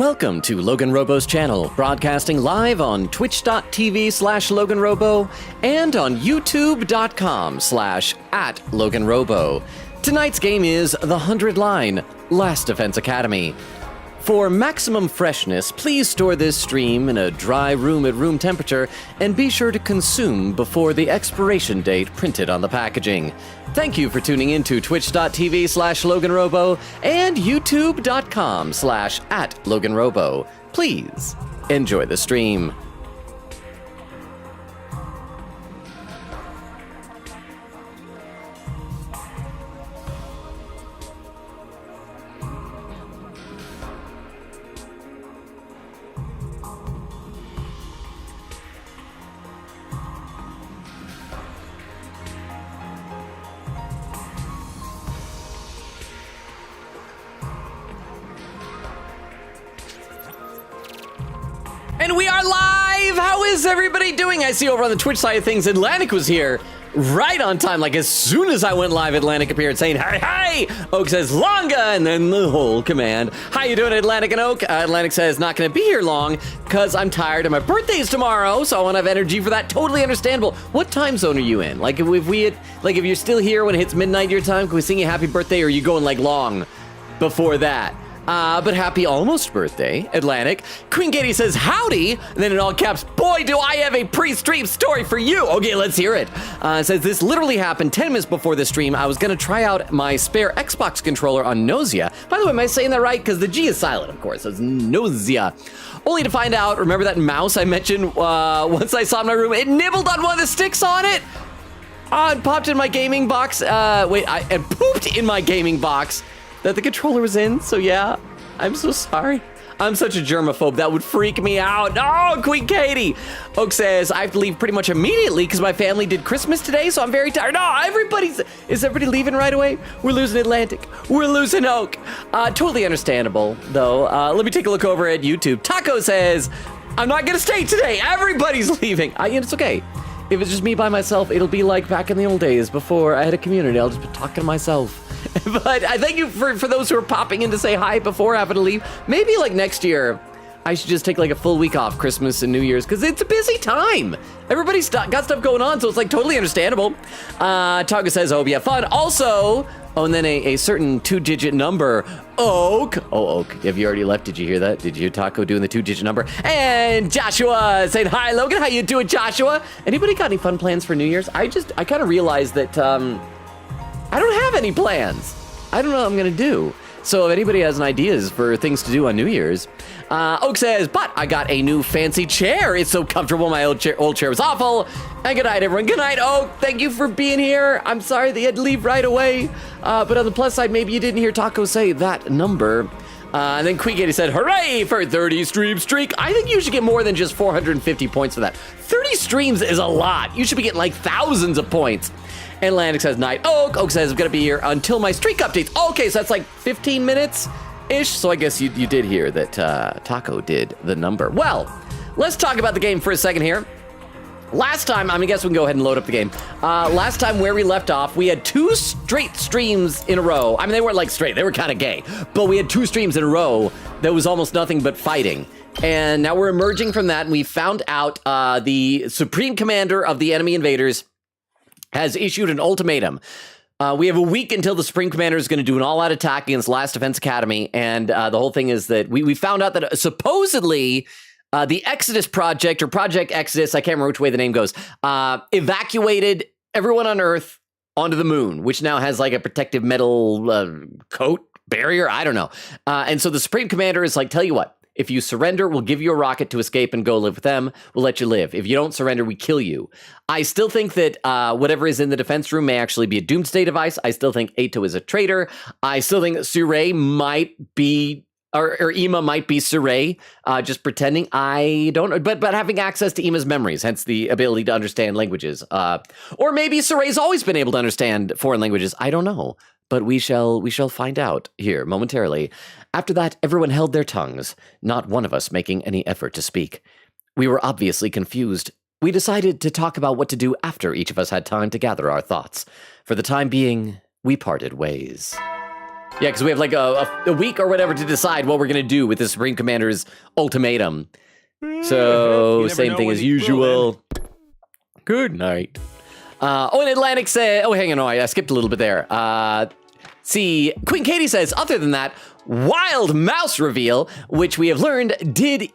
Welcome to LoganRobo's channel, broadcasting live on twitch.tv/LoganRobo and on youtube.com/@LoganRobo. Tonight's game is The 100 Line, Last Defense Academy. For maximum freshness, please store this stream in a dry room at room temperature and be sure to consume before the expiration date printed on the packaging. Thank you for tuning in to twitch.tv/LoganRobo and youtube.com/@LoganRobo. Please enjoy the stream. And we are live! How is everybody doing? I see over on the Twitch side of things, Atlantic was here right on time. Like as soon as I went live, Atlantic appeared saying, "Hey, hey!" Oak says, "Longa!" And then the whole command. How you doing, Atlantic and Oak? Atlantic says, "Not gonna be here long because I'm tired and my birthday's tomorrow, so I want to have energy for that." Totally understandable. What time zone are you in? Like if you're still here when it hits midnight your time, can we sing you happy birthday, or are you going like long before that? But happy almost birthday, Atlantic. Queen Katie says, "Howdy," and then in all caps, "Boy, do I have a pre-stream story for you." Okay, let's hear it. It says, "This literally happened 10 minutes before the stream. I was going to try out my spare Xbox controller on Nausea." By the way, am I saying that right? Because the G is silent, of course. So it's Nausea. Only to find out, remember that mouse I mentioned once I saw it in my room? It nibbled on one of the sticks on it. It popped in my gaming box. It pooped in my gaming box that the controller was in, so yeah, I'm so sorry. I'm such a germaphobe, that would freak me out. Oh, Queen Katie! Oak says, "I have to leave pretty much immediately because my family did Christmas today, so I'm very tired." No, is everybody leaving right away? We're losing Atlantic. We're losing Oak. Totally understandable, though. Let me take a look over at YouTube. Taco says, "I'm not gonna stay today. Everybody's leaving." It's okay. If it's just me by myself, it'll be like back in the old days before I had a community. I'll just be talking to myself. But I thank you for those who are popping in to say hi before having to leave. Maybe like next year, I should just take like a full week off Christmas and New Year's because it's a busy time. Everybody's got stuff going on, so it's like totally understandable. Taga says, "Oh, yeah, fun." Also, and then a certain 2-digit number. Oak. Oh, Oak, have you already left? Did you hear that? Did you hear Taco doing the 2-digit number? And Joshua saying, "Hi, Logan. How you doing, Joshua?" Anybody got any fun plans for New Year's? I kind of realized that I don't have any plans. I don't know what I'm gonna do. So if anybody has any ideas for things to do on New Year's, Oak says, "But I got a new fancy chair. It's so comfortable. My old chair was awful." And good night, everyone. Good night, Oak. Thank you for being here. I'm sorry that you had to leave right away. But on the plus side, maybe you didn't hear Taco say that number. And then Queen Katie said, "Hooray for 30 stream streak." I think you should get more than just 450 points for that. 30 streams is a lot. You should be getting like thousands of points. And Atlantic says, "Night Oak." Oak says, "I'm gonna be here until my streak updates." Okay, so that's like 15 minutes-ish. So I guess you did hear that Taco did the number. Well, let's talk about the game for a second here. Last time, I guess we can go ahead and load up the game. Last time where we left off, we had 2 straight streams in a row. They weren't like straight, they were kind of gay. But we had 2 streams in a row that was almost nothing but fighting. And now we're emerging from that, and we found out the Supreme Commander of the enemy invaders has issued an ultimatum. We have a week until the Supreme Commander is going to do an all-out attack against Last Defense Academy, and the whole thing is that we found out that supposedly the Exodus Project, or Project Exodus, I can't remember which way the name goes, evacuated everyone on Earth onto the moon, which now has like a protective metal coat, barrier, I don't know. And so the Supreme Commander is like, "Tell you what, if you surrender, we'll give you a rocket to escape and go live with them. We'll let you live. If you don't surrender, we kill you." I still think that whatever is in the defense room may actually be a doomsday device. I still think Ato is a traitor. I still think that Surrey might be, or Ima might be Surrey, just pretending. I don't know, but having access to Ima's memories, hence the ability to understand languages. Or maybe Surrey's always been able to understand foreign languages. I don't know. But we shall find out here momentarily. After that, everyone held their tongues, not one of us making any effort to speak. We were obviously confused. We decided to talk about what to do after each of us had time to gather our thoughts. For the time being, we parted ways. Yeah, because we have like a week or whatever to decide what we're going to do with the Supreme Commander's ultimatum. So, same thing as usual. Good night. And Atlantic said, hang on, I skipped a little bit there. See, Queen Katie says, other than that, wild mouse reveal, which we have learned did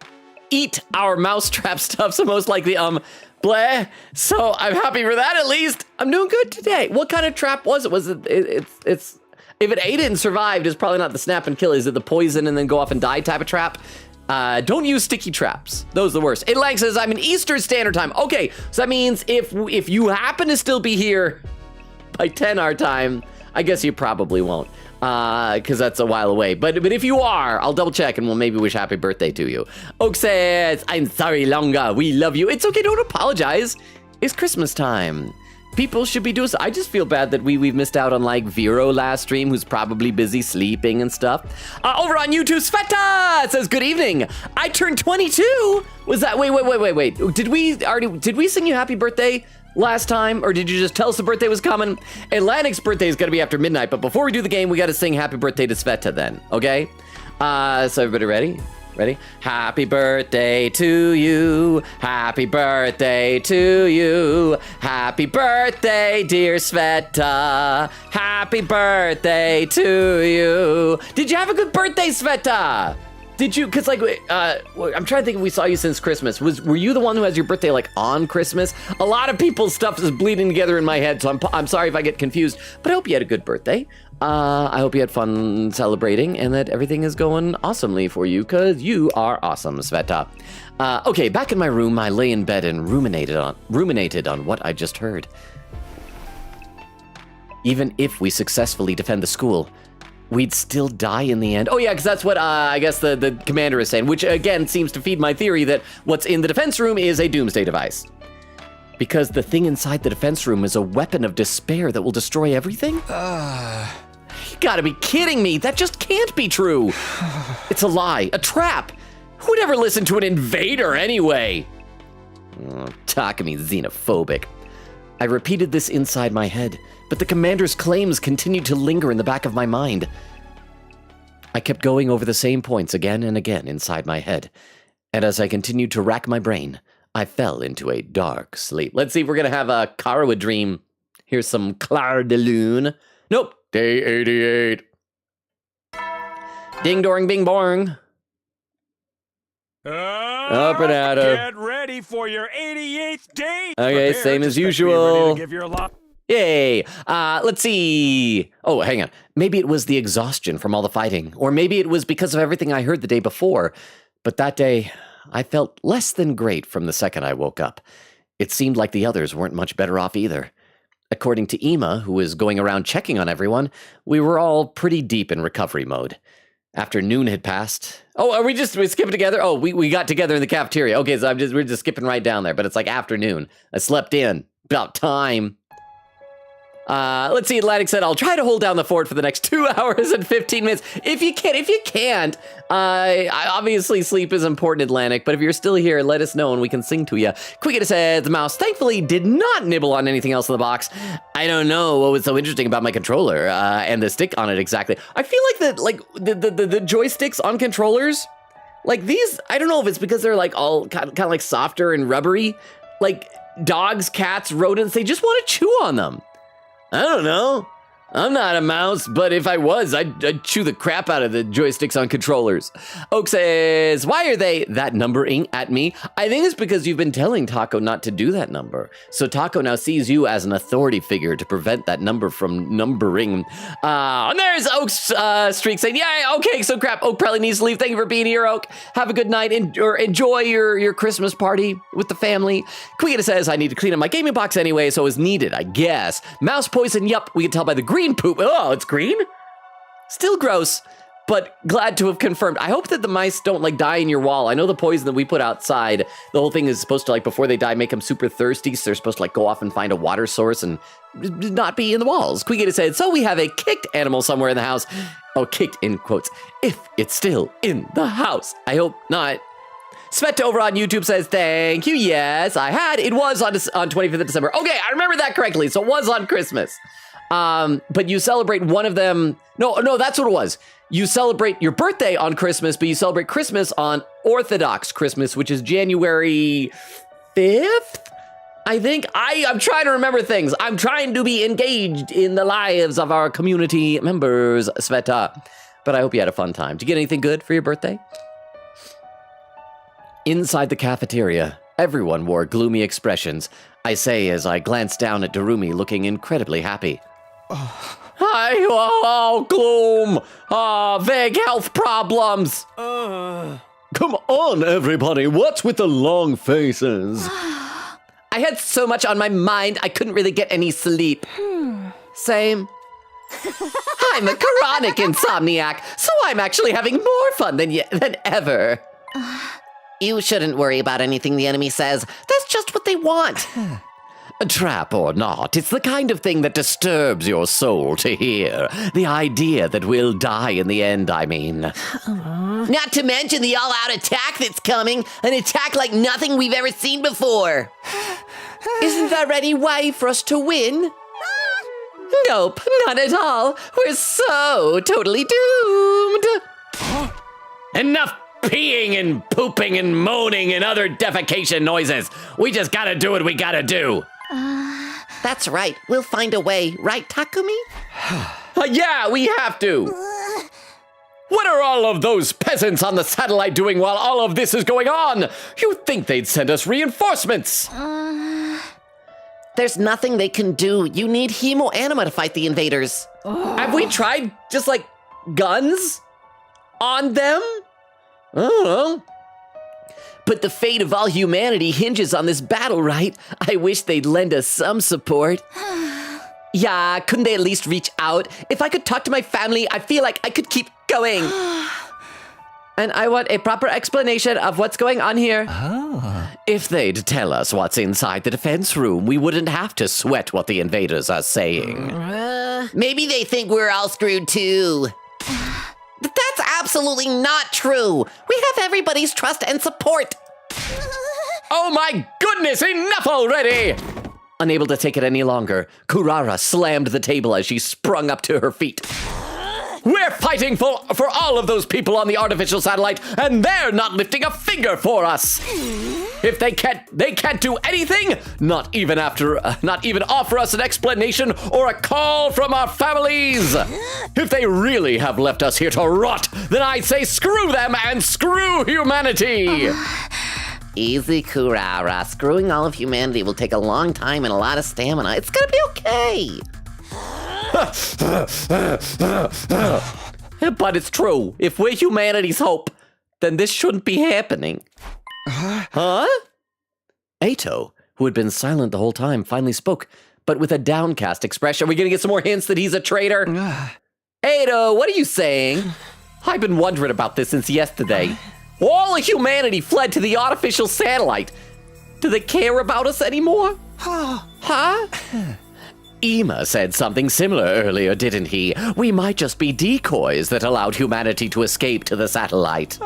eat our mousetrap stuff, so most likely, bleh. So I'm happy for that at least. I'm doing good today. What kind of trap was it? Was it, it's, if it ate it and survived, it's probably not the snap and kill. Is it the poison and then go off and die type of trap? Don't use sticky traps. Those are the worst. Atlantic says, I'm in Eastern Standard Time. Okay, so that means if you happen to still be here by 10 our time, I guess you probably won't, because that's a while away. But if you are, I'll double check and we'll maybe wish happy birthday to you. Oak says, I'm sorry, Longa. We love you. It's okay. Don't apologize. It's Christmas time. People should be doing so. I just feel bad that we've missed out on like Vero last stream, who's probably busy sleeping and stuff. Over on YouTube, Sveta says, good evening. I turned 22. Was that, wait. Did we sing you happy birthday last time, or did you just tell us the birthday was coming? Atlantic's birthday is gonna be after midnight, but before we do the game, we gotta sing happy birthday to Sveta then, okay? So everybody ready? Ready? Happy birthday to you. Happy birthday to you. Happy birthday, dear Sveta. Happy birthday to you. Did you have a good birthday, Sveta? Did you, cause like, I'm trying to think if we saw you since Christmas. Were you the one who has your birthday like on Christmas? A lot of people's stuff is bleeding together in my head, so I'm sorry if I get confused, but I hope you had a good birthday. I hope you had fun celebrating and that everything is going awesomely for you, cause you are awesome, Sveta. Okay, back in my room, I lay in bed and ruminated on what I just heard. Even if we successfully defend the school, we'd still die in the end. Oh yeah, because that's what I guess the commander is saying, which again seems to feed my theory that what's in the defense room is a doomsday device. Because the thing inside the defense room is a weapon of despair that will destroy everything? You gotta be kidding me. That just can't be true. It's a lie, a trap. Who'd ever listen to an invader anyway? Oh, Takumi xenophobic. I repeated this inside my head, but the commander's claims continued to linger in the back of my mind. I kept going over the same points again and again inside my head, and as I continued to rack my brain, I fell into a dark sleep. Let's see if we're gonna have a Karawa dream. Here's some Clair de Lune. Nope, day 88. Ding doring bing bong. Up and out of. Get ready for your 88th day. Okay, same as usual. Yay. Let's see. Oh, hang on. Maybe it was the exhaustion from all the fighting, or maybe it was because of everything I heard the day before. But that day, I felt less than great from the second I woke up. It seemed like the others weren't much better off either. According to Ema, who was going around checking on everyone, we were all pretty deep in recovery mode. After noon had passed... Oh, are we skipping together? Oh, we got together in the cafeteria. Okay, so we're just skipping right down there, but it's like afternoon. I slept in. About time. Let's see, Atlantic said, I'll try to hold down the fort for the next 2 hours and 15 minutes. If you can't, obviously sleep is important, Atlantic, but if you're still here, let us know and we can sing to you. Quickita said, the mouse thankfully did not nibble on anything else in the box. I don't know what was so interesting about my controller, and the stick on it exactly. I feel like the joysticks on controllers, like these, I don't know if it's because they're like all kind of like softer and rubbery, like dogs, cats, rodents, they just want to chew on them. I don't know. I'm not a mouse, but if I was, I'd chew the crap out of the joysticks on controllers. Oak says, why are they that numbering at me? I think it's because you've been telling Taco not to do that number. So Taco now sees you as an authority figure to prevent that number from numbering. And there's Oak's streak saying, yeah, okay, so crap. Oak probably needs to leave. Thank you for being here, Oak. Have a good night or enjoy your Christmas party with the family. Quigita says, I need to clean up my gaming box anyway, so it's needed, I guess. Mouse poison, yup, we can tell by the green poop. Oh, it's green? Still gross, but glad to have confirmed. I hope that the mice don't like die in your wall. I know the poison that we put outside, the whole thing is supposed to like before they die make them super thirsty, so they're supposed to like go off and find a water source and not be in the walls. Quigita said, so we have a kicked animal somewhere in the house. Oh, kicked in quotes. If it's still in the house. I hope not. Svet over on YouTube says, thank you. Yes, I had. It was on 25th of December. Okay, I remember that correctly. So it was on Christmas. But you celebrate one of them. No, that's what it was. You celebrate your birthday on Christmas, but you celebrate Christmas on Orthodox Christmas, which is January 5th? I think. I'm trying to remember things. I'm trying to be engaged in the lives of our community members, Sveta. But I hope you had a fun time. Did you get anything good for your birthday? Inside the cafeteria, everyone wore gloomy expressions. I say as I glanced down at Darumi looking incredibly happy. Hi, gloom. Vague health problems. Come on, everybody. What's with the long faces? I had so much on my mind, I couldn't really get any sleep. Same. I'm a chronic insomniac, so I'm actually having more fun than ever. You shouldn't worry about anything the enemy says. That's just what they want. A trap or not, it's the kind of thing that disturbs your soul to hear. The idea that we'll die in the end, I mean. Not to mention the all-out attack that's coming. An attack like nothing we've ever seen before. Isn't there any way for us to win? Nope, not at all. We're so totally doomed. Enough peeing and pooping and moaning and other defecation noises. We just gotta do what we gotta do. That's right. We'll find a way, right, Takumi? Yeah, we have to. What are all of those peasants on the satellite doing while all of this is going on? You'd think they'd send us reinforcements. There's nothing they can do. You need hemo-anima to fight the invaders. Have we tried just, like, guns on them? I don't know. But the fate of all humanity hinges on this battle, right? I wish they'd lend us some support. Yeah, couldn't they at least reach out? If I could talk to my family, I feel like I could keep going. And I want a proper explanation of what's going on here. If they'd tell us what's inside the defense room, we wouldn't have to sweat what the invaders are saying. Maybe they think we're all screwed too. But that's absolutely not true. We have everybody's trust and support. Oh my goodness, enough already! Unable to take it any longer, Kurara slammed the table as she sprung up to her feet. We're fighting for all of those people on the artificial satellite, and they're not lifting a finger for us. If they can't do anything, not even offer us an explanation or a call from our families. If they really have left us here to rot, then I say screw them and screw humanity. Easy, Kurara. Screwing all of humanity will take a long time and a lot of stamina. It's gonna be okay. But it's true. If we're humanity's hope, then this shouldn't be happening. Huh? Ato, who had been silent the whole time, finally spoke, but with a downcast expression. Are we gonna get some more hints that he's a traitor? Ato, what are you saying? I've been wondering about this since yesterday. All of humanity fled to the artificial satellite. Do they care about us anymore? Huh? Ema said something similar earlier, didn't he? We might just be decoys that allowed humanity to escape to the satellite.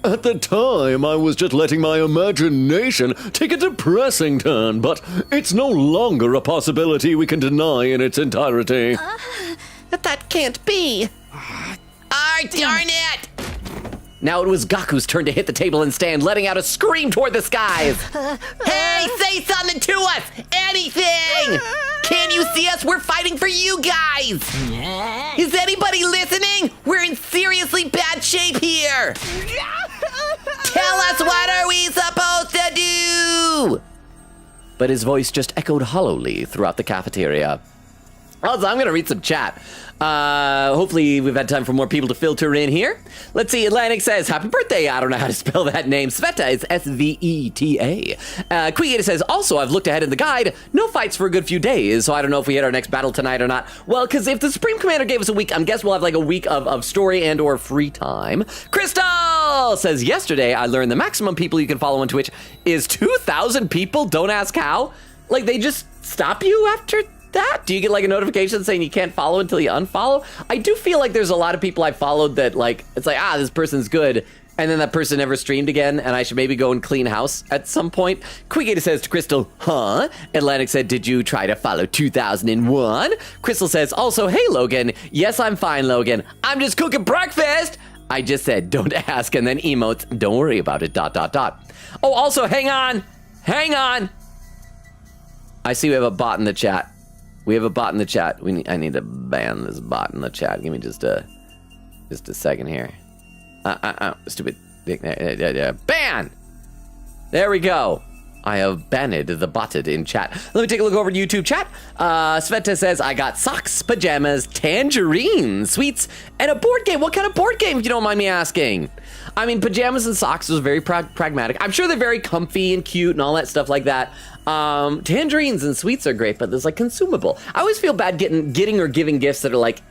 At the time, I was just letting my imagination take a depressing turn, but it's no longer a possibility we can deny in its entirety. That can't be. Darn it! Now it was Gaku's turn to hit the table and stand, letting out a scream toward the skies. Hey, say something to us! Anything! Can you see us? We're fighting for you guys! Is anybody listening? We're in seriously bad shape here! Tell us, what are we supposed to do? But his voice just echoed hollowly throughout the cafeteria. Also, I'm gonna read some chat. Hopefully we've had time for more people to filter in here. Let's see, Atlantic says, happy birthday. I don't know how to spell that name. Sveta is S-V-E-T-A. Queegata says, also, I've looked ahead in the guide. No fights for a good few days, so I don't know if we hit our next battle tonight or not. Well, because if the Supreme Commander gave us a week, I guess we'll have like a week of story and or free time. Crystal says, yesterday I learned the maximum people you can follow on Twitch is 2,000 people. Don't ask how. Like, they just stop you after that? Do you get like a notification saying you can't follow until you unfollow? I do feel like there's a lot of people I followed that like, it's like, this person's good. and then that person never streamed again, and I should maybe go and clean house at some point. Quigator says to Crystal, huh? Atlantic said, did you try to follow 2001? Crystal says, also, hey, Logan. Yes, I'm fine, Logan. I'm just cooking breakfast. I just said, don't ask, and then emotes, don't worry about it, ... Oh, also, hang on. I see we have a bot in the chat. I need to ban this bot in the chat. Give me just a second here. Stupid. Ban! There we go. I have banned the botted in chat. Let me take a look over to YouTube chat. Sveta says, I got socks, pajamas, tangerine, sweets, and a board game. What kind of board game, if you don't mind me asking? I mean, pajamas and socks was very pragmatic. I'm sure they're very comfy and cute and all that stuff like that. Tangerines and sweets are great, but there's like consumable. I always feel bad getting or giving gifts that are like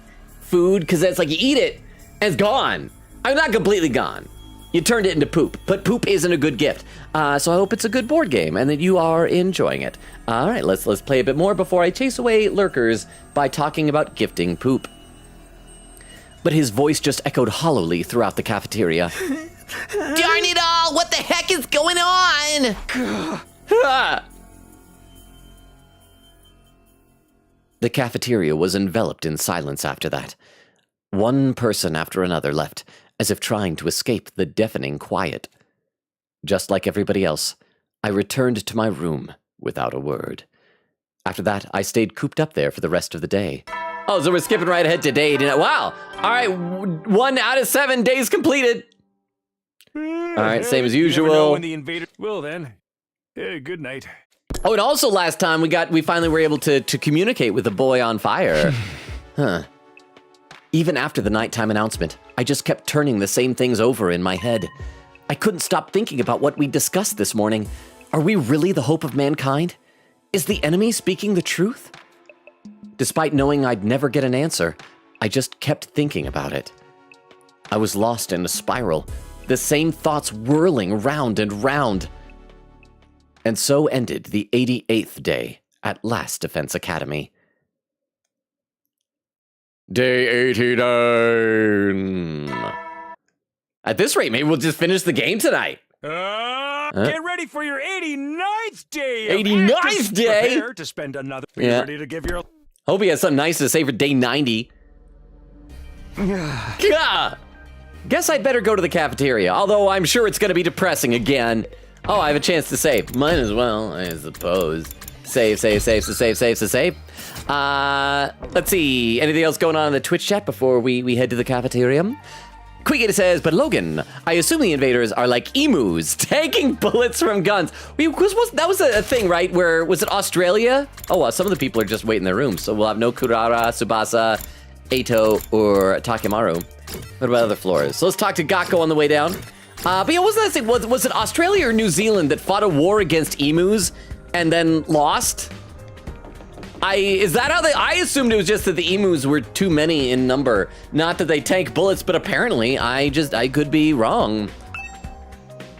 food, because it's like you eat it and it's gone. I'm not completely gone. You turned it into poop, but poop isn't a good gift. So I hope it's a good board game and that you are enjoying it. All right, let's play a bit more before I chase away lurkers by talking about gifting poop. But his voice just echoed hollowly throughout the cafeteria. Darn it all! What the heck is going on? The cafeteria was enveloped in silence after that. One person after another left, as if trying to escape the deafening quiet. Just like everybody else, I returned to my room without a word. After that, I stayed cooped up there for the rest of the day. Oh, so we're skipping right ahead to day 89. Wow! All right, 1 out of 7 days completed. All right, same as usual. You never know when the invader... Well then, good night. Oh, and also last time we finally were able to communicate with the boy on fire. Huh. Even after the nighttime announcement, I just kept turning the same things over in my head. I couldn't stop thinking about what we discussed this morning. Are we really the hope of mankind? Is the enemy speaking the truth? Despite knowing I'd never get an answer, I just kept thinking about it. I was lost in a spiral, the same thoughts whirling round and round. And so ended the 88th day at Last Defense Academy. Day 89. At this rate, maybe we'll just finish the game tonight. Get ready for your 89th day. 89th day? Prepare to spend another. Yeah. Ready to give your... Hope he has something nice to say for day 90. Gah! Guess I'd better go to the cafeteria, although I'm sure it's going to be depressing again. Oh, I have a chance to save. Might as well, I suppose. Save. Let's see. Anything else going on in the Twitch chat before we head to the cafeteria? Quigator says, but Logan, I assume the invaders are like emus, taking bullets from guns. That was a thing, right? Where, was it Australia? Oh, well, some of the people are just waiting in their rooms, so we'll have no Kurara, Tsubasa, Eito, or Takemaru. What about other floors? So let's talk to Gakko on the way down. But yeah, wasn't that thing, was it Australia or New Zealand that fought a war against emus and then lost? Is that how I assumed it was just that the emus were too many in number, not that they tank bullets, but apparently I could be wrong.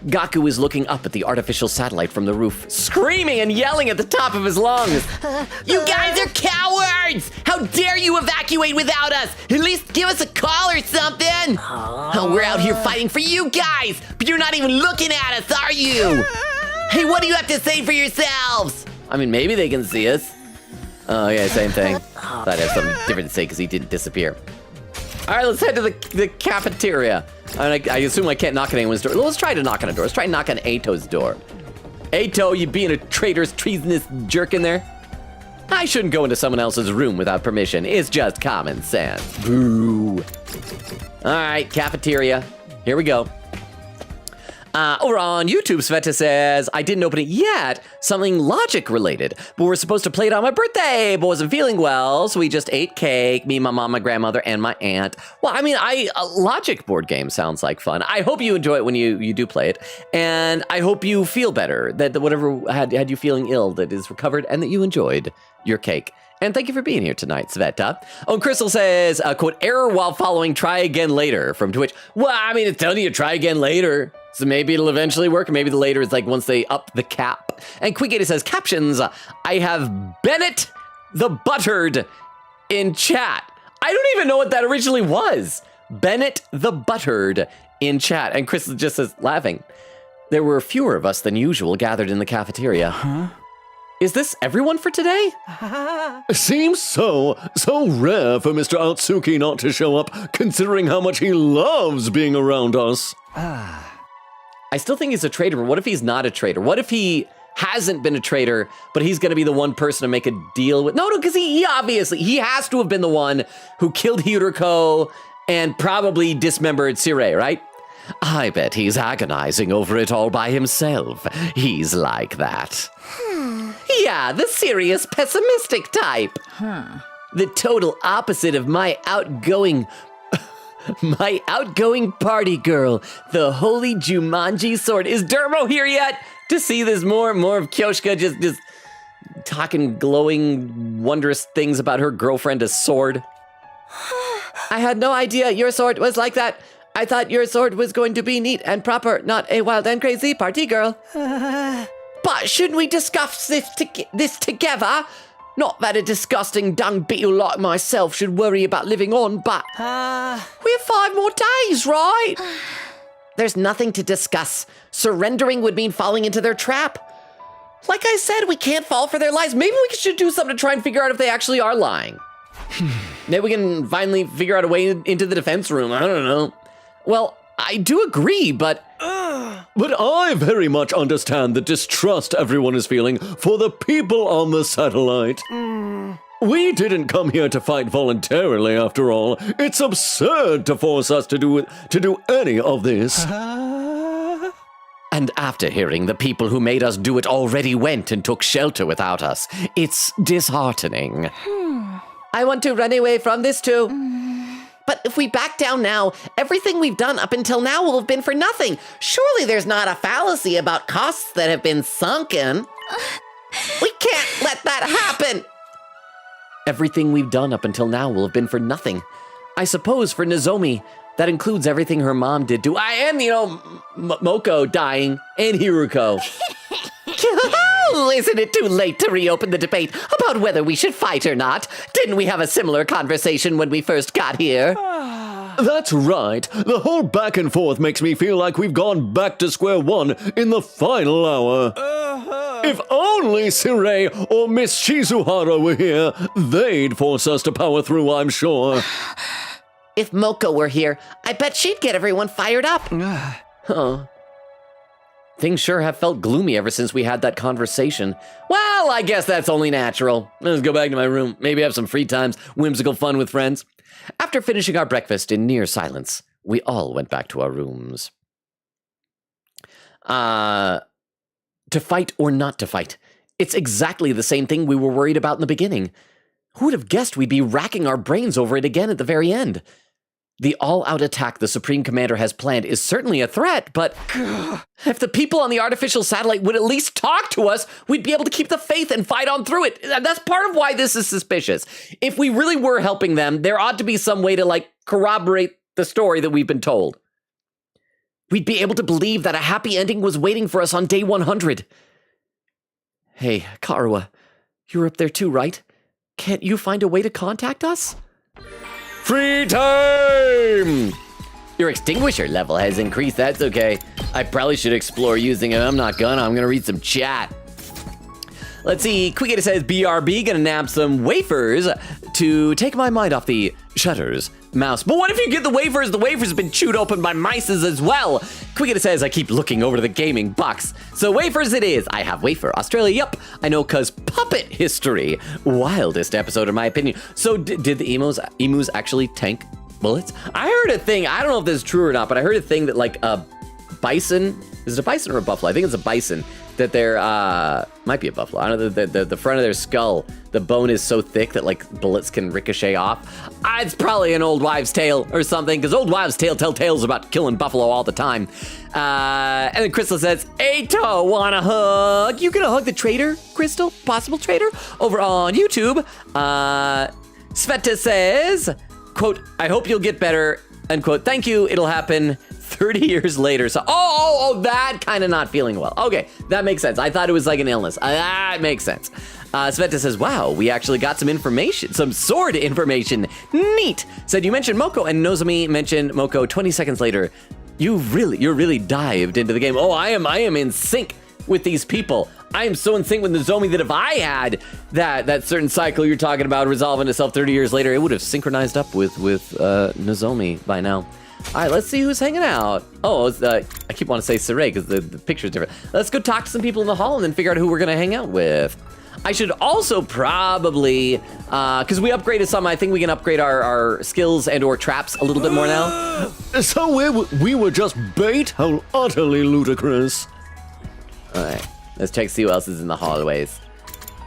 Gaku is looking up at the artificial satellite from the roof, screaming and yelling at the top of his lungs. You guys are cowards! How dare you evacuate without us? At least give us a call or something! Oh, we're out here fighting for you guys, but you're not even looking at us, are you? Hey, what do you have to say for yourselves? I mean, maybe they can see us. Oh, yeah, same thing. Thought I had something different to say because he didn't disappear. All right, let's head to the cafeteria. I assume I can't knock on anyone's door. Let's try to knock on a door. Let's try and knock on Eito's door. Eito, you being a traitorous, treasonous jerk in there? I shouldn't go into someone else's room without permission. It's just common sense. Boo. All right, cafeteria. Here we go. Over on YouTube, Sveta says, I didn't open it yet, something logic related, but we're supposed to play it on my birthday, but wasn't feeling well, so we just ate cake, me, my mom, my grandmother, and my aunt. Well, I mean, a logic board game sounds like fun. I hope you enjoy it when you do play it, and I hope you feel better, that whatever had you feeling ill, that is recovered, and that you enjoyed your cake. And thank you for being here tonight, Sveta. Oh, Crystal says, quote, error while following try again later from Twitch. Well, I mean, it's telling you to try again later. So maybe it'll eventually work. Maybe the later is like once they up the cap. And Quigator says, captions, I have Bennett the Buttered in chat. I don't even know what that originally was. Bennett the Buttered in chat. And Chris just says, laughing, there were fewer of us than usual gathered in the cafeteria. Huh? Is this everyone for today? Seems so. So rare for Mr. Otsuki not to show up, considering how much he loves being around us. I still think he's a traitor, but what if he's not a traitor? What if he hasn't been a traitor, but he's going to be the one person to make a deal with? No, because he obviously, he has to have been the one who killed Hiroko and probably dismembered Sirei, right? I bet he's agonizing over it all by himself. He's like that. Yeah, the serious, pessimistic type. The total opposite of my outgoing party girl, the holy Jumanji sword. Is Dermo here yet to see this more and more of Kyoshka just talking glowing, wondrous things about her girlfriend, a sword? I had no idea your sword was like that. I thought your sword was going to be neat and proper, not a wild and crazy party girl. But shouldn't we discuss this together? Not that a disgusting dung beetle like myself should worry about living on, but we have 5 more days, right? There's nothing to discuss. Surrendering would mean falling into their trap. Like I said, we can't fall for their lies. Maybe we should do something to try and figure out if they actually are lying. Maybe we can finally figure out a way into the defense room. I don't know. Well, I do agree, but I very much understand the distrust everyone is feeling for the people on the satellite. We didn't come here to fight voluntarily, after all. It's absurd to force us to do any of this. And after hearing the people who made us do it already went and took shelter without us, it's disheartening. I want to run away from this too. But if we back down now, everything we've done up until now will have been for nothing. Surely there's not a fallacy about costs that have been sunken. We can't let that happen. Everything we've done up until now will have been for nothing. I suppose for Nozomi, that includes everything her mom did to, and, Moko dying, and Hiroko. Isn't it too late to reopen the debate about whether we should fight or not? Didn't we have a similar conversation when we first got here? That's right. The whole back and forth makes me feel like we've gone back to square one in the final hour. If only Sirei or Miss Shizuhara were here, they'd force us to power through, I'm sure. If Moko were here, I bet she'd get everyone fired up. Huh. Things sure have felt gloomy ever since we had that conversation. Well, I guess that's only natural. Let's go back to my room, maybe have some free times, whimsical fun with friends. After finishing our breakfast in near silence, we all went back to our rooms. To fight or not to fight, it's exactly the same thing we were worried about in the beginning. Who would have guessed we'd be racking our brains over it again at the very end? The all-out attack the Supreme Commander has planned is certainly a threat, but if the people on the artificial satellite would at least talk to us, we'd be able to keep the faith and fight on through it. That's part of why this is suspicious. If we really were helping them, there ought to be some way to, corroborate the story that we've been told. We'd be able to believe that a happy ending was waiting for us on day 100. Hey, Karuwa, you're up there too, right? Can't you find a way to contact us? Free time! Your extinguisher level has increased, that's okay. I probably should explore using it. I'm not gonna. I'm gonna read some chat. Let's see, Quickita says, BRB gonna nab some wafers to take my mind off the shutters mouse. But what if you get the wafers? The wafers have been chewed open by mices as well. Quickita says, I keep looking over to the gaming box. So wafers it is. I have wafer. Australia, yup. I know, cause puppet history. Wildest episode in my opinion. So did the emus actually tank bullets? I heard a thing, I don't know if this is true or not, but I heard a thing that a bison, is it a bison or a buffalo? I think it's a bison. That they're, might be a buffalo. I don't know, the front of their skull, the bone is so thick that bullets can ricochet off. It's probably an old wives' tale or something, because old wives' tale tell tales about killing buffalo all the time. And then Crystal says, Eito, wanna hug? You gonna hug the traitor, Crystal? Possible traitor? Over on YouTube. Sveta says, quote, I hope you'll get better, unquote. Thank you, it'll happen 30 years later. So, that kind of not feeling well. Okay, that makes sense. I thought it was like an illness. That makes sense. Sveta says, wow, we actually got some information, some sword information. Neat. Said, you mentioned Moko, and Nozomi mentioned Moko 20 seconds later. You're really dived into the game. Oh, I am in sync with these people. I am so in sync with Nozomi that if I had that certain cycle you're talking about resolving itself 30 years later, it would have synchronized up with Nozomi by now. All right, let's see who's hanging out. Oh, I keep wanting to say Saray because the picture's different. Let's go talk to some people in the hall and then figure out who we're gonna hang out with. I should also probably, because we upgraded some, I think we can upgrade our skills and or traps a little bit more now. So we were just bait? How utterly ludicrous. All right, let's check, see who else is in the hallways.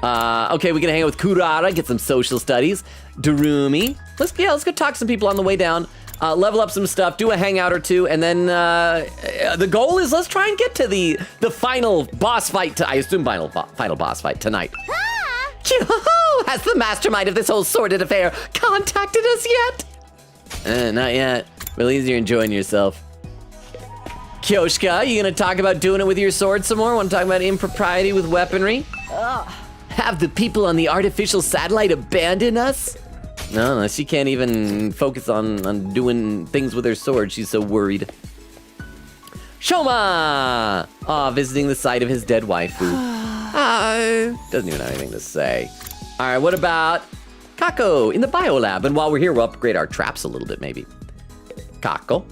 Okay, we can hang out with Kurara, get some social studies. Darumi, let's go talk to some people on the way down. Level up some stuff, do a hangout or two, and then the goal is let's try and get to the final boss fight. I assume final boss fight tonight. Has the mastermind of this whole sordid affair contacted us yet? Not yet. Really easy, you're enjoying yourself. Kyoshka, you gonna talk about doing it with your sword some more? Want to talk about impropriety with weaponry? Have the people on the artificial satellite abandon us? No, she can't even focus on doing things with her sword. She's so worried. Shoma! Aw, visiting the site of his dead waifu. Doesn't even have anything to say. All right, what about Kako in the biolab? And while we're here, we'll upgrade our traps a little bit, maybe. Kako?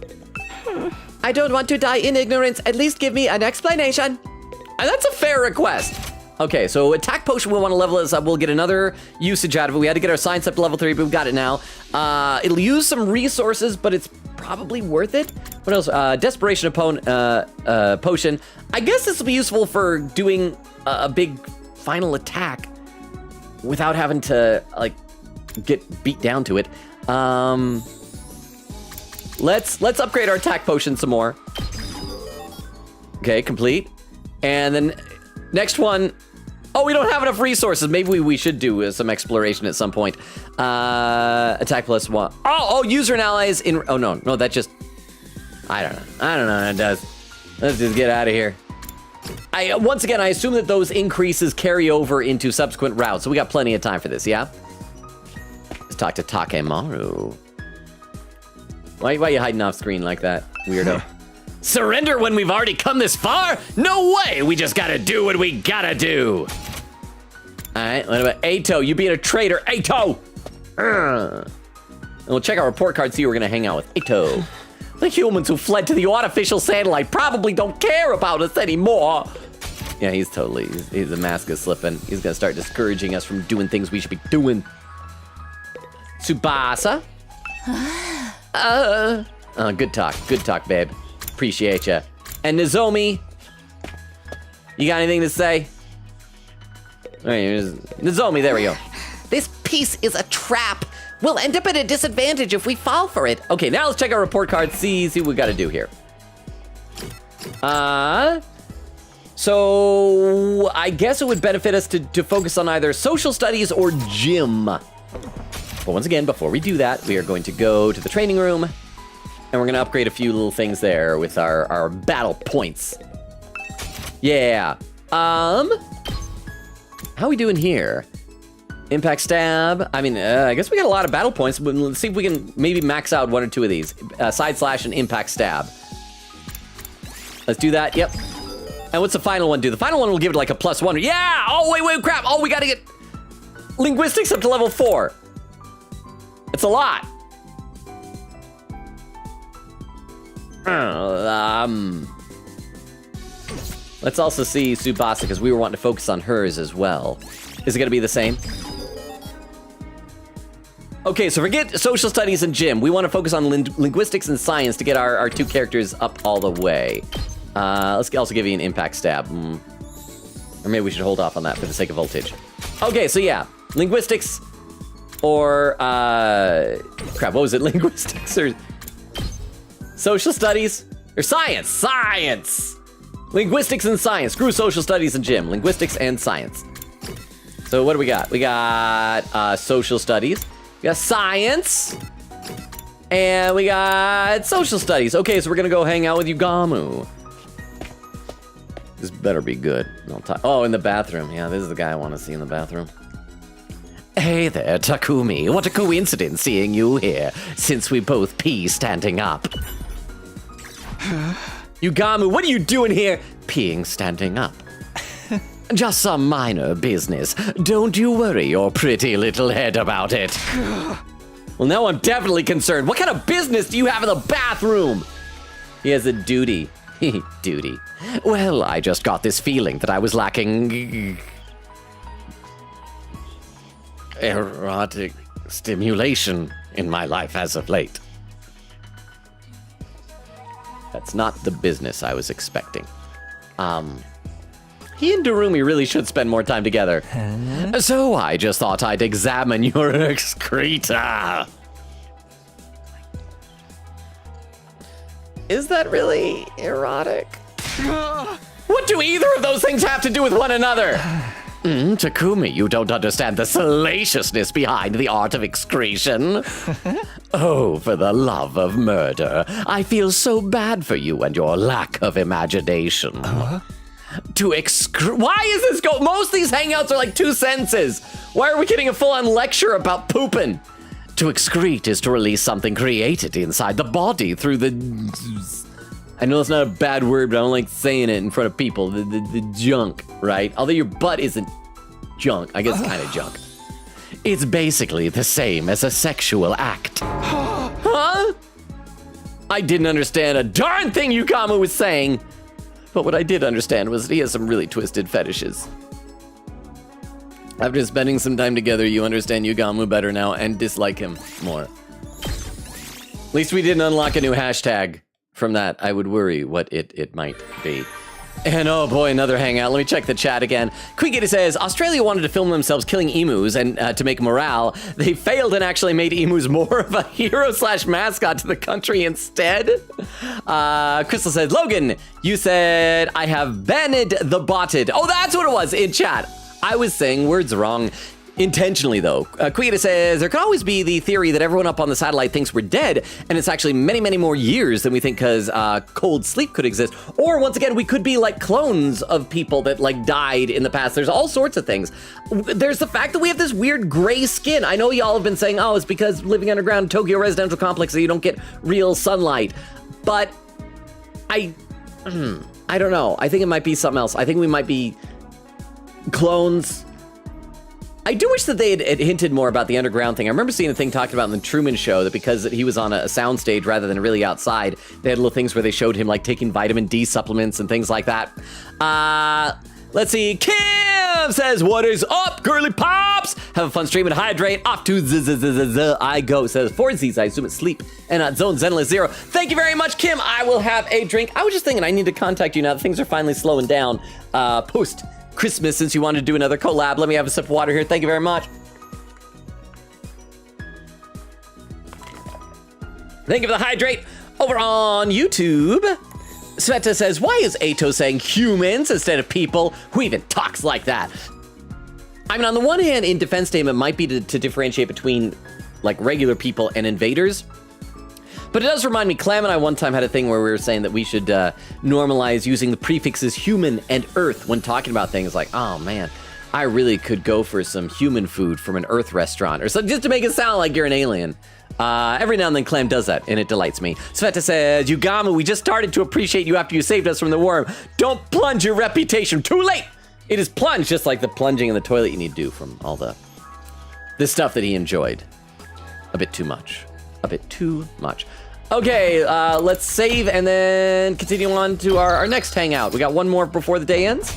I don't want to die in ignorance. At least give me an explanation. That's a fair request. Okay, so attack potion, we'll want to level this up. We'll get another usage out of it. We had to get our science up to level 3, but we've got it now. It'll use some resources, but it's probably worth it. What else? Desperation potion. I guess this will be useful for doing a big final attack without having to like get beat down to it. Let's upgrade our attack potion some more. Okay, complete. And then next one. Oh, we don't have enough resources. Maybe we should do some exploration at some point. Attack +1. Oh, user and allies in. Oh no, that just. I don't know what it does. Let's just get out of here. Once again, I assume that those increases carry over into subsequent routes, so we got plenty of time for this. Yeah. Let's talk to Takemaru. Why are you hiding off screen like that, weirdo? Surrender when we've already come this far? No way! We just gotta do what we gotta do. All right, what about Ato? You being a traitor, Ato! And we'll check our report card, see who we're gonna hang out with. Ato. The humans who fled to the artificial satellite probably don't care about us anymore. Yeah, he's the mask is slipping. He's gonna start discouraging us from doing things we should be doing. Tsubasa? Good talk, babe. Appreciate ya. And Nozomi, you got anything to say? All right, Nozomi, there we go. This piece is a trap. We'll end up at a disadvantage if we fall for it. Okay, now let's check our report card, see what we gotta do here. So I guess it would benefit us to focus on either social studies or gym. But once again, before we do that, we are going to go to the training room. And we're gonna upgrade a few little things there with our battle points. Yeah. How we doing here? Impact stab. I mean, I guess we got a lot of battle points, but let's see if we can maybe max out one or two of these. Side slash and impact stab. Let's do that, yep. And what's the final one do? The final one will give it like a +1. Yeah! Oh, wait, crap. Oh, we gotta get linguistics up to level 4. It's a lot. Let's also see Tsubasa, because we were wanting to focus on hers as well. Is it gonna be the same? Okay, so forget social studies and gym. We want to focus on linguistics and science to get our two characters up all the way. Let's also give you an impact stab. Or maybe we should hold off on that for the sake of voltage. Okay, so yeah, linguistics or, crap, what was it? Linguistics or social studies? Or science? Science! Linguistics and science. Screw social studies and gym. Linguistics and science. So what do we got? We got social studies. We got science. And we got social studies. Okay, so we're gonna go hang out with Yugamu. This better be good. Oh, in the bathroom. Yeah, this is the guy I want to see in the bathroom. Hey there, Takumi. What a coincidence seeing you here, since we both pee standing up. Yugamu, what are you doing here? Peeing standing up. Just some minor business. Don't you worry your pretty little head about it. Well, now I'm definitely concerned. What kind of business do you have in the bathroom? He has a duty. Duty. Well, I just got this feeling that I was lacking erotic stimulation in my life as of late. That's not the business I was expecting. He and Darumi really should spend more time together. Huh? So I just thought I'd examine your excreta. Is that really erotic? What do either of those things have to do with one another? Takumi, you don't understand the salaciousness behind the art of excretion. Oh, for the love of murder. I feel so bad for you and your lack of imagination. Why is this most of these hangouts are like 2 sentences. Why are we getting a full-on lecture about pooping? To excrete is to release something created inside the body through the... I know it's not a bad word, but I don't like saying it in front of people. The junk, right? Although your butt isn't junk. I guess it's kind of junk. It's basically the same as a sexual act. Huh? I didn't understand a darn thing Yugamu was saying. But what I did understand was that he has some really twisted fetishes. After spending some time together, you understand Yugamu better now and dislike him more. At least we didn't unlock a new hashtag from that. I would worry what it might be. And oh boy, another hangout. Let me check the chat again. Quiggy says, Australia wanted to film themselves killing emus and to make morale. They failed and actually made emus more of a hero/mascot to the country instead. Crystal said, Logan, you said I have banned the botted. Oh, that's what it was in chat. I was saying words wrong. Intentionally, though. Quita says, there could always be the theory that everyone up on the satellite thinks we're dead, and it's actually many, many more years than we think because cold sleep could exist. Or, once again, we could be like clones of people that like died in the past. There's all sorts of things. There's the fact that we have this weird gray skin. I know y'all have been saying, oh, it's because living underground in Tokyo residential complex that you don't get real sunlight. But I don't know. I think it might be something else. I think we might be clones. I do wish that they had hinted more about the underground thing. I remember seeing a thing talked about in the Truman Show that because he was on a soundstage rather than really outside, they had little things where they showed him like taking vitamin D supplements and things like that. Let's see. Kim says, what is up, girly pops? Have a fun stream and hydrate. Off to I go. Says 4 Z's. I assume it's sleep and not zone zenless 0. Thank you very much, Kim. I will have a drink. I was just thinking I need to contact you now that things are finally slowing down post Christmas, since you wanted to do another collab. Let me have a sip of water here. Thank you very much. Thank you for the hydrate. Over on YouTube, Sveta says, why is Ato saying humans instead of people? Who even talks like that? I mean, on the one hand, in defense statement, might be to differentiate between like regular people and invaders. But it does remind me, Clam and I one time had a thing where we were saying that we should normalize using the prefixes human and earth when talking about things like, oh man, I really could go for some human food from an earth restaurant or something, just to make it sound like you're an alien. Every now and then Clam does that, and it delights me. Sveta says, Yugamu, we just started to appreciate you after you saved us from the worm. Don't plunge your reputation. Too late. It is plunged, just like the plunging in the toilet you need to do from all the stuff that he enjoyed. A bit too much. A bit too much. Okay, let's save and then continue on to our next hangout. We got one more before the day ends.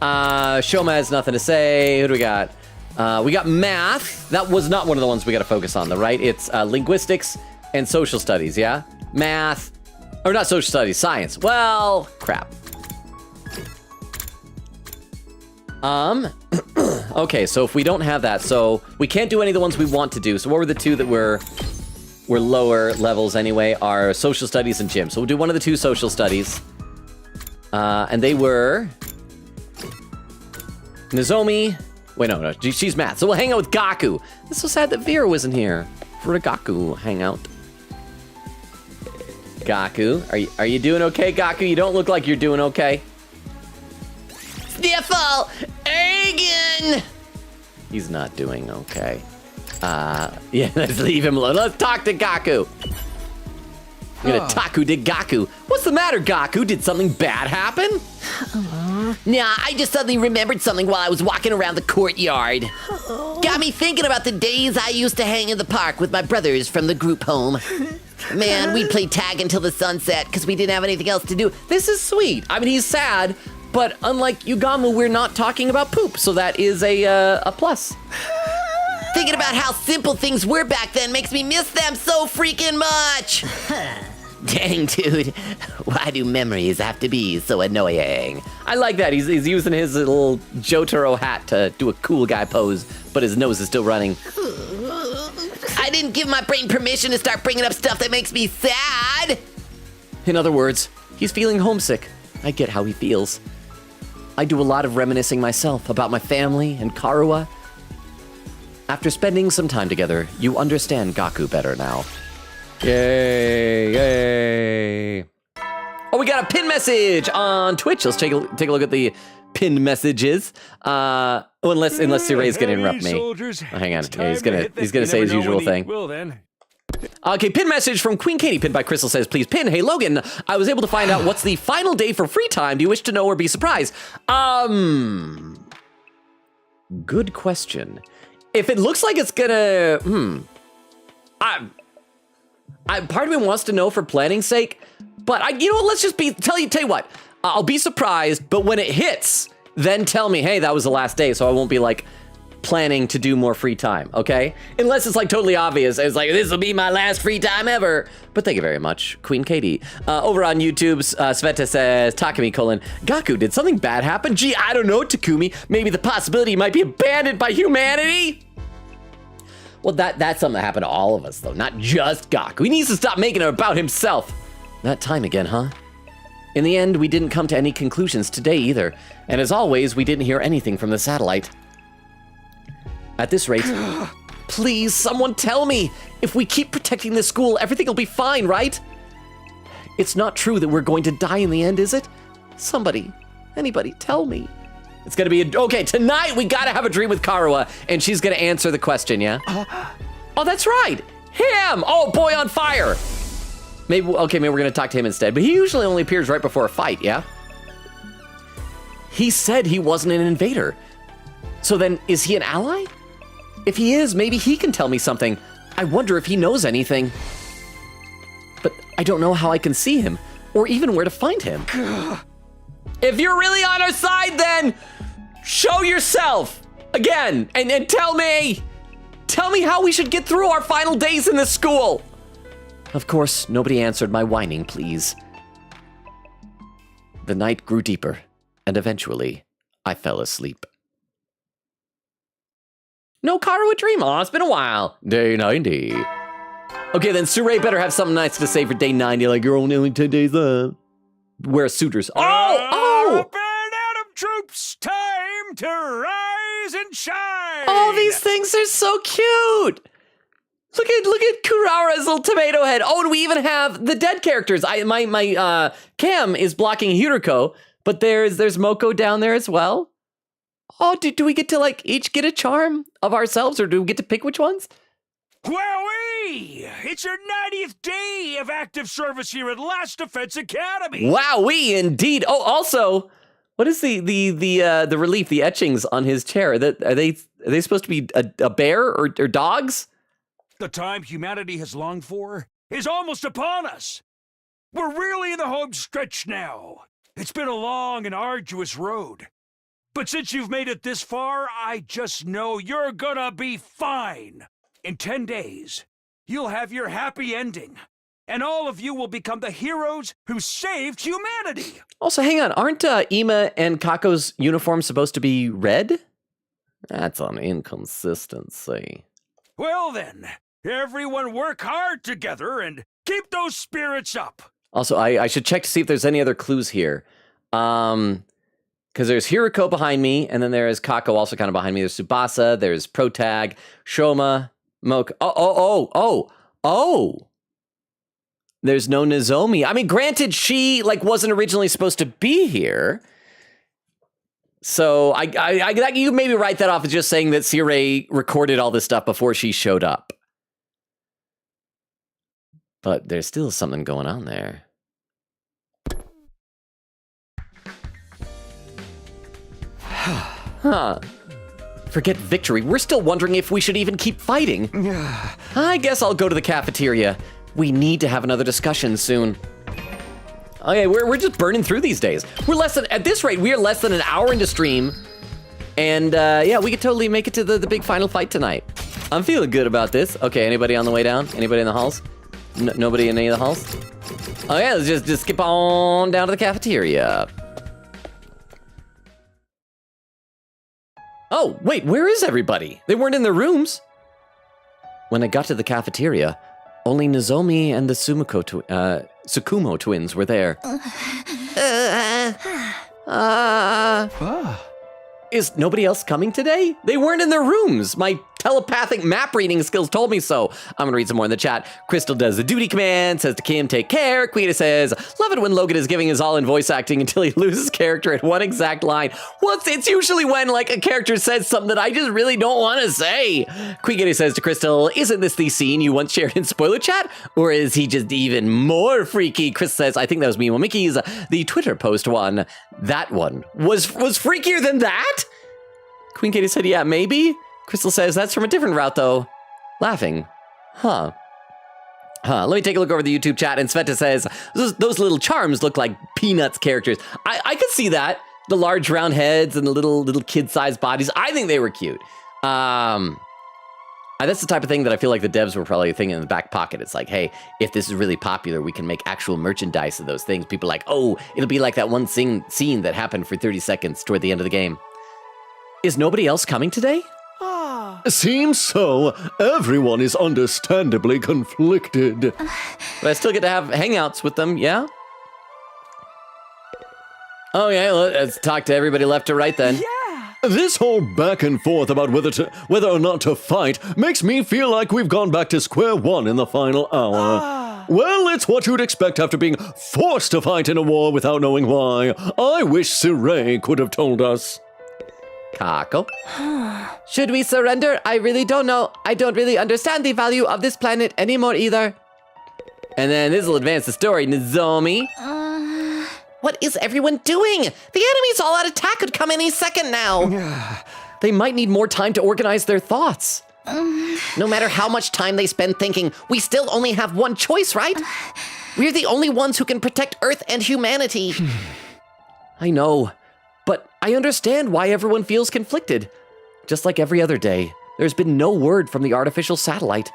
Shoma has nothing to say. Who do we got? We got math. That was not one of the ones we got to focus on, though, right? It's linguistics and social studies, yeah? Math. Or not social studies, science. Well, crap. Okay, so if we don't have that, so we can't do any of the ones we want to do. So what were the two that were lower levels anyway? Are social studies and gym. So we'll do one of the two social studies. And they were Nozomi. Wait, no, she's math. So we'll hang out with Gaku. It's so sad that Vera wasn't here for a Gaku hangout. Gaku, are you doing okay, Gaku? You don't look like you're doing okay. sniffle again. He's not doing okay. Yeah, let's leave him alone. Let's talk to Gaku. I'm gonna Taku to Gaku. What's the matter, Gaku? Did something bad happen? Nah, I just suddenly remembered something while I was walking around the courtyard. Got me thinking about the days I used to hang in the park with my brothers from the group home. Man, we'd play tag until the sunset because we didn't have anything else to do. This is sweet. I mean, he's sad, but unlike Yugamu, we're not talking about poop, so that is a plus. Thinking about how simple things were back then makes me miss them so freaking much. Dang, dude. Why do memories have to be so annoying? I like that. He's using his little Jotaro hat to do a cool guy pose, but his nose is still running. I didn't give my brain permission to start bringing up stuff that makes me sad. In other words, he's feeling homesick. I get how he feels. I do a lot of reminiscing myself about my family and Karuha. After spending some time together, you understand Gaku better now. Yay, yay. Oh, we got a pin message on Twitch. Let's take a look at the pinned messages. Unless Suray's gonna interrupt me. Oh, hang on. Yeah, he's gonna say his usual thing. Okay, pin message from Queen Katie, pinned by Crystal, says, please pin. Hey, Logan, I was able to find out what's the final day for free time. Do you wish to know or be surprised? Good question. If it looks like it's gonna, part of me wants to know for planning's sake, but you know what, let's just tell you what, I'll be surprised, but when it hits, then tell me, hey, that was the last day, so I won't be like planning to do more free time, okay? Unless it's like totally obvious, it's like, this will be my last free time ever. But thank you very much, Queen Katie. Over on YouTube, Sveta says, Takumi, Gaku, did something bad happen? Gee, I don't know, Takumi. Maybe the possibility he might be abandoned by humanity? Well, that's something that happened to all of us, though, not just Gaku. He needs to stop making it about himself. That time again, huh? In the end, we didn't come to any conclusions today either. And as always, we didn't hear anything from the satellite. At this rate, please, someone tell me. If we keep protecting this school, everything will be fine, right? It's not true that we're going to die in the end, is it? Somebody, anybody, tell me. It's gonna be okay, tonight we gotta have a dream with Karuha, and she's gonna answer the question, yeah? Oh, that's right, him! Oh, boy on fire! Maybe we're gonna talk to him instead, but he usually only appears right before a fight, yeah? He said he wasn't an invader. So then, is he an ally? If he is, maybe he can tell me something. I wonder if he knows anything. But I don't know how I can see him, or even where to find him. If you're really on our side, then show yourself again and tell me how we should get through our final days in this school. Of course, nobody answered my whining pleas. The night grew deeper, and eventually, I fell asleep. No Karuha dream. Oh, it's been a while. Day 90. Okay, then Suray better have something nice to say for day 90, like you're only 10 days left. Wear suitors. Oh! Adam troops, time to rise and shine. Oh, these things are so cute. Look at Kurara's little tomato head. Oh, and we even have the dead characters. My cam is blocking Hiroko, but there's Moko down there as well. Oh, do we get to like each get a charm of ourselves, or do we get to pick which ones? Wowee! It's your 90th day of active service here at Last Defense Academy. Wowee, indeed. Oh, also, what is the relief, the etchings on his chair? Are they supposed to be a bear or dogs? The time humanity has longed for is almost upon us. We're really in the home stretch now. It's been a long and arduous road. But since you've made it this far, I just know you're gonna be fine. In 10 days, you'll have your happy ending, and all of you will become the heroes who saved humanity. Also, hang on, aren't Ima and Kako's uniforms supposed to be red? That's an inconsistency. Well then, everyone work hard together and keep those spirits up. Also, I should check to see if there's any other clues here. Because there's Hiroko behind me, and then there is Kako also kind of behind me. There's Tsubasa, there's Protag, Shoma, Moka. Oh. There's no Nozomi. I mean, granted, she wasn't originally supposed to be here. So you maybe write that off as just saying that Circe recorded all this stuff before she showed up. But there's still something going on there. Huh. Forget victory. We're still wondering if we should even keep fighting. I guess I'll go to the cafeteria. We need to have another discussion soon. Okay, we're just burning through these days. At this rate, we are less than an hour into stream. And yeah, we could totally make it to the big final fight tonight. I'm feeling good about this. Okay, anybody on the way down? Anybody in the halls? Nobody in any of the halls? Oh yeah, let's just skip on down to the cafeteria. Oh, wait, where is everybody? They weren't in their rooms. When I got to the cafeteria, only Nozomi and the Tsukumo twins were there. Is nobody else coming today? They weren't in their rooms. My telepathic map reading skills told me so. I'm gonna read some more in the chat. Crystal does the duty command, says to Kim, take care. Quita says, love it when Logan is giving his all in voice acting until he loses character at one exact line. Well, it's usually when like a character says something that I just really don't want to say. Quita says to Crystal, isn't this the scene you once shared in spoiler chat? Or is he just even more freaky? Chris says, I think that was Mimo Mickey's, the Twitter post one. That one was freakier than that? Queen Katie said, yeah, maybe. Crystal says, that's from a different route, though. Laughing. Huh. Let me take a look over the YouTube chat, and Sveta says, those little charms look like Peanuts characters. I could see that. The large round heads and the little kid-sized bodies. I think they were cute. That's the type of thing that I feel like the devs were probably thinking in the back pocket. It's like, hey, if this is really popular, we can make actual merchandise of those things. People are like, oh, it'll be like that one scene that happened for 30 seconds toward the end of the game. Is nobody else coming today? Seems so. Everyone is understandably conflicted. But I still get to have hangouts with them, yeah? Oh yeah, let's talk to everybody left to right then. Yeah. This whole back and forth about whether or not to fight makes me feel like we've gone back to square one in the final hour. Well, it's what you'd expect after being forced to fight in a war without knowing why. I wish Circe could have told us. Kako? Should we surrender? I really don't know. I don't really understand the value of this planet anymore either. And then this will advance the story, Nozomi. What is everyone doing? The enemy's all-out attack could come any second now. They might need more time to organize their thoughts. No matter how much time they spend thinking, we still only have one choice, right? We're the only ones who can protect Earth and humanity. I know. But I understand why everyone feels conflicted. Just like every other day, there's been no word from the artificial satellite.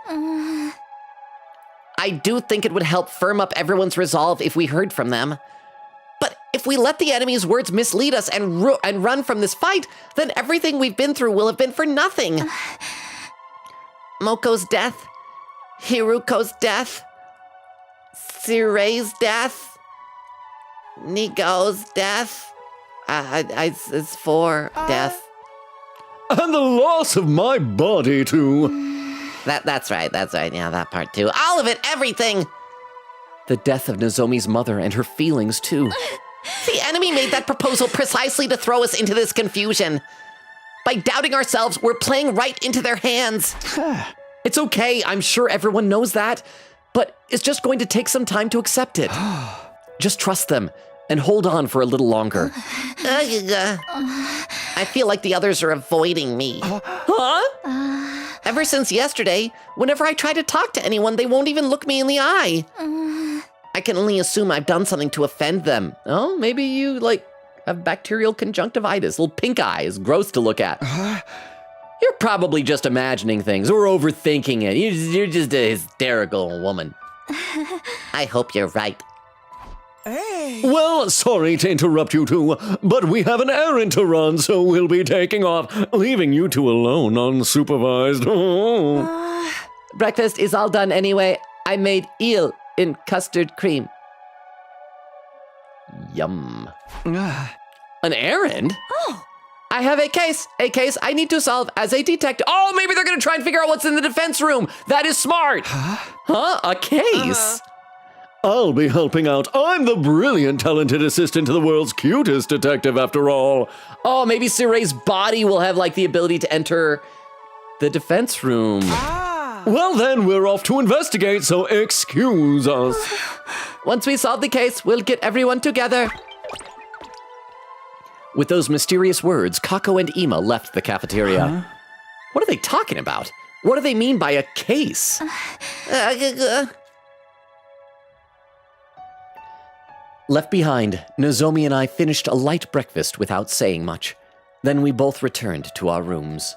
I do think it would help firm up everyone's resolve if we heard from them. But if we let the enemy's words mislead us and run from this fight, then everything we've been through will have been for nothing. Moko's death, Hiruko's death, Circe's death, Nigo's death. It's for death. And the loss of my body, too. That's right, yeah, that part too. All of it, everything! The death of Nozomi's mother and her feelings, too. The enemy made that proposal precisely to throw us into this confusion. By doubting ourselves, we're playing right into their hands. It's okay, I'm sure everyone knows that, but it's just going to take some time to accept it. Just trust them. And hold on for a little longer. I feel like the others are avoiding me. Huh? Ever since yesterday, whenever I try to talk to anyone, they won't even look me in the eye. I can only assume I've done something to offend them. Oh, maybe you, have bacterial conjunctivitis, little pink eyes, gross to look at. You're probably just imagining things or overthinking it. You're just a hysterical woman. I hope you're right. Hey. Well, sorry to interrupt you two, but we have an errand to run, so we'll be taking off, leaving you two alone, unsupervised. Breakfast is all done anyway. I made eel in custard cream. Yum. An errand? Oh. I have a case I need to solve as a detective. Oh, maybe they're gonna try and figure out what's in the defense room. That is smart. Huh? A case? I'll be helping out. I'm the brilliant, talented assistant to the world's cutest detective, after all. Oh, maybe Suray's body will have like the ability to enter the defense room. Well, then we're off to investigate, so excuse us. Once we solve the case, we'll get everyone together. With those mysterious words, Kako and Ima left the cafeteria. What are they talking about? What do they mean by a case? Left behind, Nozomi and I finished a light breakfast without saying much. Then we both returned to our rooms.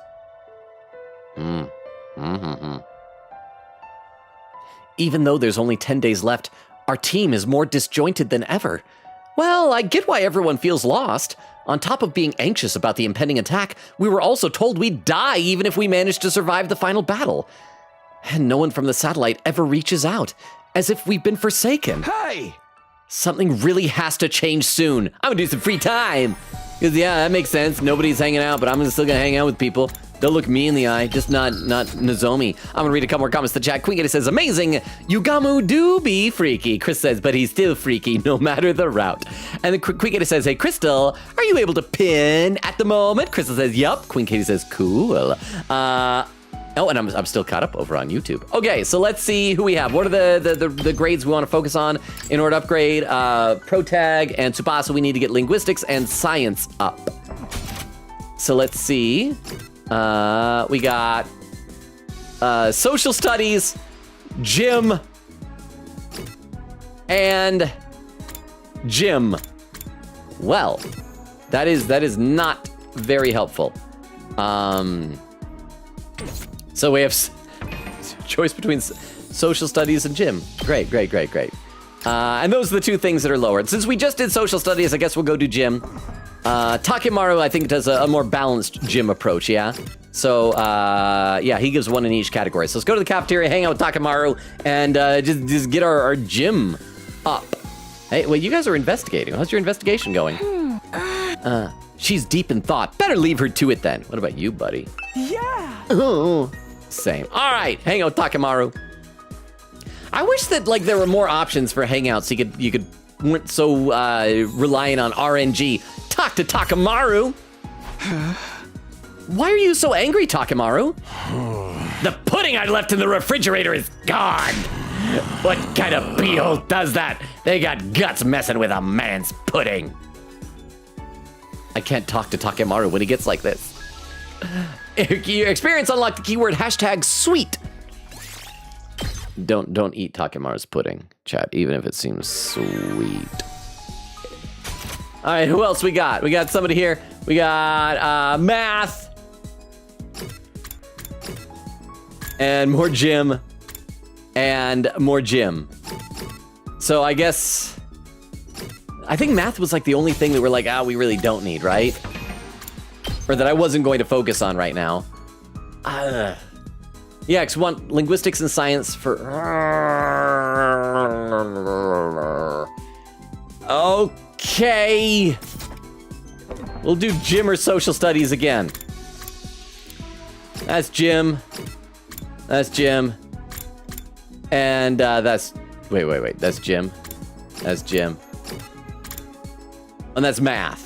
Even though there's only 10 days left, our team is more disjointed than ever. Well, I get why everyone feels lost. On top of being anxious about the impending attack, we were also told we'd die even if we managed to survive the final battle. And no one from the satellite ever reaches out, as if we've been forsaken. Hey! Something really has to change soon. I'm gonna do some free time. Because yeah, that makes sense. Nobody's hanging out, but I'm still gonna hang out with people. They'll look me in the eye, just not Nozomi. I'm gonna read a couple more comments to chat. Queen says, amazing. Yugamu do be freaky. Chris says, but he's still freaky no matter the route. And then Queen says, hey, Crystal, are you able to pin at the moment? Crystal says, yup. Queen Katie says, cool. Oh, and I'm still caught up over on YouTube. Okay, so let's see who we have. What are the grades we want to focus on in order to upgrade? Protag and Tsubasa, we need to get linguistics and science up. So let's see. We got social studies, gym, and gym. Well, that is not very helpful. So we have choice between social studies and gym. Great. And those are the two things that are lowered. Since we just did social studies, I guess we'll go do gym. Takemaru, I think, does a more balanced gym approach, yeah? So, yeah, he gives one in each category. So let's go to the cafeteria, hang out with Takemaru, and just get our gym up. Hey, well, you guys are investigating. How's your investigation going? She's deep in thought. Better leave her to it then. What about you, buddy? Yeah. Oh, same. All right, hang out with Takemaru. I wish that like there were more options for hangouts. So you could weren't so reliant on RNG. Talk to Takemaru. Why are you so angry, Takemaru? The pudding I left in the refrigerator is gone. What kind of beehole does that? They got guts messing with a man's pudding. I can't talk to Takemaru when he gets like this. Your experience unlocked the keyword #sweet. Don't eat Takemaru's pudding, chat, even if it seems sweet. All right, who else we got? We got somebody here. We got math. And more gym. And more gym. So I think math was like the only thing that we're like, we really don't need, right? Or that I wasn't going to focus on right now. Yeah, because we want linguistics and science for... Okay. We'll do gym or social studies again. That's gym. That's gym. And that's... Wait. That's gym. That's gym. And that's math.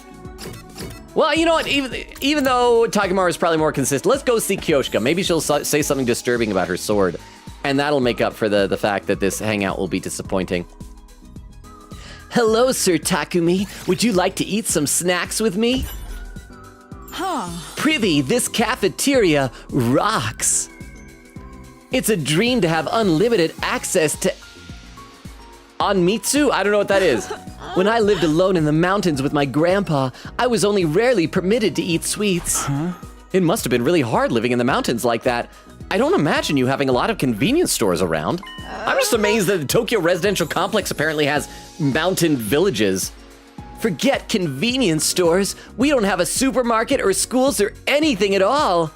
Well, you know what? Even though Takemaru is probably more consistent, let's go see Kyoshika. Maybe she'll say something disturbing about her sword. And that'll make up for the fact that this hangout will be disappointing. Hello, Sir Takumi. Would you like to eat some snacks with me? Prithee, this cafeteria rocks. It's a dream to have unlimited access to Anmitsu? I don't know what that is. When I lived alone in the mountains with my grandpa, I was only rarely permitted to eat sweets. It must have been really hard living in the mountains like that. I don't imagine you having a lot of convenience stores around. I'm just amazed that the Tokyo residential complex apparently has mountain villages. Forget convenience stores. We don't have a supermarket or schools or anything at all.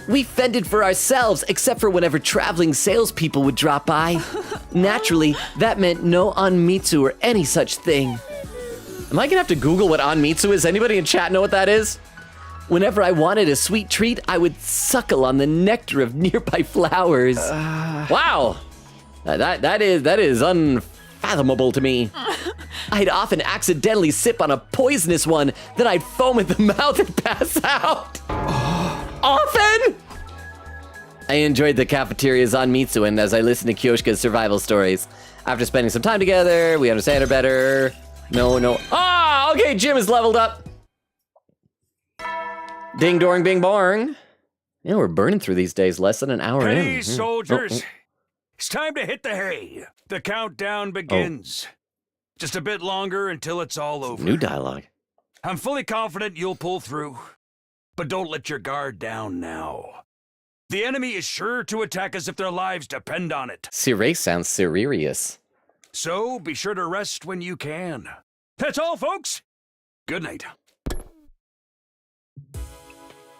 We fended for ourselves, except for whenever traveling salespeople would drop by. Naturally, that meant no Anmitsu or any such thing. Am I gonna have to Google what Anmitsu is? Anybody in chat know what that is? Whenever I wanted a sweet treat, I would suckle on the nectar of nearby flowers. Wow, that is unfathomable to me. I'd often accidentally sip on a poisonous one, then I'd foam at the mouth and pass out. Often? I enjoyed the cafeterias on Mitsuen as I listened to Kyoshika's survival stories. After spending some time together, we understand her better. No. Ah, okay, Jim is leveled up. Ding, doring, bing, bong. Yeah, we're burning through these days, less than an hour in. Hey, soldiers. It's time to hit the hay. The countdown begins. Just a bit longer until it's all over. New dialogue. I'm fully confident you'll pull through. But don't let your guard down now. The enemy is sure to attack us if their lives depend on it. Circe sounds serious. So be sure to rest when you can. That's all, folks. Good night.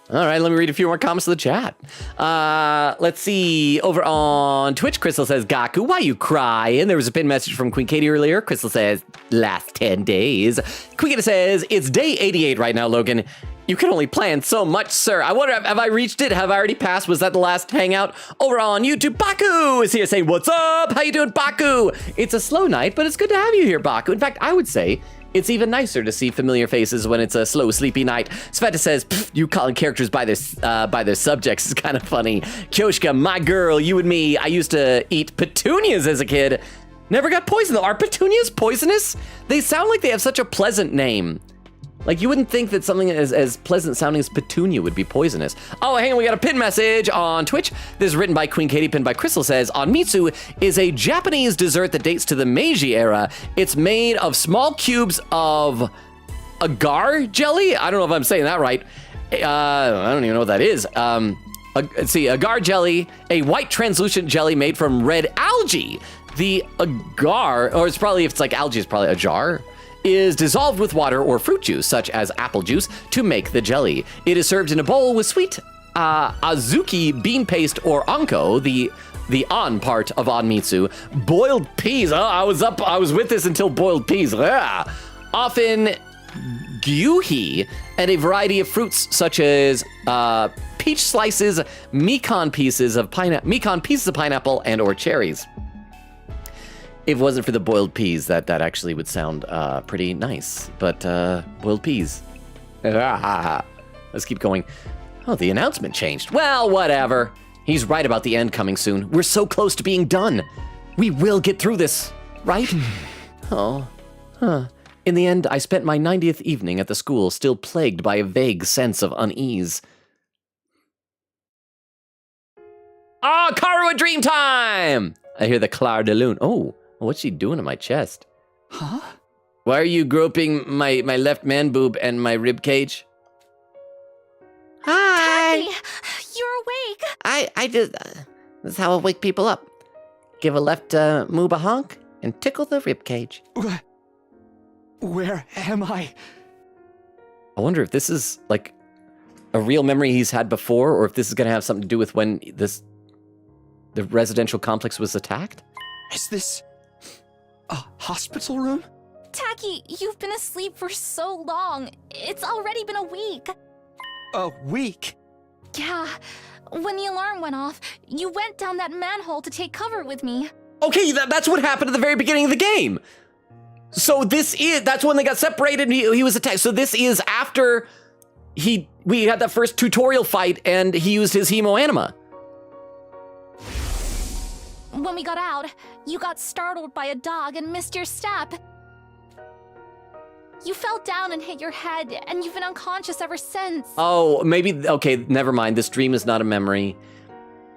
All right, let me read a few more comments to the chat. Let's see. Over on Twitch, Crystal says, Gaku, why you crying? There was a pinned message from Queen Katie earlier. Crystal says, last 10 days. Queen Katie says, it's day 88 right now, Logan. You can only plan so much, sir. I wonder, have I reached it? Have I already passed? Was that the last hangout? Over on YouTube, Baku is here saying, what's up? How you doing, Baku? It's a slow night, but it's good to have you here, Baku. In fact, I would say it's even nicer to see familiar faces when it's a slow, sleepy night. Sveta says, you calling characters by their subjects is kind of funny. Kyoshika, my girl, you and me, I used to eat petunias as a kid. Never got poisoned though. Are petunias poisonous? They sound like they have such a pleasant name. Like, you wouldn't think that something as pleasant sounding as petunia would be poisonous. Oh, hang on, we got a pin message on Twitch. This is written by Queen Katie, pinned by Crystal, says, Anmitsu is a Japanese dessert that dates to the Meiji era. It's made of small cubes of agar jelly. I don't know if I'm saying that right. I don't even know what that is. Let's see, agar jelly, a white translucent jelly made from red algae. The agar, or if it's like algae, it's probably a jar, is dissolved with water or fruit juice, such as apple juice, to make the jelly. It is served in a bowl with sweet azuki bean paste or anko, the on part of anmitsu, boiled peas. Oh, I was with this until boiled peas. Ah. Often gyuhi, and a variety of fruits such as peach slices, mikan pieces of pineapple, and or cherries. If it wasn't for the boiled peas, that actually would sound pretty nice. But boiled peas. Let's keep going. Oh, the announcement changed. Well, whatever. He's right about the end coming soon. We're so close to being done. We will get through this, right? In the end, I spent my 90th evening at the school, still plagued by a vague sense of unease. Ah, Karua dream time! I hear the Claire de Lune. Oh. What's she doing in my chest? Huh? Why are you groping my left man boob and my rib cage? Hi! Tacky, you're awake! I just... this is how I wake people up. Give a left moob a honk and tickle the rib cage. Where am I? I wonder if this is, like, a real memory he's had before, or if this is going to have something to do with when the residential complex was attacked? Is this a hospital room? Tacky, you've been asleep for so long. It's already been a week. A week? Yeah. When the alarm went off, you went down that manhole to take cover with me. Okay, that's what happened at the very beginning of the game. So that's when they got separated and he was attacked. So this is after we had that first tutorial fight and he used his hemo anima. When we got out, you got startled by a dog and missed your step. You fell down and hit your head, and you've been unconscious ever since. Oh, maybe, okay, never mind. This dream is not a memory.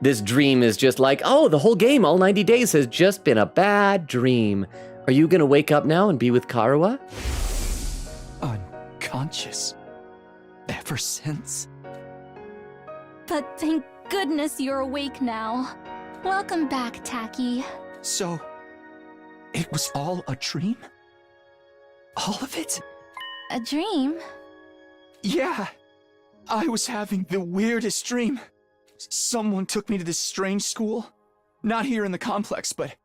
This dream is just like, oh, the whole game, all 90 days has just been a bad dream. Are you gonna wake up now and be with Karua? Unconscious. Ever since? But thank goodness you're awake now. Welcome back, Tacky. So, it was all a dream? All of it? A dream? Yeah. I was having the weirdest dream. Someone took me to this strange school. Not here in the complex, but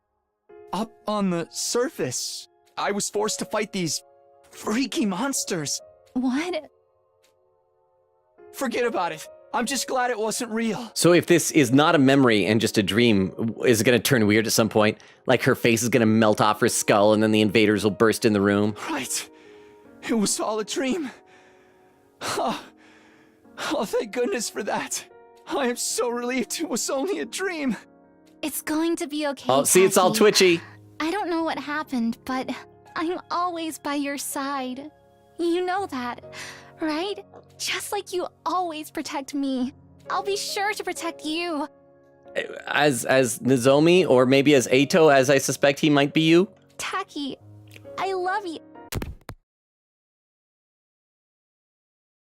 up on the surface. I was forced to fight these freaky monsters. What? Forget about it. I'm just glad it wasn't real. So if this is not a memory and just a dream, is it going to turn weird at some point? Like her face is going to melt off her skull and then the invaders will burst in the room? Right. It was all a dream. Oh, thank goodness for that. I am so relieved it was only a dream. It's going to be okay. Oh, see, it's all Tacky. twitchy. I don't know what happened, but I'm always by your side. You know that, right? Just like you always protect me. I'll be sure to protect you. As Nozomi, or maybe as Eito, as I suspect he might be you? Tacky, I love you.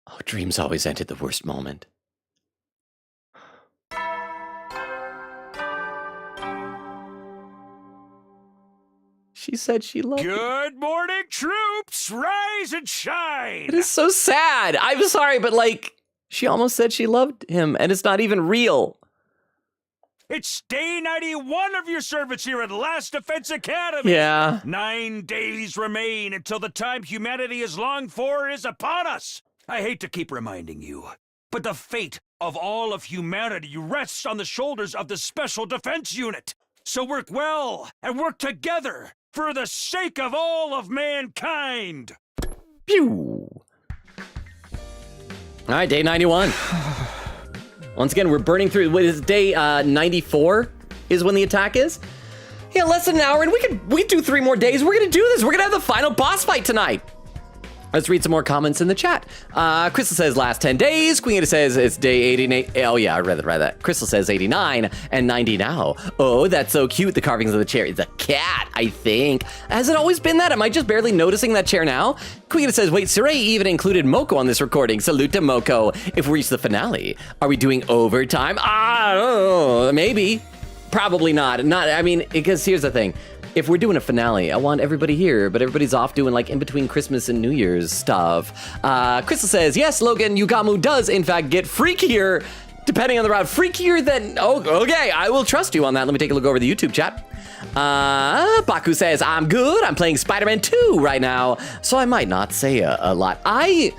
Oh, dreams always end at the worst moment. She said she loved you. Good morning, troops! Rise and shine! It is so sad. I'm sorry, but like, she almost said she loved him, and it's not even real. It's day 91 of your service here at Last Defense Academy. Yeah. 9 days remain until the time humanity has longed for is upon us. I hate to keep reminding you, but the fate of all of humanity rests on the shoulders of the Special Defense Unit. So work well and work together for the sake of all of mankind. Pew. All right, day 91. Once again, we're burning through. What is day 94 is when the attack is? Yeah, less than an hour, and we do 3 more days. We're gonna do this. We're gonna have the final boss fight tonight. Let's read some more comments in the chat. Crystal says last 10 days. Queen says it's day 88. Oh yeah, I read that. Crystal says 89 and 90 now. Oh, that's so cute. The carvings of the chair. It's a cat, I think. Has it always been that? Am I just barely noticing that chair now? Queen says, wait, Saray even included Moko on this recording. Salute to Moko. If we reach the finale, are we doing overtime? I don't know. Maybe. Probably not. I mean, because here's the thing. If we're doing a finale, I want everybody here, but everybody's off doing like in between Christmas and New Year's stuff. Crystal says, yes, Logan, Yugamu does in fact get freakier, depending on the route. Freakier than, oh, okay, I will trust you on that. Let me take a look over the YouTube chat. Baku says, I'm good. I'm playing Spider-Man 2 right now, so I might not say a lot. I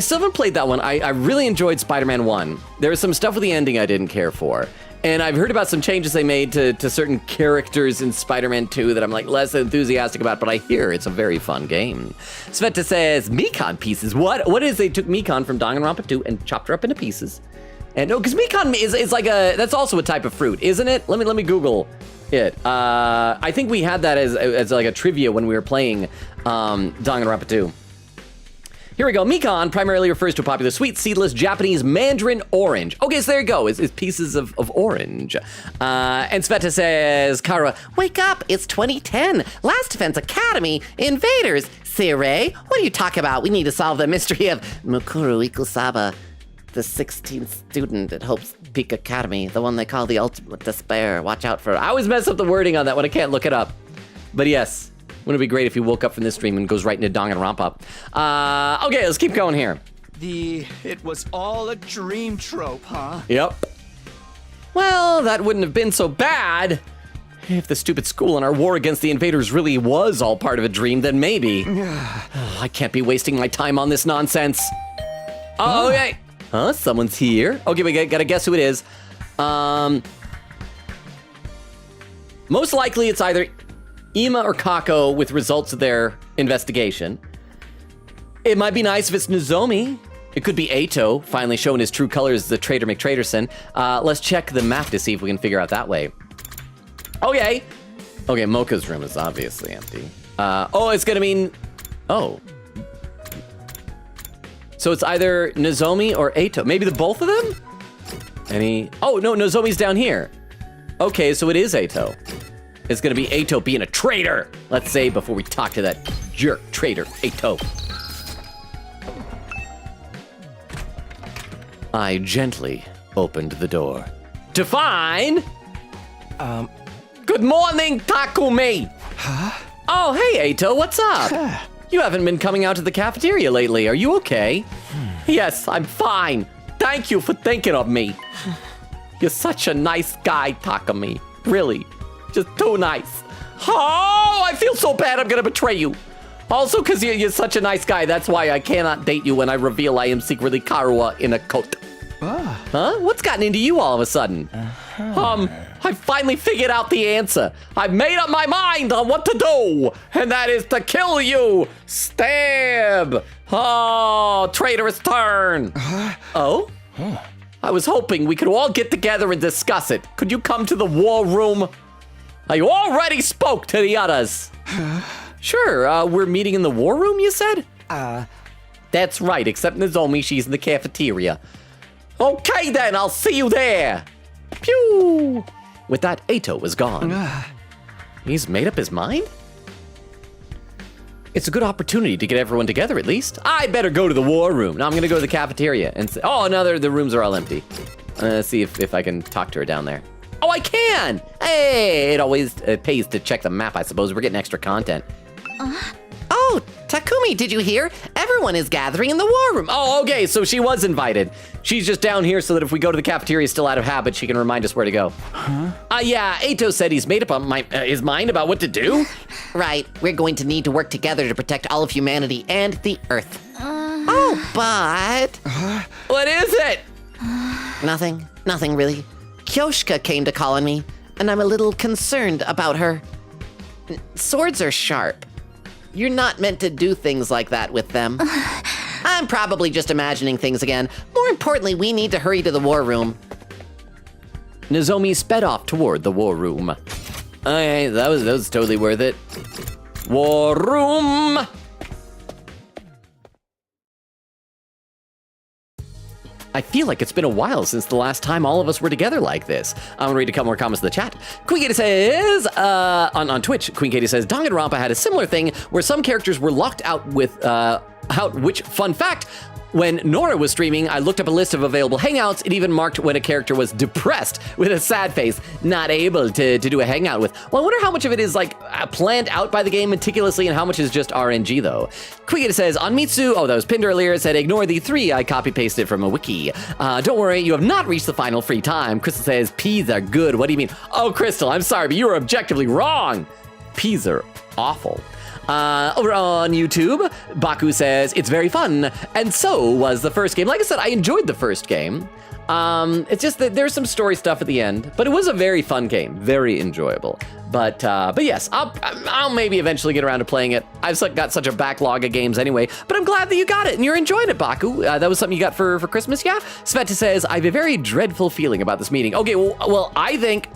still haven't played that one. I really enjoyed Spider-Man 1. There was some stuff with the ending I didn't care for. And I've heard about some changes they made to certain characters in Spider-Man 2 that I'm like less enthusiastic about, but I hear it's a very fun game. Sveta says, Mikan pieces. What is they took Mikan from Danganronpa 2 and chopped her up into pieces? And no, because Mikan is like that's also a type of fruit, isn't it? Let me Google it. I think we had that as like a trivia when we were playing Danganronpa 2. Here we go. Mikan primarily refers to a popular sweet, seedless Japanese mandarin orange. Okay, so there you go. It's pieces of orange. And Sveta says, Kara, wake up. It's 2010. Last Defense Academy. Invaders. Sirei, what are you talking about? We need to solve the mystery of Mukuru Ikusaba, the 16th student at Hope's Peak Academy, the one they call the ultimate despair. Watch out for... I always mess up the wording on that one. I can't look it up. But yes. Wouldn't it be great if he woke up from this stream and goes right into Danganronpa? Okay, let's keep going here. It was all a dream trope, huh? Yep. Well, that wouldn't have been so bad. If the stupid school and our war against the invaders really was all part of a dream, then maybe. I can't be wasting my time on this nonsense. Oh, okay. Huh? Someone's here. Okay, we gotta guess who it is. Most likely it's either Ima or Kako with results of their investigation. It might be nice if it's Nozomi. It could be Eito, finally showing his true colors as the traitor McTraderson. Let's check the map to see if we can figure out that way. Okay, Mocha's room is obviously empty. It's gonna mean, so it's either Nozomi or Eito. Maybe the both of them? Oh no, Nozomi's down here. Okay, so it is Eito. It's gonna be Eito being a traitor, let's say, before we talk to that jerk traitor, Eito. I gently opened the door to find... Good morning, Takumi! Huh? Oh, hey, Eito, what's up? You haven't been coming out to the cafeteria lately, are you okay? Yes, I'm fine. Thank you for thinking of me. You're such a nice guy, Takumi. Really. Just too nice. Oh, I feel so bad I'm gonna betray you. Also, because you're such a nice guy, that's why I cannot date you when I reveal I am secretly Karuwa in a coat. Huh? What's gotten into you all of a sudden? I finally figured out the answer. I've made up my mind on what to do, and that is to kill you. Stab. Oh, traitorous turn. Oh? I was hoping we could all get together and discuss it. Could you come to the war room? I already spoke to the others. Sure, we're meeting in the war room, you said? That's right, except Nozomi, she's in the cafeteria. Okay then, I'll see you there. Pew! With that, Eito was gone. He's made up his mind? It's a good opportunity to get everyone together, at least. I better go to the war room. Now I'm gonna go to the cafeteria and say, oh, no, the rooms are all empty. See if I can talk to her down there. Oh, I can! Hey, it always pays to check the map, I suppose. We're getting extra content. Oh, Takumi, did you hear? Everyone is gathering in the war room. Oh, okay, so she was invited. She's just down here so that if we go to the cafeteria still out of habit, she can remind us where to go. Yeah, Eito said he's made up his mind about what to do. Right, we're going to need to work together to protect all of humanity and the Earth. Oh, but... What is it? Nothing really. Kyoshka came to call on me, and I'm a little concerned about her. Swords are sharp. You're not meant to do things like that with them. I'm probably just imagining things again. More importantly, we need to hurry to the war room. Nozomi sped off toward the war room. Okay, that was totally worth it. War room! I feel like it's been a while since the last time all of us were together like this. I'm gonna read a couple more comments in the chat. Queen Katie says, on Twitch, Queen Katie says, Danganronpa had a similar thing where some characters were locked out with, which, fun fact, when Nora was streaming, I looked up a list of available hangouts. It even marked when a character was depressed with a sad face, not able to do a hangout with. Well, I wonder how much of it is like planned out by the game meticulously and how much is just RNG though. Quigita says, on Mitsu, oh, that was pinned earlier, it said, ignore the 3, I copy-pasted from a wiki. Don't worry, you have not reached the final free time. Crystal says, peas are good, what do you mean? Oh, Crystal, I'm sorry, but you were objectively wrong. Peas are awful. Over on YouTube, Baku says, it's very fun, and so was the first game. Like I said, I enjoyed the first game. It's just that there's some story stuff at the end, but it was a very fun game, very enjoyable. But yes, I'll maybe eventually get around to playing it. I've got such a backlog of games anyway, but I'm glad that you got it and you're enjoying it, Baku. That was something you got for Christmas, yeah? Sveta says, I have a very dreadful feeling about this meeting. Okay, well, I think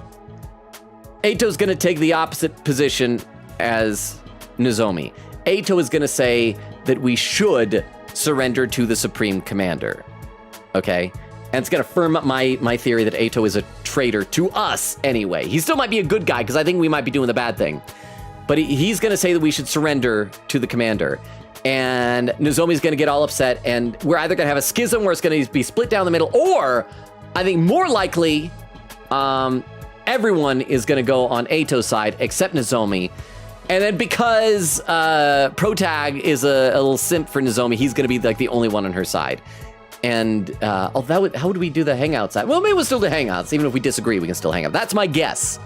Eito's gonna take the opposite position as Nozomi. Eito is gonna say that we should surrender to the Supreme Commander, okay? And it's gonna firm up my theory that Eito is a traitor to us anyway. He still might be a good guy, because I think we might be doing the bad thing. But he's gonna say that we should surrender to the Commander. And Nozomi's gonna get all upset, and we're either gonna have a schism where it's gonna be split down the middle, or, I think more likely, everyone is gonna go on Eito's side, except Nozomi. And then because Protag is a little simp for Nozomi, he's gonna be like the only one on her side. And how would we do the hangouts? Well, maybe we'll still do hangouts. Even if we disagree, we can still hang out. That's my guess.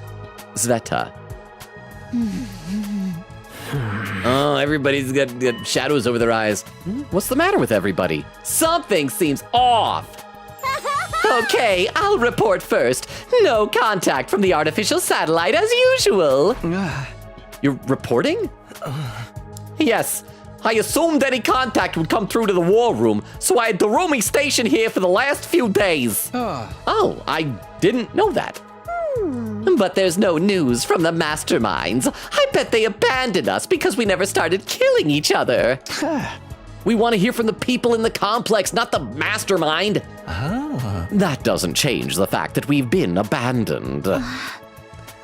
Sveta. Oh, everybody's got shadows over their eyes. What's the matter with everybody? Something seems off. Okay, I'll report first. No contact from the artificial satellite as usual. You're reporting? Yes. I assumed any contact would come through to the war room, so I had Dorumi stationed here for the last few days. Oh, I didn't know that. But there's no news from the masterminds. I bet they abandoned us because we never started killing each other. We want to hear from the people in the complex, not the mastermind. That doesn't change the fact that we've been abandoned.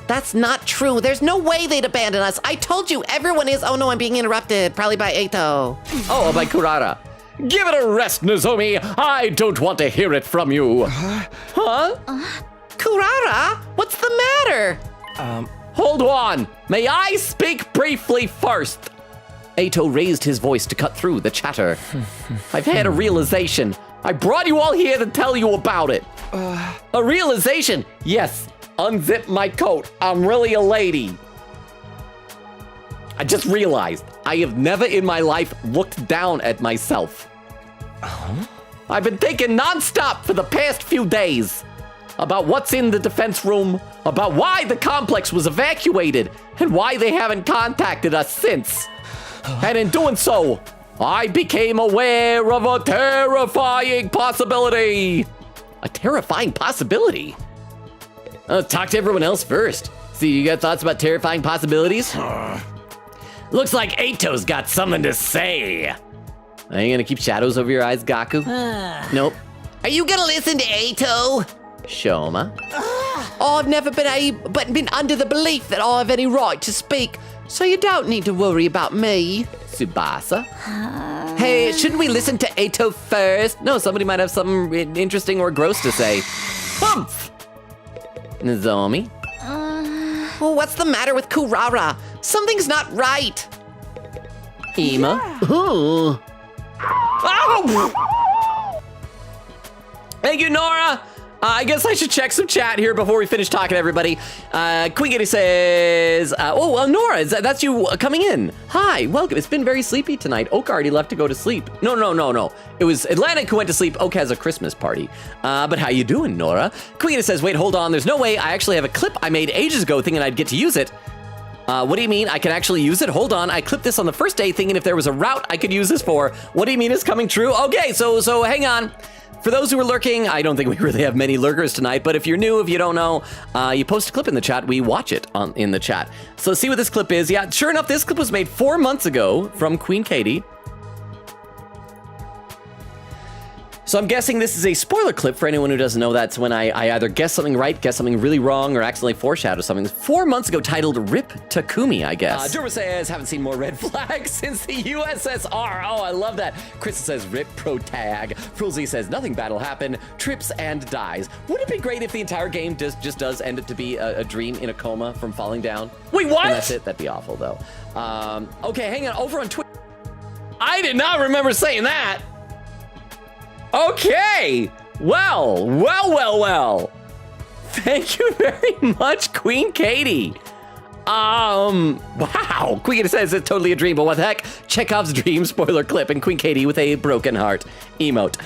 That's not true. There's no way they'd abandon us. I told you, everyone is... Oh no, I'm being interrupted. Probably by Eito. Oh, by Kurara. Give it a rest, Nozomi. I don't want to hear it from you. Huh? Kurara? What's the matter? Hold on. May I speak briefly first? Eito raised his voice to cut through the chatter. I've had a realization. I brought you all here to tell you about it. A realization? Yes. Unzip my coat. I'm really a lady. I just realized I have never in my life looked down at myself. I've been thinking nonstop for the past few days about what's in the defense room, about why the complex was evacuated, and why they haven't contacted us since. And in doing so, I became aware of a terrifying possibility. A terrifying possibility? Let's talk to everyone else first. See, you got thoughts about terrifying possibilities? Looks like Ato's got something to say. Are you gonna keep shadows over your eyes, Gaku? Nope. Are you gonna listen to Ato? Shoma. I've never been under the belief that I have any right to speak, so you don't need to worry about me. Tsubasa. Hey, shouldn't we listen to Ato first? No, somebody might have something interesting or gross to say. Humph! Nozomi. Oh, what's the matter with Kurara? Something's not right. Ema. Oh, Oh! Thank you, Nora. I guess I should check some chat here before we finish talking to everybody. Queen Kitty says, Nora, that's you coming in. Hi, welcome. It's been very sleepy tonight. Oak already left to go to sleep. No. It was Atlantic who went to sleep. Oak has a Christmas party. But how you doing, Nora? Queen Kitty says, wait, hold on. There's no way. I actually have a clip I made ages ago thinking I'd get to use it. What do you mean? I can actually use it? Hold on. I clipped this on the first day thinking if there was a route I could use this for. What do you mean is coming true? Okay, so hang on. For those who are lurking, I don't think we really have many lurkers tonight, but if you're new, if you don't know, you post a clip in the chat, we watch it in the chat. So let's see what this clip is. Yeah, sure enough, this clip was made 4 months ago from Queen Katie. So I'm guessing this is a spoiler clip for anyone who doesn't know. That's when I either guess something right, guess something really wrong, or accidentally foreshadow something. 4 months ago, titled Rip Takumi, I guess. Durma says, haven't seen more red flags since the USSR. Oh, I love that. Chris says, Rip Protag. Frulzy says, nothing bad will happen, trips and dies. Wouldn't it be great if the entire game just does end up to be a dream in a coma from falling down? Wait, what? And that's it? That'd be awful, though. Okay, hang on. Over on Twitter. I did not remember saying that. Okay, well. Thank you very much, Queen Katie. Wow. Queen Katie says it's totally a dream, but what the heck? Chekhov's dream spoiler clip and Queen Katie with a broken heart emote.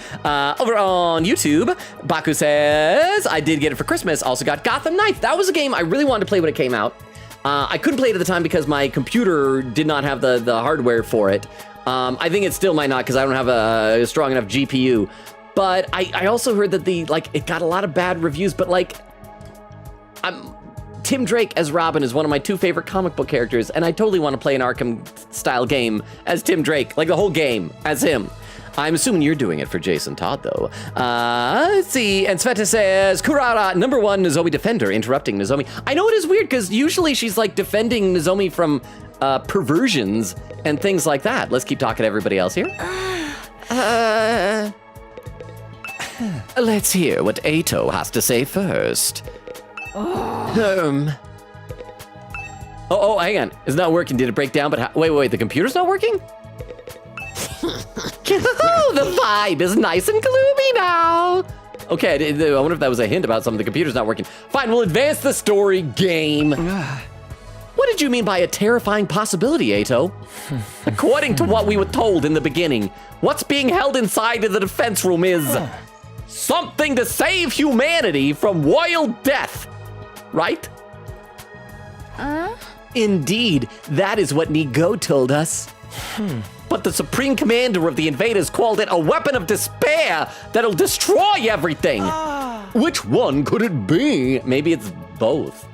Over on YouTube, Baku says, I did get it for Christmas. Also got Gotham Knights. That was a game I really wanted to play when it came out. I couldn't play it at the time because my computer did not have the hardware for it. I think it still might not because I don't have a strong enough GPU. But I also heard that it got a lot of bad reviews, but Tim Drake as Robin is one of my 2 favorite comic book characters, and I totally want to play an Arkham-style game as Tim Drake, like the whole game as him. I'm assuming you're doing it for Jason Todd, though. Let's see. And Sveta says, Kurara, number 1 Nozomi defender, interrupting Nozomi. I know it is weird, because usually she's, defending Nozomi from perversions and things like that. Let's keep talking to everybody else here. Let's hear what Ato has to say first. Oh, hang on. It's not working. Did it break down? But wait, the computer's not working? Oh, the vibe is nice and gloomy now. Okay, I wonder if that was a hint about something. The computer's not working. Fine, we'll advance the story game. What did you mean by a terrifying possibility, Ato? According to what we were told in the beginning, what's being held inside of the defense room is something to save humanity from royal death, right? Indeed, that is what Nigo told us. But the Supreme Commander of the invaders called it a weapon of despair that'll destroy everything. which one could it be? Maybe it's both.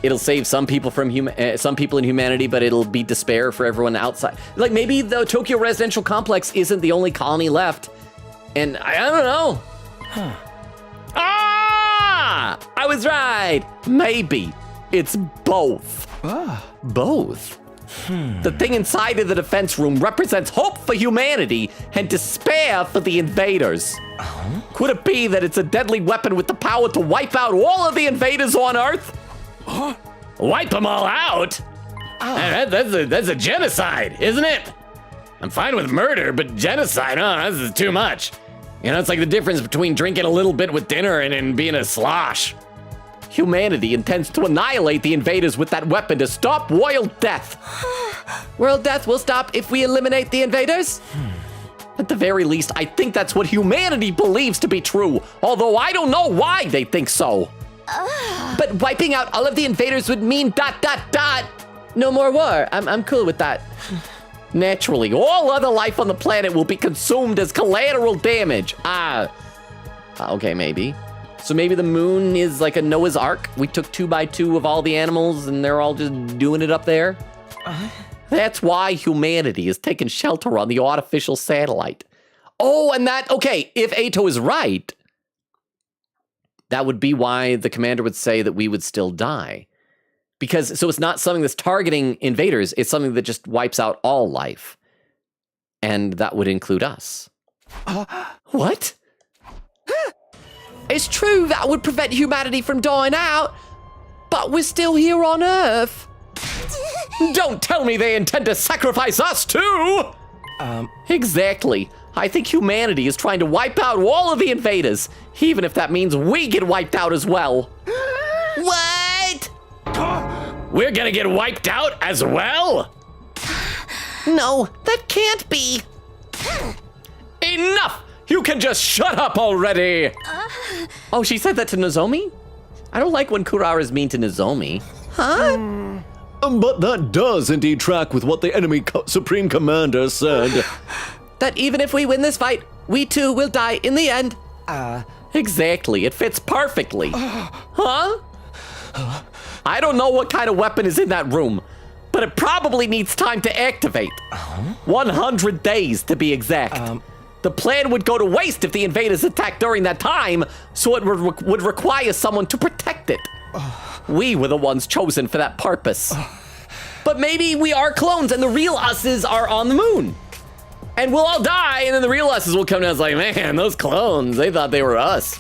It'll save some people from some people in humanity, but it'll be despair for everyone outside. Maybe the Tokyo residential complex isn't the only colony left, and I don't know. I was right. Maybe it's both. Both. The thing inside of the defense room represents hope for humanity and despair for the invaders. Could it be that it's a deadly weapon with the power to wipe out all of the invaders on Earth? Wipe them all out? That's a genocide, isn't it? I'm fine with murder, but genocide, this is too much. It's like the difference between drinking a little bit with dinner and being a slosh. Humanity intends to annihilate the invaders with that weapon to stop world death. World death will stop if we eliminate the invaders? At the very least, I think that's what humanity believes to be true, although I don't know why they think so. But wiping out all of the invaders would mean ... No more war. I'm cool with that. Naturally, all other life on the planet will be consumed as collateral damage. Okay, maybe. So maybe the moon is like a Noah's Ark? We took 2 by 2 of all the animals and they're all just doing it up there? That's why humanity is taking shelter on the artificial satellite. Oh, and okay, if Ato is right, that would be why the commander would say that we would still die. So it's not something that's targeting invaders, it's something that just wipes out all life. And that would include us. What? It's true that would prevent humanity from dying out, but we're still here on Earth. Don't tell me they intend to sacrifice us too! Exactly. I think humanity is trying to wipe out all of the invaders, even if that means we get wiped out as well. What? We're gonna get wiped out as well? No, that can't be. Enough! You can just shut up already! Oh, she said that to Nozomi? I don't like when Kurara's mean to Nozomi. Huh? But that does indeed track with what the enemy Supreme Commander said. That even if we win this fight, we too will die in the end. Exactly, it fits perfectly. Huh? I don't know what kind of weapon is in that room, but it probably needs time to activate. 100 days to be exact. The plan would go to waste if the invaders attacked during that time, so it would require someone to protect it. We were the ones chosen for that purpose. But maybe we are clones and the real us's are on the moon. And we'll all die, and then the real us's will come down and say, man, those clones, they thought they were us.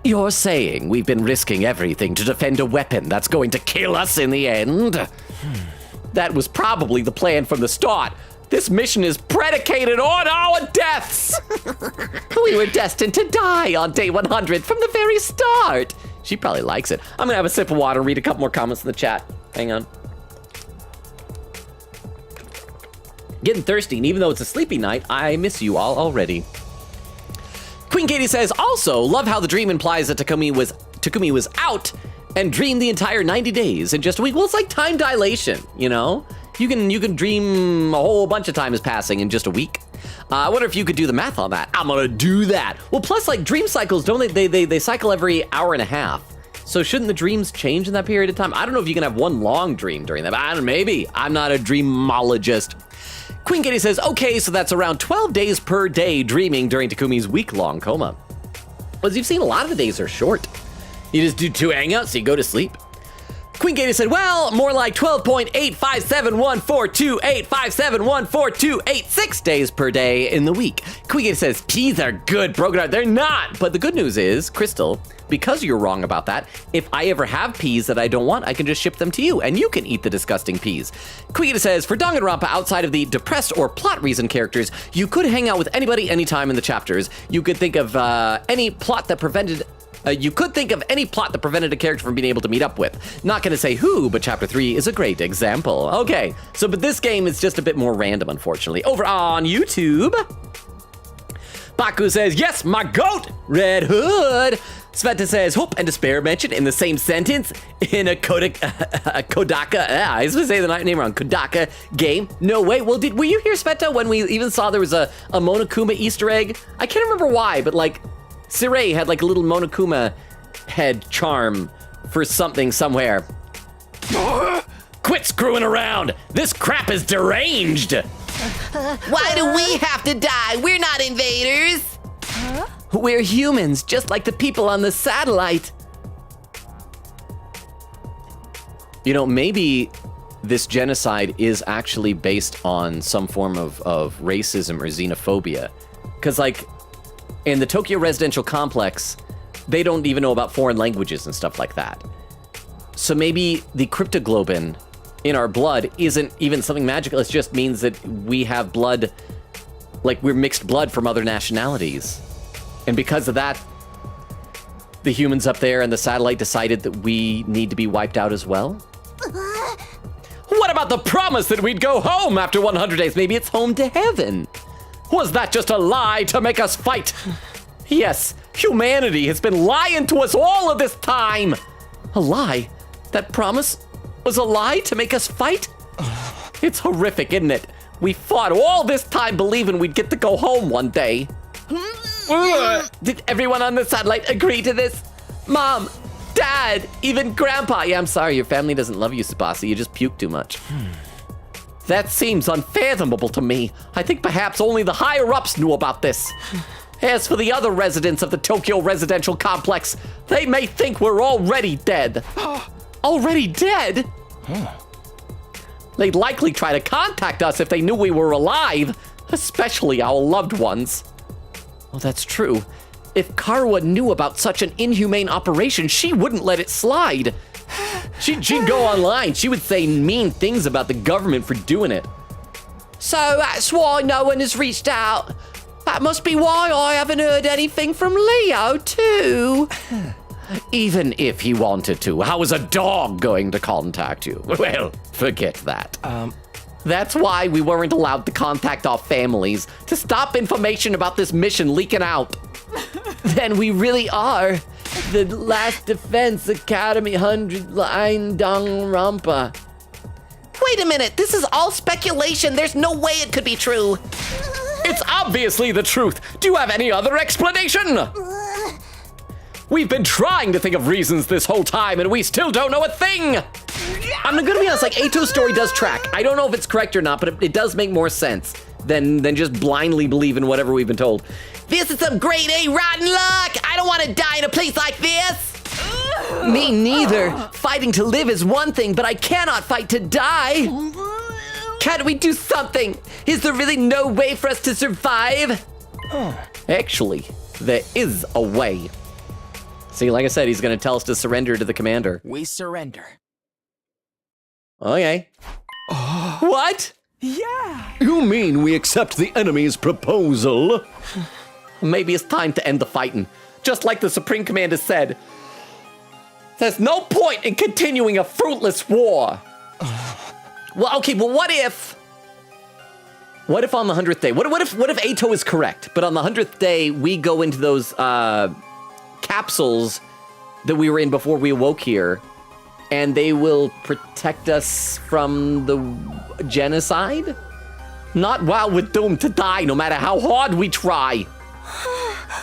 You're saying we've been risking everything to defend a weapon that's going to kill us in the end? That was probably the plan from the start. This mission is predicated on our deaths. We were destined to die on day 100 from the very start. She probably likes it. I'm gonna have a sip of water and read a couple more comments in the chat. Hang on. Getting thirsty, and even though it's a sleepy night, I miss you all already. Queen Katie says, also, love how the dream implies that Takumi was out and dreamed the entire 90 days in just a week. Well, it's like time dilation, you know? You can dream a whole bunch of time is passing in just a week. I wonder if you could do the math on that. I'm gonna do that. Well, plus like dream cycles, don't they cycle every hour and a half. So shouldn't the dreams change in that period of time? I don't know if you can have one long dream during that, but maybe. I'm not a dreamologist. Queen Katie says, okay, so that's around 12 days per day dreaming during Takumi's week-long coma. Well, as you've seen, a lot of the days are short. You just do 2 hangouts, so you go to sleep. Queen Katie said, well, more like 12.8571428571428 days per day in the week. Queen Katie says, peas are good, broken heart. They're not. But the good news is, Crystal, because you're wrong about that, if I ever have peas that I don't want, I can just ship them to you, and you can eat the disgusting peas. Queen Katie says, for Danganronpa, outside of the depressed or plot reason characters, you could hang out with anybody anytime in the chapters. You could think of any plot that prevented a character from being able to meet up with. Not gonna say who, but chapter 3 is a great example. Okay, but this game is just a bit more random, unfortunately. Over on YouTube, Baku says, yes, my goat, Red Hood. Sveta says, hope and despair mentioned in the same sentence in a Kodaka, I was gonna say the name wrong, Kodaka game. No way, well, were you here, Sveta, when we even saw there was a Monokuma Easter egg? I can't remember why, but like, Sirei had like a little Monokuma head charm for something somewhere. Quit screwing around! This crap is deranged! Why do we have to die? We're not invaders. We're humans, just like the people on the satellite. You know, maybe this genocide is actually based on some form of racism or xenophobia. Because like, in the Tokyo residential complex, they don't even know about foreign languages and stuff like that. So maybe the cryptoglobin in our blood isn't even something magical. It just means that we have blood, like we're mixed blood from other nationalities. And because of that, the humans up there and the satellite decided that we need to be wiped out as well? What about the promise that we'd go home after 100 days? Maybe it's home to heaven. Was that just a lie to make us fight? Yes, humanity has been lying to us all of this time. A lie? That promise was a lie to make us fight? It's horrific, isn't it? We fought all this time believing we'd get to go home one day. Did everyone on the satellite agree to this? Mom, Dad, even Grandpa. Yeah, I'm sorry, your family doesn't love you, Tsubasa. You just puke too much. That seems unfathomable to me. I think perhaps only the higher-ups knew about this. As for the other residents of the Tokyo residential complex, they may think we're already dead. Already dead? They'd likely try to contact us if they knew we were alive, especially our loved ones. Well, that's true. If Karuha knew about such an inhumane operation, she wouldn't let it slide. She'd go online. She would say mean things about the government for doing it. So that's why no one has reached out. That must be why I haven't heard anything from Leo, too. Even if he wanted to, how is a dog going to contact you? Well, forget that. That's why we weren't allowed to contact our families, to stop information about this mission leaking out. Then we really are the Last Defense Academy 100 Line Dong Rampa. Wait a minute, this is all speculation. There's no way it could be true. It's obviously the truth. Do you have any other explanation? We've been trying to think of reasons this whole time, and we still don't know a thing. I'm gonna be honest, like, Eito's story does track. I don't know if it's correct or not, but it does make more sense than just blindly believe in whatever we've been told. This is some grade A rotten luck. I don't want to die in a place like this. Me neither. Fighting to live is one thing, but I cannot fight to die. Can't we do something? Is there really no way for us to survive? Actually, there is a way. See, like I said, he's gonna tell us to surrender to the commander. We surrender. Okay. What? Yeah. You mean we accept the enemy's proposal? Maybe it's time to end the fighting. Just like the Supreme Commander said, there's no point in continuing a fruitless war. Well, okay, well, what if on the 100th day, what if Eito is correct, but on the 100th day, we go into those capsules that we were in before we awoke here, and they will protect us from the genocide? Not while we're doomed to die, no matter how hard we try.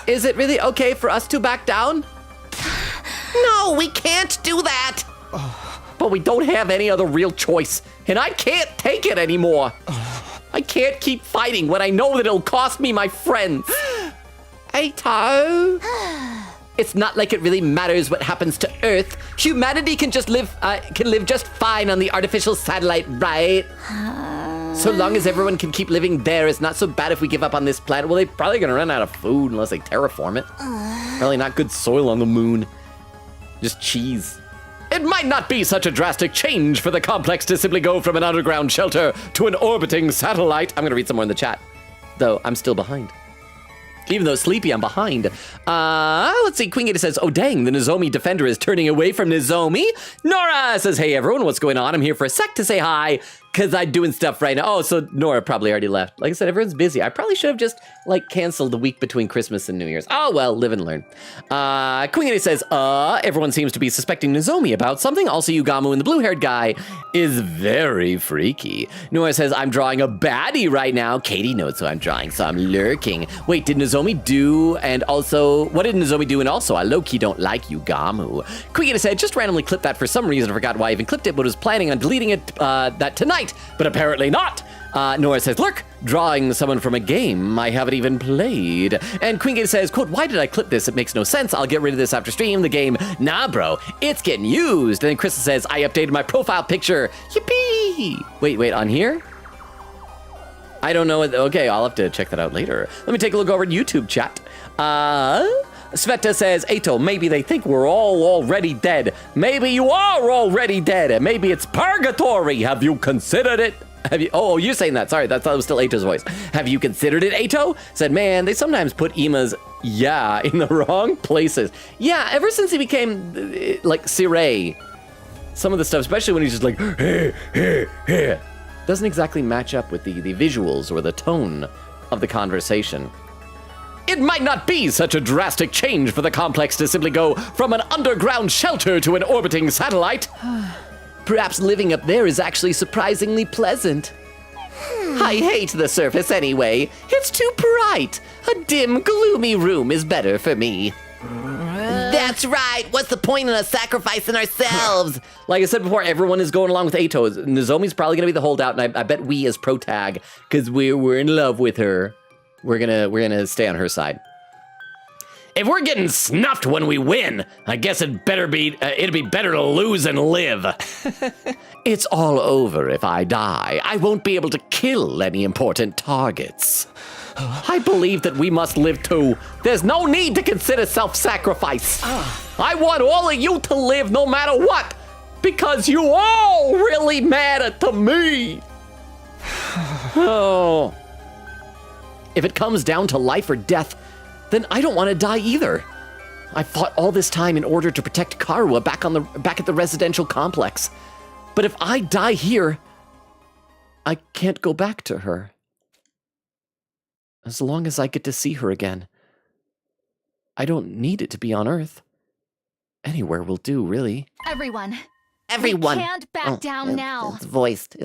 Is it really okay for us to back down? No, we can't do that. But we don't have any other real choice, and I can't take it anymore. I can't keep fighting when I know that it'll cost me my friends. Eito. It's not like it really matters what happens to Earth. Humanity can live just fine on the artificial satellite, right? So long as everyone can keep living there, it's not so bad if we give up on this planet. Well, they're probably gonna run out of food unless they terraform it. Probably not good soil on the moon. Just cheese. It might not be such a drastic change for the complex to simply go from an underground shelter to an orbiting satellite. I'm gonna read some more in the chat, though I'm still behind. Even though sleepy, I'm behind. Let's see, Queen Gator says, oh dang, the Nozomi Defender is turning away from Nozomi. Nora says, hey everyone, what's going on? I'm here for a sec to say hi, because I'm doing stuff right now. Oh, so Nora probably already left. Like I said, everyone's busy. I probably should have just, like, canceled the week between Christmas and New Year's. Oh, well, live and learn. Queen Gator says, everyone seems to be suspecting Nozomi about something. Also, Yugamu and the blue-haired guy is very freaky. Nora says, I'm drawing a baddie right now. Katie knows who I'm drawing, so I'm lurking. Wait, did Nozomi do, and also, what did Nozomi do, and also, I low-key don't like Yugamu. Queen Gator said, just randomly clipped that for some reason. I forgot why I even clipped it, but was planning on deleting it that tonight. But apparently not. Nora says, look, drawing someone from a game I haven't even played. And Queen Gator says, quote, why did I clip this? It makes no sense. I'll get rid of this after stream. The game, nah, bro, it's getting used. And then Krista says, I updated my profile picture. Yippee! Wait, on here? I don't know. Okay, I'll have to check that out later. Let me take a look over at YouTube chat. Sveta says, Eito, maybe they think we're all already dead. Maybe you are already dead, and maybe it's purgatory. Have you considered it? Oh, you're saying that. Sorry, that was still Eito's voice. Have you considered it, Eito? Said, man, they sometimes put Ima's yeah in the wrong places. Yeah, ever since he became, like, Sirei, some of the stuff, especially when he's just like, hey, doesn't exactly match up with the visuals or the tone of the conversation. It might not be such a drastic change for the complex to simply go from an underground shelter to an orbiting satellite. Perhaps living up there is actually surprisingly pleasant. I hate the surface anyway. It's too bright. A dim, gloomy room is better for me. That's right. What's the point in us sacrificing ourselves? Like I said before, everyone is going along with Ato. Nozomi's probably going to be the holdout, and I bet we as Protag, because we're in love with her, we're gonna stay on her side. If we're getting snuffed when we win, I guess it'd be better to lose and live. It's all over if I die. I won't be able to kill any important targets. I believe that we must live too. There's no need to consider self-sacrifice. I want all of you to live no matter what, because you all really matter to me. Oh. If it comes down to life or death, then I don't want to die either. I fought all this time in order to protect Karua back at the residential complex. But if I die here, I can't go back to her. As long as I get to see her again. I don't need it to be on Earth. Anywhere will do, really. Everyone. Everyone. We can't back down now. It's voiced.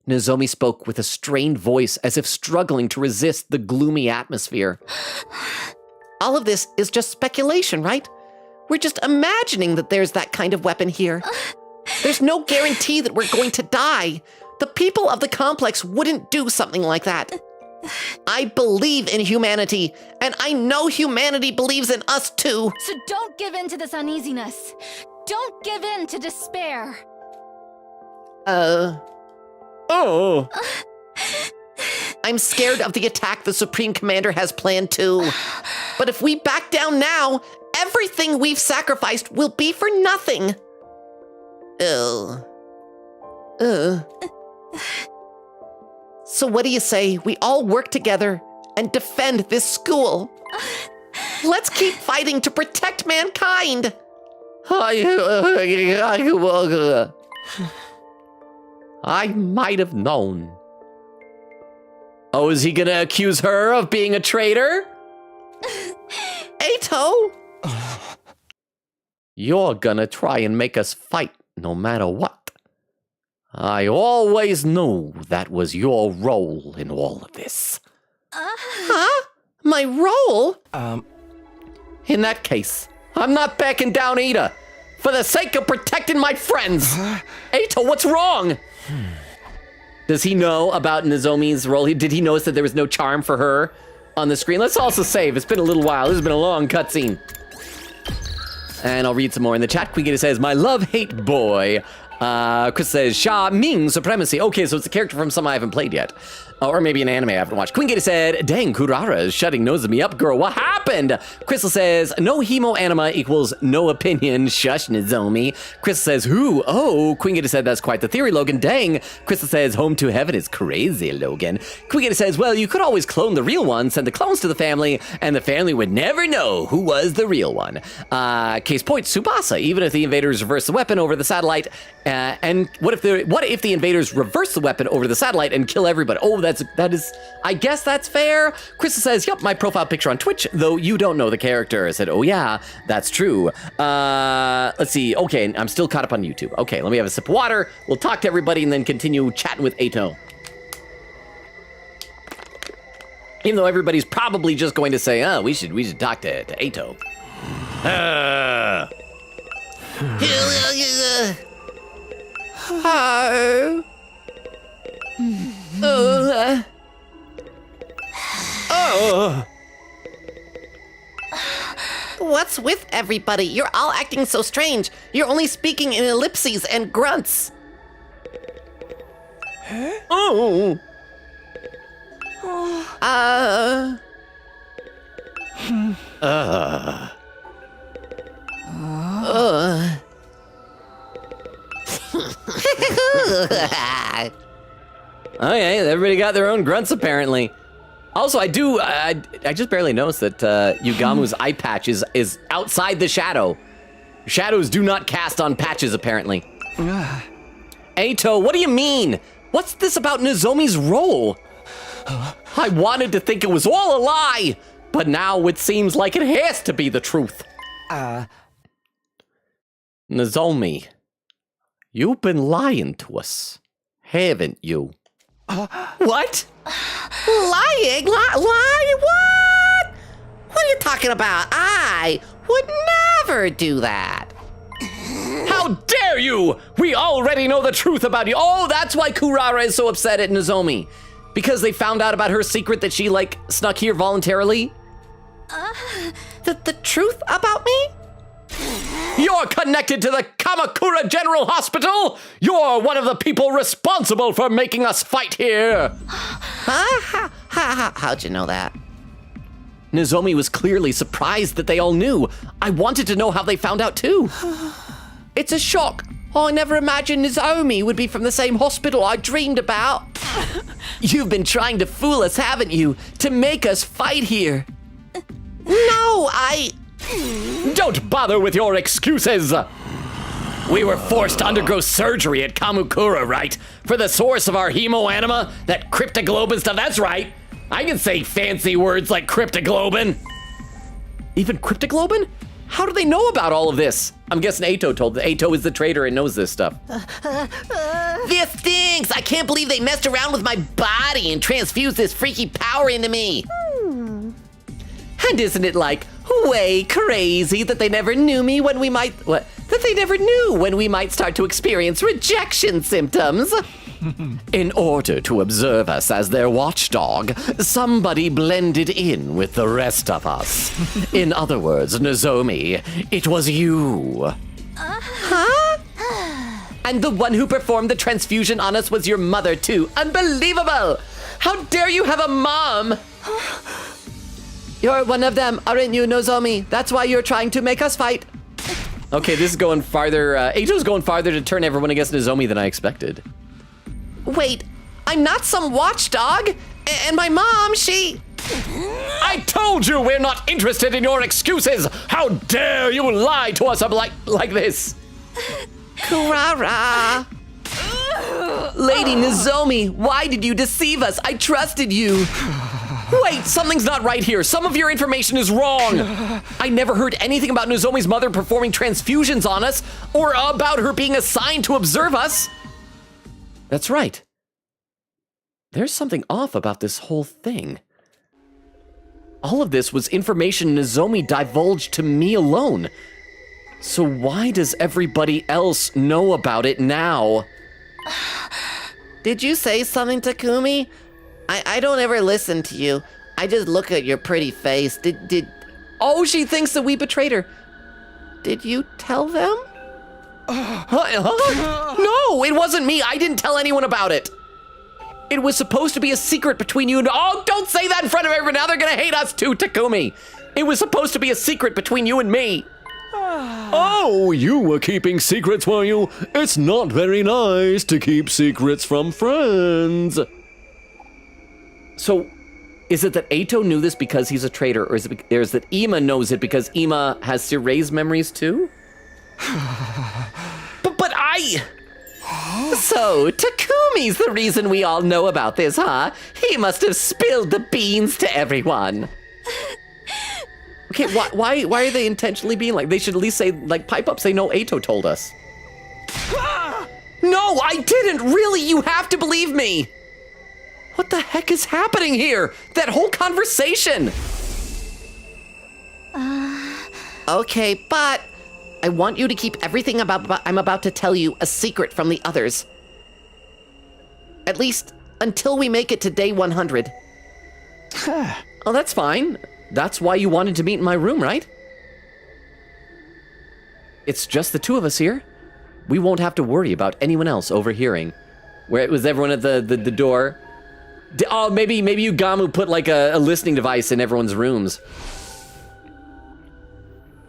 Nozomi spoke with a strained voice as if struggling to resist the gloomy atmosphere. All of this is just speculation, right? We're just imagining that there's that kind of weapon here. There's no guarantee that we're going to die. The people of the complex wouldn't do something like that. I believe in humanity, and I know humanity believes in us too. So don't give in to this uneasiness. Don't give in to despair. Oh. I'm scared of the attack the Supreme Commander has planned too. But if we back down now, everything we've sacrificed will be for nothing. So what do you say we all work together and defend this school? Let's keep fighting to protect mankind. I might have known. Oh, is he gonna accuse her of being a traitor? Ato! You're gonna try and make us fight no matter what. I always knew that was your role in all of this. Huh? My role? In that case, I'm not backing down either. For the sake of protecting my friends. Ato, what's wrong? Does he know about Nozomi's role? Did he notice that there was no charm for her on the screen? Let's also save. It's been a little while. This has been a long cutscene. And I'll read some more in the chat. Queen Gator says, my love-hate boy. Chris says, Sha Ming Supremacy. Okay, so it's a character from some I haven't played yet. Or maybe an anime I haven't watched. Queen Gator said, dang, Kurara is shutting Nozomi up, girl. What happened? Crystal says, no hemo anima equals no opinion. Shush, Nozomi. Crystal says, who? Oh, Queen Gator said, that's quite the theory, Logan. Dang. Crystal says, home to heaven is crazy, Logan. Queen Gator says, well, you could always clone the real one, send the clones to the family, and the family would never know who was the real one. Case point, Tsubasa. Even if the invaders reverse the weapon over the satellite, and what if the invaders reverse the weapon over the satellite and kill everybody? Oh, that is, I guess that's fair. Crystal says, yep, my profile picture on Twitch, though you don't know the character. I said, oh yeah, that's true. Let's see. Okay, I'm still caught up on YouTube. Okay, let me have a sip of water. We'll talk to everybody and then continue chatting with Ato. Even though everybody's probably just going to say, oh, we should talk to Ato. What's with everybody? You're all acting so strange. You're only speaking in ellipses and grunts. Oh. Okay, everybody got their own grunts apparently. Also, I just barely noticed that Yugamu's eye patch is outside the shadow. Shadows do not cast on patches, apparently. Ato, what do you mean? What's this about Nozomi's role? I wanted to think it was all a lie, but now it seems like it has to be the truth. Nozomi, you've been lying to us, haven't you? What? Lying? Lie? What? What are you talking about? I would never do that. How dare you! We already know the truth about you. Oh, that's why Kurara is so upset at Nozomi. Because they found out about her secret that she, like, snuck here voluntarily? The truth about me? You're connected to the Kamakura General Hospital! You're one of the people responsible for making us fight here! How'd you know that? Nozomi was clearly surprised that they all knew. I wanted to know how they found out too. It's a shock. I never imagined Nozomi would be from the same hospital I dreamed about. You've been trying to fool us, haven't you? To make us fight here. No, Don't bother with your excuses! We were forced to undergo surgery at Kamakura, right? For the source of our hemoanima, that cryptoglobin stuff, that's right. I can say fancy words like cryptoglobin. Even cryptoglobin? How do they know about all of this? I'm guessing Ato told them. Ato is the traitor and knows this stuff. This stinks! I can't believe they messed around with my body and transfused this freaky power into me. And isn't it like way crazy that they never knew me when we might, that they never knew when we might start to experience rejection symptoms? In order to observe us as their watchdog, somebody blended in with the rest of us. In other words, Nozomi, it was you. Huh? And the one who performed the transfusion on us was your mother, too. Unbelievable! How dare you have a mom? You're one of them, aren't you, Nozomi? That's why you're trying to make us fight. Okay, this is going farther. Ato's going farther to turn everyone against Nozomi than I expected. Wait, I'm not some watchdog, and my mom, she... I told you we're not interested in your excuses! How dare you lie to us like this? Kurara. Lady Nozomi, why did you deceive us? I trusted you. Wait, something's not right here. Some of your information is wrong. I never heard anything about Nozomi's mother performing transfusions on us, or about her being assigned to observe us. That's right. There's something off about this whole thing. All of this was information Nozomi divulged to me alone. So why does everybody else know about it now? Did you say something, Takumi? I don't ever listen to you. I just look at your pretty face. Oh, she thinks that we betrayed her. Did you tell them? No, it wasn't me. I didn't tell anyone about it. It was supposed to be a secret between you and... Oh, don't say that in front of everyone. Now they're gonna hate us too, Takumi. It was supposed to be a secret between you and me. Oh, you were keeping secrets, were you? It's not very nice to keep secrets from friends. So, is it that Ato knew this because he's a traitor, or is it that Ima knows it because Ima has Sirei's memories too? but I... So, Takumi's the reason we all know about this, huh? He must have spilled the beans to everyone. Okay, why are they intentionally being like... They should at least say, like, pipe up, say, no, Ato told us. No, I didn't! Really, you have to believe me! What the heck is happening here? That whole conversation! Okay, but I want you to keep everything I'm about to tell you a secret from the others. At least until we make it to day 100. Oh, that's fine. That's why you wanted to meet in my room, right? It's just the two of us here. We won't have to worry about anyone else overhearing. Where it was everyone at the door. Oh, maybe you Gamu put like a listening device in everyone's rooms.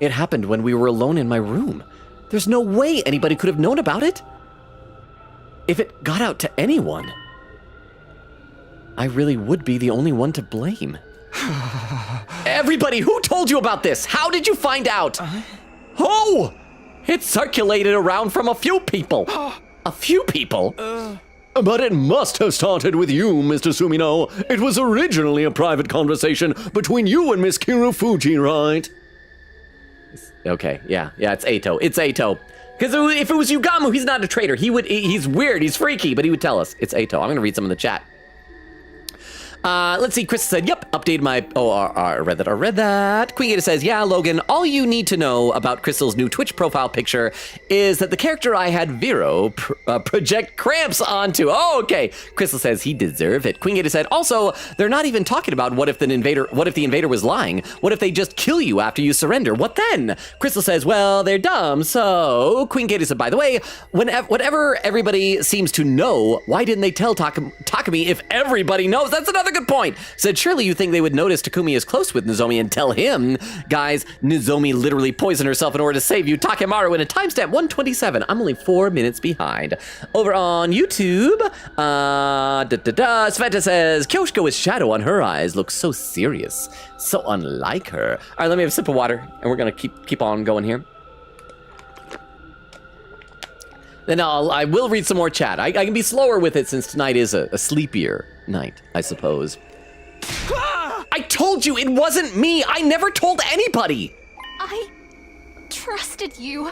It happened when we were alone in my room. There's no way anybody could have known about it. If it got out to anyone, I really would be the only one to blame. Everybody, who told you about this? How did you find out? Oh! It circulated around from a few people. A few people? But it must have started with you, Mr. Sumino. It was originally a private conversation between you and Miss Kirufuji, right? Okay, yeah, it's Eito. It's Eito. Because if it was Yugamu, he's not a traitor. He's weird, he's freaky, but he would tell us. It's Eito. I'm gonna read some in the chat. Let's see, Chris said, yep, updated my, I read that. Queen Gator says, yeah, Logan, all you need to know about Crystal's new Twitch profile picture is that the character I had Vero project cramps onto. Oh, okay. Crystal says he deserve it. Queen Gator said, also, they're not even talking about what if the invader was lying? What if they just kill you after you surrender? What then? Crystal says, well, they're dumb, so. Queen Gator said, by the way, whatever everybody seems to know, why didn't they tell Takumi if everybody knows? That's another good point. Said, surely you think they would notice Takumi is close with Nozomi and tell him. Guys, Nozomi literally poisoned herself in order to save you. Takemaru in a timestamp 127. I'm only 4 minutes behind. Over on YouTube, Sveta says, Kyoshiko with shadow on her eyes looks so serious. So unlike her. All right, let me have a sip of water, and we're gonna keep on going here. Then I will read some more chat. I can be slower with it since tonight is a sleepier night, I suppose. I told you it wasn't me. I never told anybody. I trusted you.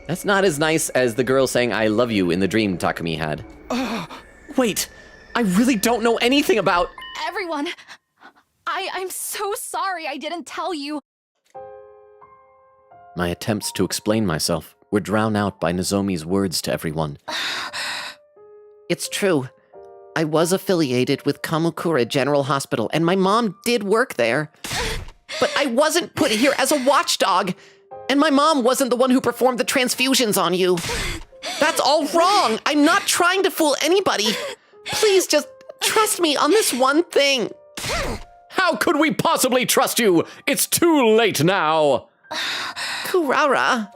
That's not as nice as the girl saying I love you in the dream Takumi had. Wait, I really don't know anything about... Everyone, I'm so sorry I didn't tell you. My attempts to explain myself were drowned out by Nozomi's words to everyone. It's true. I was affiliated with Kamukura General Hospital, and my mom did work there. But I wasn't put here as a watchdog, and my mom wasn't the one who performed the transfusions on you. That's all wrong. I'm not trying to fool anybody. Please just trust me on this one thing. How could we possibly trust you? It's too late now. Kurara.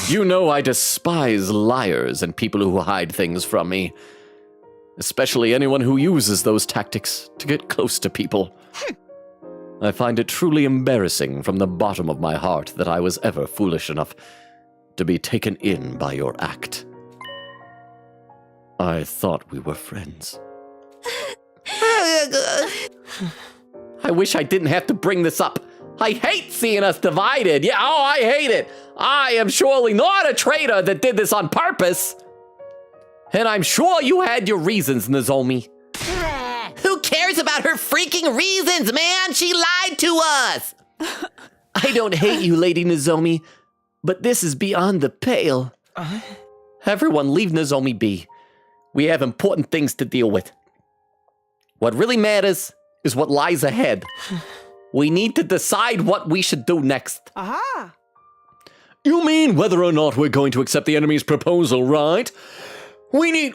You know I despise liars and people who hide things from me. Especially anyone who uses those tactics to get close to people. I find it truly embarrassing from the bottom of my heart that I was ever foolish enough to be taken in by your act. I thought we were friends. I wish I didn't have to bring this up. I hate seeing us divided. Yeah, I hate it. I am surely not a traitor that did this on purpose. And I'm sure you had your reasons, Nozomi. Who cares about her freaking reasons, man? She lied to us. I don't hate you, Lady Nozomi, but this is beyond the pale. Everyone leave Nozomi be. We have important things to deal with. What really matters is what lies ahead. We need to decide what we should do next. Aha! You mean whether or not we're going to accept the enemy's proposal, right? We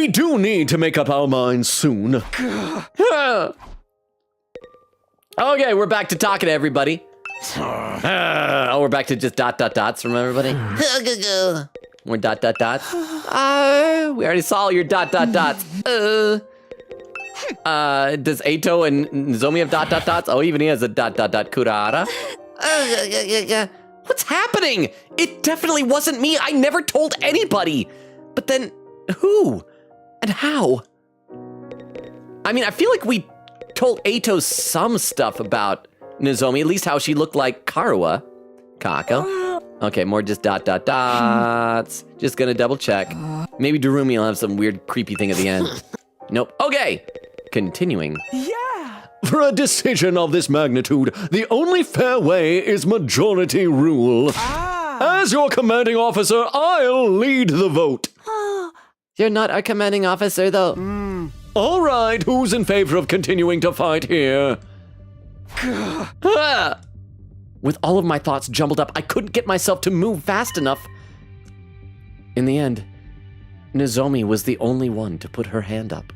do need to make up our minds soon. Okay, we're back to talking to everybody. We're back to just dots from everybody. More dots. We already saw your dots. Does Eito and Nozomi have dots? Oh, even he has a Kurara. What's happening? It definitely wasn't me. I never told anybody. But then, who? And how? I mean, I feel like we told Eito some stuff about Nozomi, at least how she looked like Karuwa. Kako. Okay, more just dots. Just gonna double check. Maybe Darumi will have some weird creepy thing at the end. Nope. Okay, continuing. Yeah! For a decision of this magnitude, the only fair way is majority rule. As your commanding officer, I'll lead the vote. You're not our commanding officer, though. All right, who's in favor of continuing to fight here? With all of my thoughts jumbled up, I couldn't get myself to move fast enough. In the end, Nozomi was the only one to put her hand up.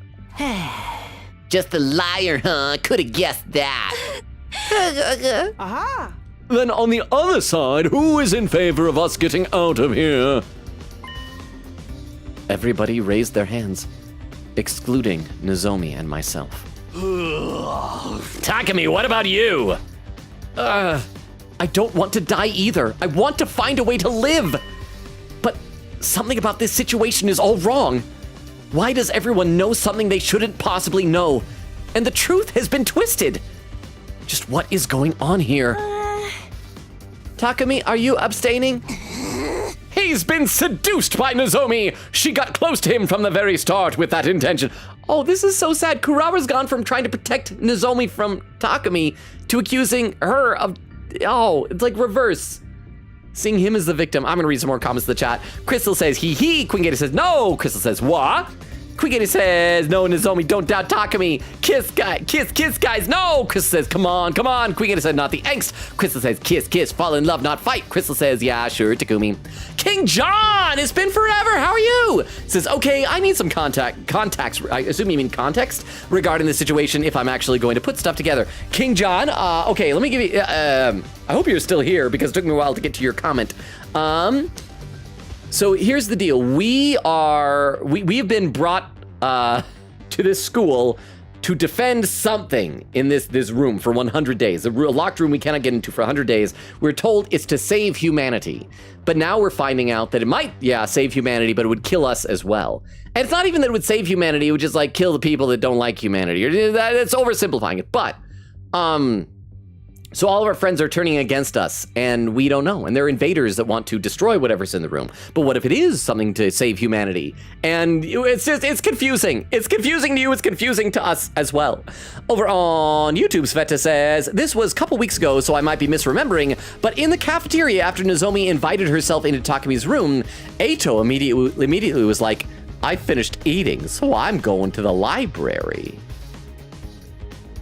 Just a liar, huh? Could have guessed that. Aha! Then on the other side, who is in favor of us getting out of here? Everybody raised their hands, excluding Nozomi and myself. Takumi, what about you? I don't want to die either. I want to find a way to live. But something about this situation is all wrong. Why does everyone know something they shouldn't possibly know? And the truth has been twisted. Just what is going on here? Takumi, are you abstaining? He's been seduced by Nozomi. She got close to him from the very start with that intention. Oh, this is so sad. Kurara's gone from trying to protect Nozomi from Takumi to accusing her of... Oh, it's like reverse. Seeing him as the victim. I'm gonna read some more comments in the chat. Crystal says, hee hee. Queen Gator says, no. Crystal says, what? Queen Gator says, no, Nozomi, don't doubt Takumi. Kiss, guys, no. Crystal says, come on. Queen Gator said, not the angst. Crystal says, kiss, fall in love, not fight. Crystal says, yeah, sure, Takumi. King John, it's been forever, how are you? Says, okay, I need some contacts, I assume you mean context, regarding the situation if I'm actually going to put stuff together. King John, okay, let me give you, I hope you're still here because it took me a while to get to your comment. So here's the deal. We've been brought to this school to defend something in this room for 100 days. A locked room we cannot get into for 100 days. We're told it's to save humanity. But now we're finding out that it might, save humanity, but it would kill us as well. And it's not even that it would save humanity, it would just like kill the people that don't like humanity. It's oversimplifying it. But, so all of our friends are turning against us, and we don't know. And they're invaders that want to destroy whatever's in the room. But what if it is something to save humanity? And it's confusing. It's confusing to you, it's confusing to us as well. Over on YouTube, Sveta says, this was a couple weeks ago, so I might be misremembering, but in the cafeteria after Nozomi invited herself into Takumi's room, Eito immediately was like, I finished eating, so I'm going to the library.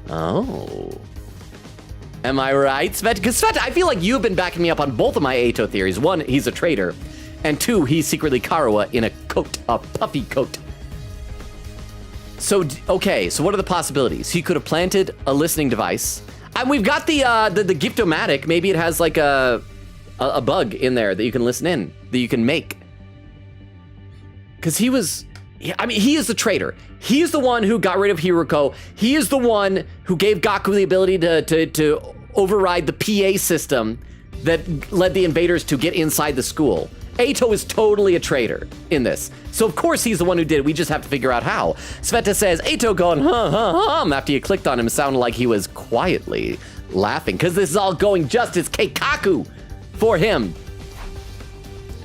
Oh. Am I right, Svet? Because Svet, I feel like you've been backing me up on both of my Eito theories. One, he's a traitor. And two, he's secretly Karawa in a coat, a puffy coat. So, okay, so what are the possibilities? He could have planted a listening device. And we've got the Giftomatic. Maybe it has like a bug in there that you can listen in, that you can make. Because he was... I mean, he is the traitor. He is the one who got rid of Hiruko. He is the one who gave Gaku the ability to override the PA system that led the invaders to get inside the school. Eito is totally a traitor in this. So of course he's the one who did it. We just have to figure out how. Sveta says, Eito going, after you clicked on him, it sounded like he was quietly laughing because this is all going just as Keikaku for him.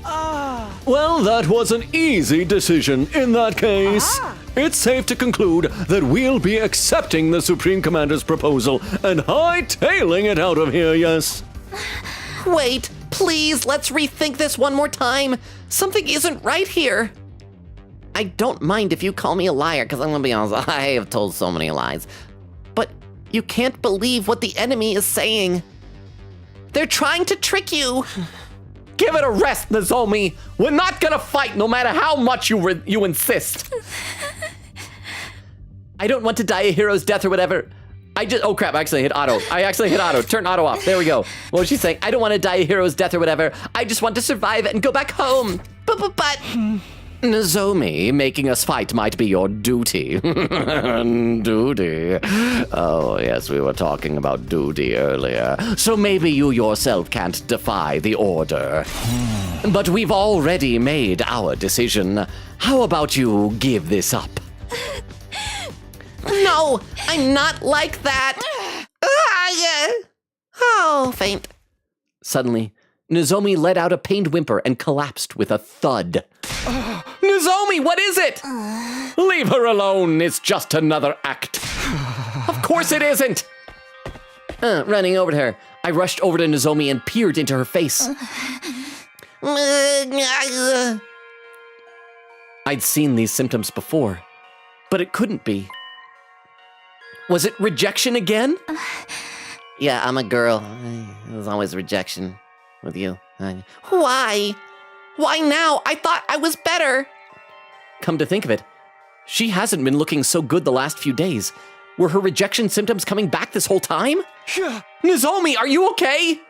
Well, that was an easy decision in that case. It's safe to conclude that we'll be accepting the Supreme Commander's proposal and hightailing it out of here, yes? Wait, please, let's rethink this one more time. Something isn't right here. I don't mind if you call me a liar, because I'm gonna be honest, I have told so many lies. But you can't believe what the enemy is saying. They're trying to trick you. Give it a rest, Nozomi. We're not gonna fight no matter how much you insist. I don't want to die a hero's death or whatever. Oh crap, I accidentally hit auto. Turn auto off, there we go. What was she saying? I don't want to die a hero's death or whatever. I just want to survive and go back home. But... Nozomi, making us fight might be your duty. Duty. Oh, yes, we were talking about duty earlier. So maybe you yourself can't defy the order. But we've already made our decision. How about you give this up? No, I'm not like that. Oh, faint. Suddenly, Nozomi let out a pained whimper and collapsed with a thud. Nozomi, what is it? Leave her alone. It's just another act. Of course it isn't. Running over to her, I rushed over to Nozomi and peered into her face. I'd seen these symptoms before, but it couldn't be. Was it rejection again? Yeah, I'm a girl. There's always rejection with you. Why? Why now? I thought I was better. Come to think of it, she hasn't been looking so good the last few days. Were her rejection symptoms coming back this whole time? Nozomi, are you okay?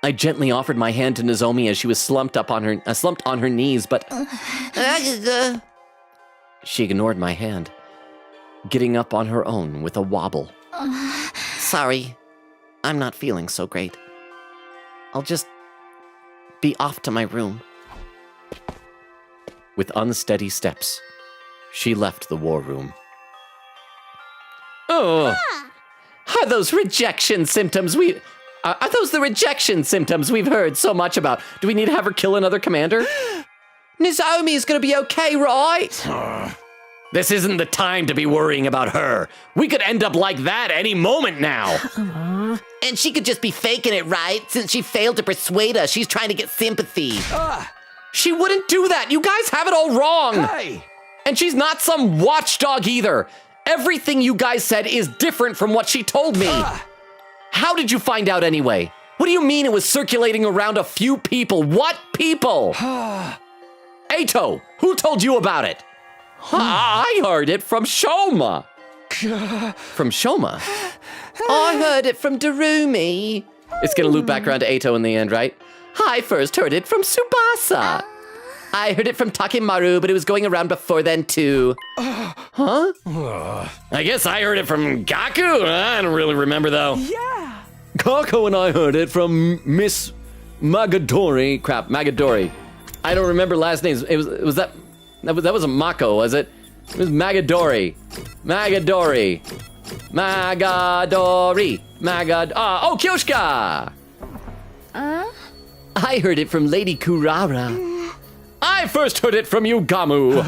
I gently offered my hand to Nozomi as she was slumped on her knees, but she ignored my hand, getting up on her own with a wobble. Sorry, I'm not feeling so great. I'll just be off to my room. With unsteady steps, she left the war room. Oh, Are those rejection symptoms are those the rejection symptoms we've heard so much about? Do we need to have her kill another commander? Nozomi is gonna be okay, right? This isn't the time to be worrying about her. We could end up like that any moment now. And she could just be faking it, right? Since she failed to persuade us, she's trying to get sympathy. She wouldn't do that. You guys have it all wrong. Hey! And she's not some watchdog either. Everything you guys said is different from what she told me. How did you find out anyway? What do you mean it was circulating around a few people? What people? Ato, who told you about it? I heard it from Shoma. From Shoma? I heard it from Darumi. It's gonna loop back around to Ato in the end, right? I first heard it from Tsubasa. I heard it from Takimaru, but it was going around before then too. Huh? I guess I heard it from Gaku. I don't really remember though. Kako and I heard it from Miss Magadori. Crap, Magadori. I don't remember last names. That wasn't Mako, was it? It was Magadori. Magadori. Oh, Kyoshka! I heard it from Lady Kurara. I first heard it from you, Gamu.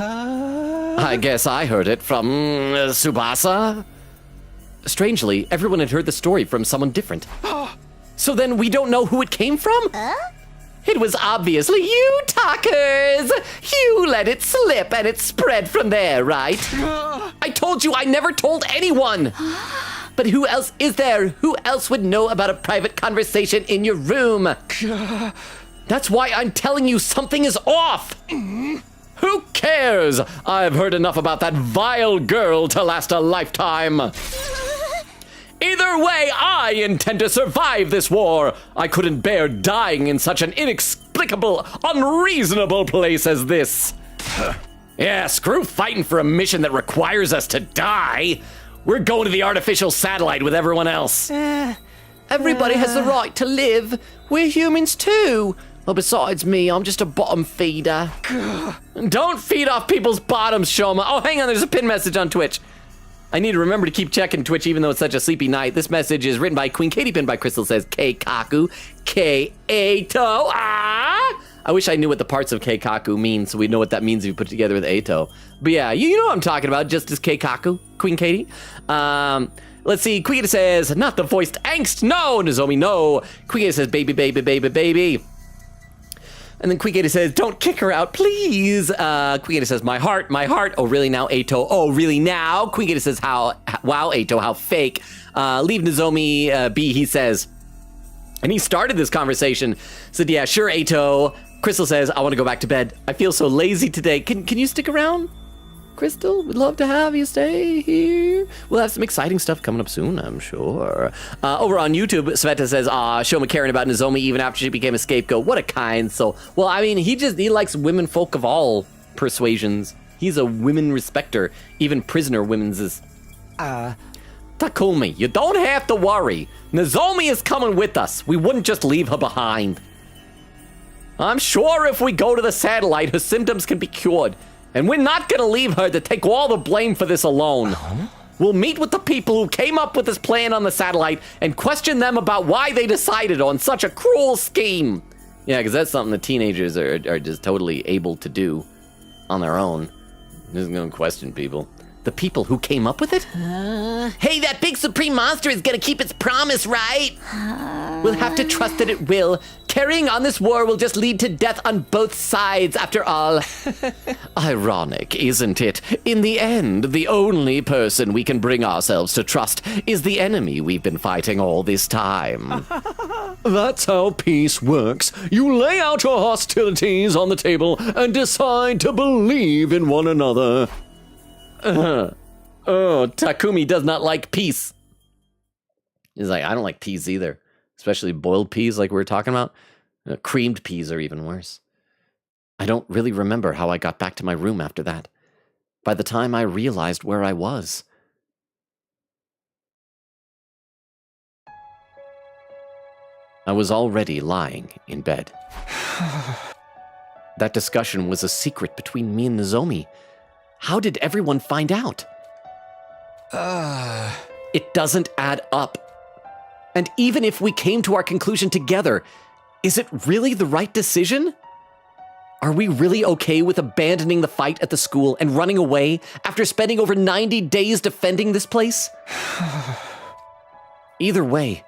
I guess I heard it from Tsubasa. Strangely, everyone had heard the story from someone different. So then we don't know who it came from? It was obviously you, talkers! You let it slip and it spread from there, right? I told you I never told anyone! But who else is there? Who else would know about a private conversation in your room? That's why I'm telling you something is off! Who cares? I've heard enough about that vile girl to last a lifetime. Either way, I intend to survive this war. I couldn't bear dying in such an inexplicable, unreasonable place as this. Yeah, screw fighting for a mission that requires us to die. We're going to the artificial satellite with everyone else. Everybody has the right to live. We're humans too. Well, besides me, I'm just a bottom feeder. Don't feed off people's bottoms, Shoma. Oh, hang on, there's a pin message on Twitch. I need to remember to keep checking Twitch even though it's such a sleepy night. This message is written by Queen Katie, pinned by Crystal, says Keikaku, K-Ato. I wish I knew what the parts of Keikaku mean so we'd know what that means if you put it together with Ato. But yeah, you know what I'm talking about, just as Keikaku, Queen Katie. Let's see, Queen Katie says, not the voiced angst, no, Nozomi, no. Queen Katie says, baby, baby, baby, baby. And then Queen Katie says, don't kick her out, please. Queen Katie says, my heart. Oh, really now, Ato? Oh, really now? Queen Katie says, wow, Ato, how fake. Leave Nozomi be, he says. And he started this conversation. Said, yeah, sure, Ato. Crystal says, I want to go back to bed. I feel so lazy today. Can you stick around? Crystal, we'd love to have you stay here. We'll have some exciting stuff coming up soon, I'm sure. Over on YouTube, Sveta says, Shoma caring about Nozomi even after she became a scapegoat. What a kind soul. Well, I mean, he likes women folk of all persuasions. He's a women respecter. Even prisoner women's is... Takumi, you don't have to worry. Nozomi is coming with us. We wouldn't just leave her behind. I'm sure if we go to the satellite, her symptoms can be cured. And we're not gonna leave her to take all the blame for this alone. We'll meet with the people who came up with this plan on the satellite and question them about why they decided on such a cruel scheme. Yeah, because that's something the teenagers are just totally able to do on their own. Just gonna question people. The people who came up with it? Hey, that big supreme monster is gonna keep its promise, right? We'll have to trust that it will. Carrying on this war will just lead to death on both sides, after all. Ironic, isn't it? In the end, the only person we can bring ourselves to trust is the enemy we've been fighting all this time. That's how peace works. You lay out your hostilities on the table and decide to believe in one another. Oh, Takumi does not like peace. He's like, I don't like peas either. Especially boiled peas like we were talking about. Creamed peas are even worse. I don't really remember how I got back to my room after that. By the time I realized where I was. I was already lying in bed. That discussion was a secret between me and Nozomi. How did everyone find out? It doesn't add up. And even if we came to our conclusion together, is it really the right decision? Are we really okay with abandoning the fight at the school and running away after spending over 90 days defending this place? Either way,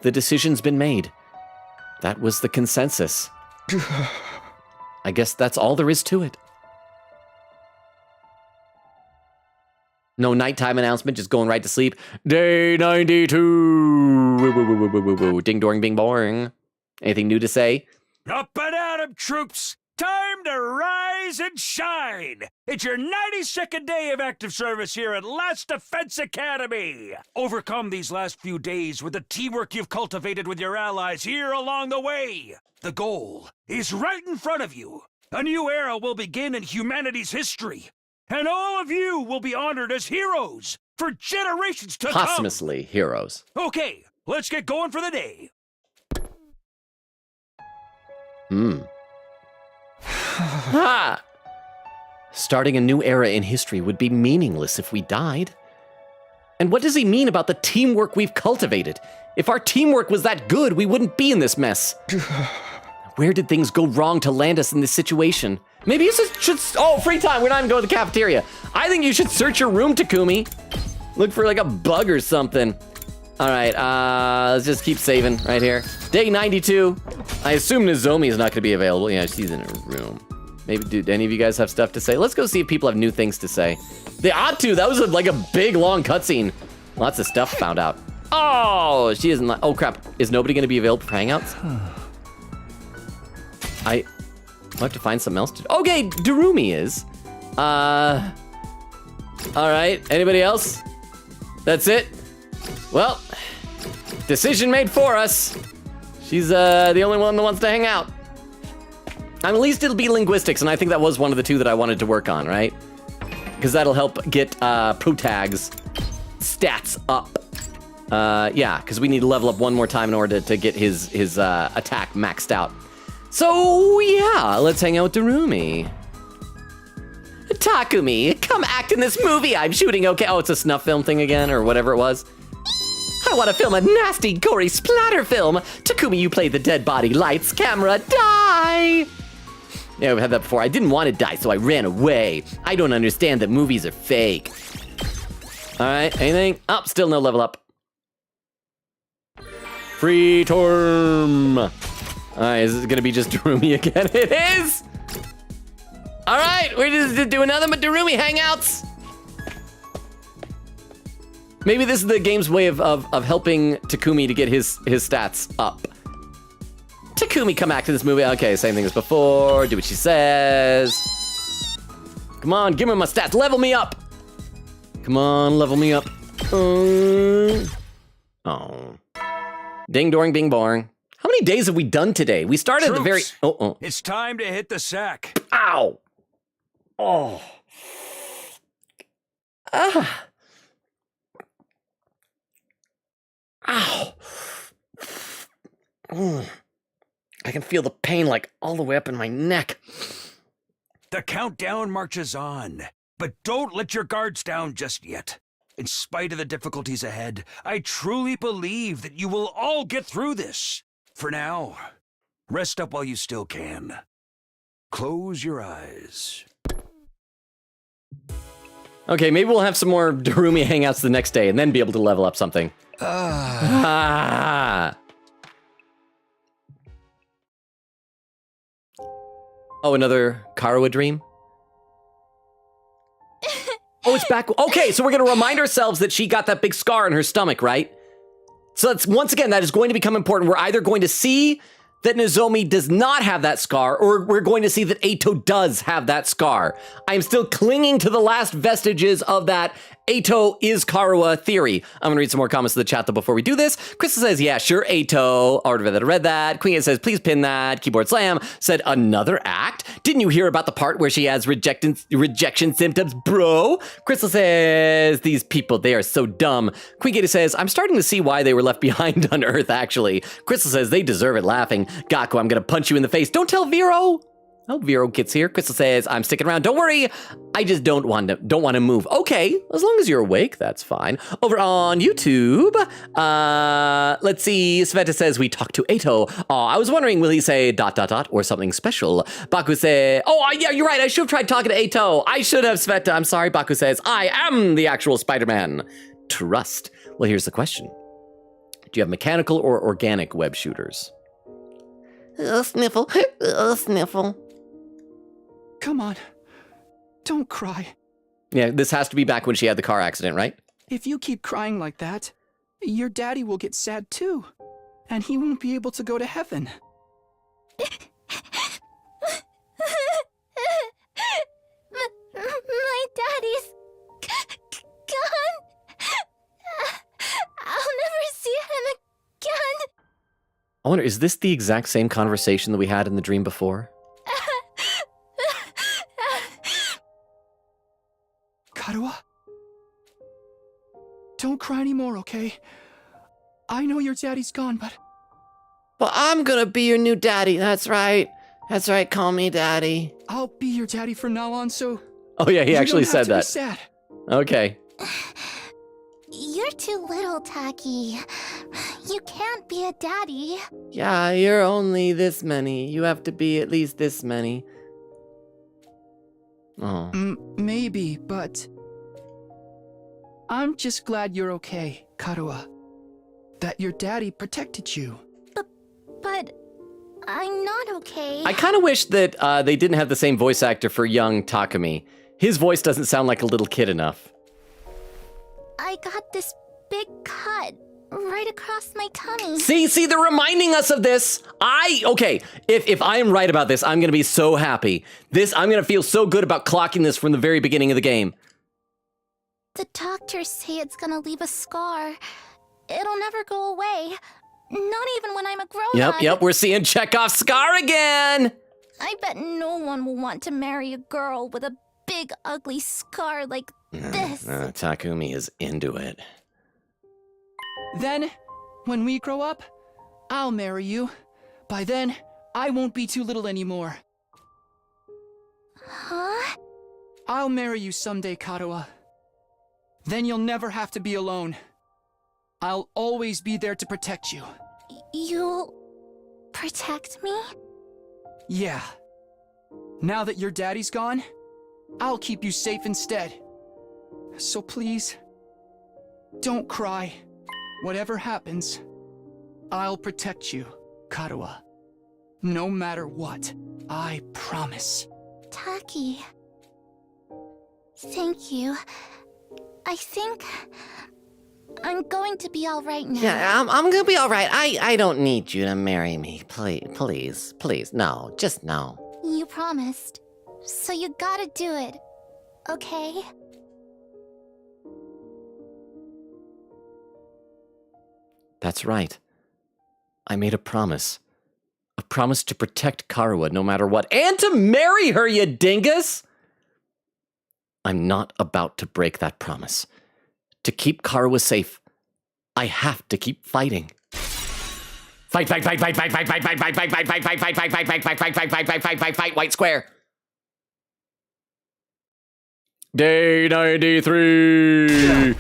the decision's been made. That was the consensus. I guess that's all there is to it. No nighttime announcement, just going right to sleep. Day 92. Woo, woo, woo, woo, woo, woo, woo. Ding, doring, bing, boring. Anything new to say? Up and at 'em, troops! Time to rise and shine! It's your 92nd day of active service here at Last Defense Academy! Overcome these last few days with the teamwork you've cultivated with your allies here along the way! The goal is right in front of you! A new era will begin in humanity's history! And all of you will be honored as heroes for generations to come! Posthumously heroes. Okay, let's get going for the day! Starting a new era in history would be meaningless if we died. And what does he mean about the teamwork we've cultivated? If our teamwork was that good, we wouldn't be in this mess. Where did things go wrong to land us in this situation? Maybe you should oh, free time, we're not even going to the cafeteria. I think you should search your room, Takumi. Look for like a bug or something. All right, let's just keep saving right here. Day 92. I assume Nozomi is not going to be available. Yeah, she's in her room. Maybe, do any of you guys have stuff to say? Let's go see if people have new things to say. They ought to. That was like a big, long cutscene. Lots of stuff found out. Oh, she isn't. Oh, crap. Is nobody going to be available for Hangouts? I'll have to find something else to do. Okay, Darumi is. All right. Anybody else? That's it? Well, decision made for us. She's the only one that wants to hang out. At least it'll be linguistics, and I think that was one of the two that I wanted to work on, right? Because that'll help get Protag's stats up. Yeah, because we need to level up one more time in order to get his attack maxed out. So yeah, let's hang out with Darumi. Takumi, come act in this movie I'm shooting, okay? Oh, it's a snuff film thing again, or whatever it was. I want to film a nasty, gory splatter film. Takumi, you play the dead body. Lights, camera, die! Yeah, we've had that before. I didn't want to die, so I ran away. I don't understand that movies are fake. All right, anything? Oh, still no level up. Free term. All right, is this going to be just Darumi again? It is! All right, we're just doing nothing but Darumi hangouts. Maybe this is the game's way of helping Takumi to get his stats up. Takumi, come back to this movie. Okay, same thing as before. Do what she says. Come on, give me my stats. Level me up. Come on, level me up. Oh. Ding, doring, bing, boring. How many days have we done today? We started at the very... Oh. It's time to hit the sack. Ow. Oh. Ah. Ow. I can feel the pain like all the way up in my neck. The countdown marches on, but don't let your guards down just yet. In spite of the difficulties ahead, I truly believe that you will all get through this. For now, rest up while you still can. Close your eyes. Okay, maybe we'll have some more Darumi hangouts the next day and then be able to level up something. Oh, another Karuwa dream? Oh, it's back. Okay, so we're going to remind ourselves that she got that big scar in her stomach, right? So that's, once again, that is going to become important. We're either going to see that Nozomi does not have that scar, or we're going to see that Eito does have that scar. I'm still clinging to the last vestiges of that Eito is Karuwa theory. I'm gonna read some more comments in the chat though before we do this. Crystal says, yeah, sure, Eito. Already read that. Queen says, please pin that. Keyboard Slam said, another act? Didn't you hear about the part where she has rejection symptoms, bro? Crystal says, these people, they are so dumb. Queen Gator says, I'm starting to see why they were left behind on Earth, actually. Crystal says, they deserve it, laughing. Gaku, I'm gonna punch you in the face. Don't tell Vero. Oh, Vero gets here. Crystal says, I'm sticking around. Don't worry. I just don't want to move. Okay, as long as you're awake, that's fine. Over on YouTube, let's see. Sveta says, we talked to Ato. I was wondering, will he say ... or something special? Baku says, yeah, you're right. I should have tried talking to Ato. I should have, Sveta. I'm sorry. Baku says, I am the actual Spider-Man. Trust. Well, here's the question. Do you have mechanical or organic web shooters? Sniffle. Sniffle. Come on. Don't cry. Yeah, this has to be back when she had the car accident, right? If you keep crying like that, your daddy will get sad too. And he won't be able to go to heaven. My daddy's gone. I'll never see him again. I wonder, is this the exact same conversation that we had in the dream before? Karuha? Don't cry anymore, okay? I know your daddy's gone, but... Well, I'm gonna be your new daddy. That's right. That's right. Call me daddy. I'll be your daddy from now on, so... Oh yeah, he actually said that. You don't have to be sad. Okay. You're too little, Taki. You can't be a daddy. Yeah, you're only this many. You have to be at least this many. Oh. Maybe, but... I'm just glad you're okay, Karuha. That your daddy protected you. But I'm not okay. I kind of wish that they didn't have the same voice actor for young Takumi. His voice doesn't sound like a little kid enough. I got this big cut right across my tummy. See, they're reminding us of this. Okay, if I am right about this, I'm gonna be so happy. I'm gonna feel so good about clocking this from the very beginning of the game. The doctors say it's gonna leave a scar. It'll never go away. Not even when I'm a grown-up. Yep, we're seeing Chekhov's scar again. I bet no one will want to marry a girl with a big, ugly scar like this. Takumi is into it. Then, when we grow up, I'll marry you. By then, I won't be too little anymore. Huh? I'll marry you someday, Karuha. Then you'll never have to be alone. I'll always be there to protect you. You'll protect me? Yeah. Now that your daddy's gone, I'll keep you safe instead. So please, don't cry. Whatever happens, I'll protect you, Karuha. No matter what, I promise. Taki. Thank you. I think I'm going to be all right now. Yeah, I'm gonna be all right. I don't need you to marry me. Please. No, just no. You promised. So you gotta do it. Okay? That's right. I made a promise. A promise to protect Karuha no matter what, and to marry her, you dingus! I'm not about to break that promise. To keep Karuha safe, I have to keep fighting. Fight, white square. Day 93.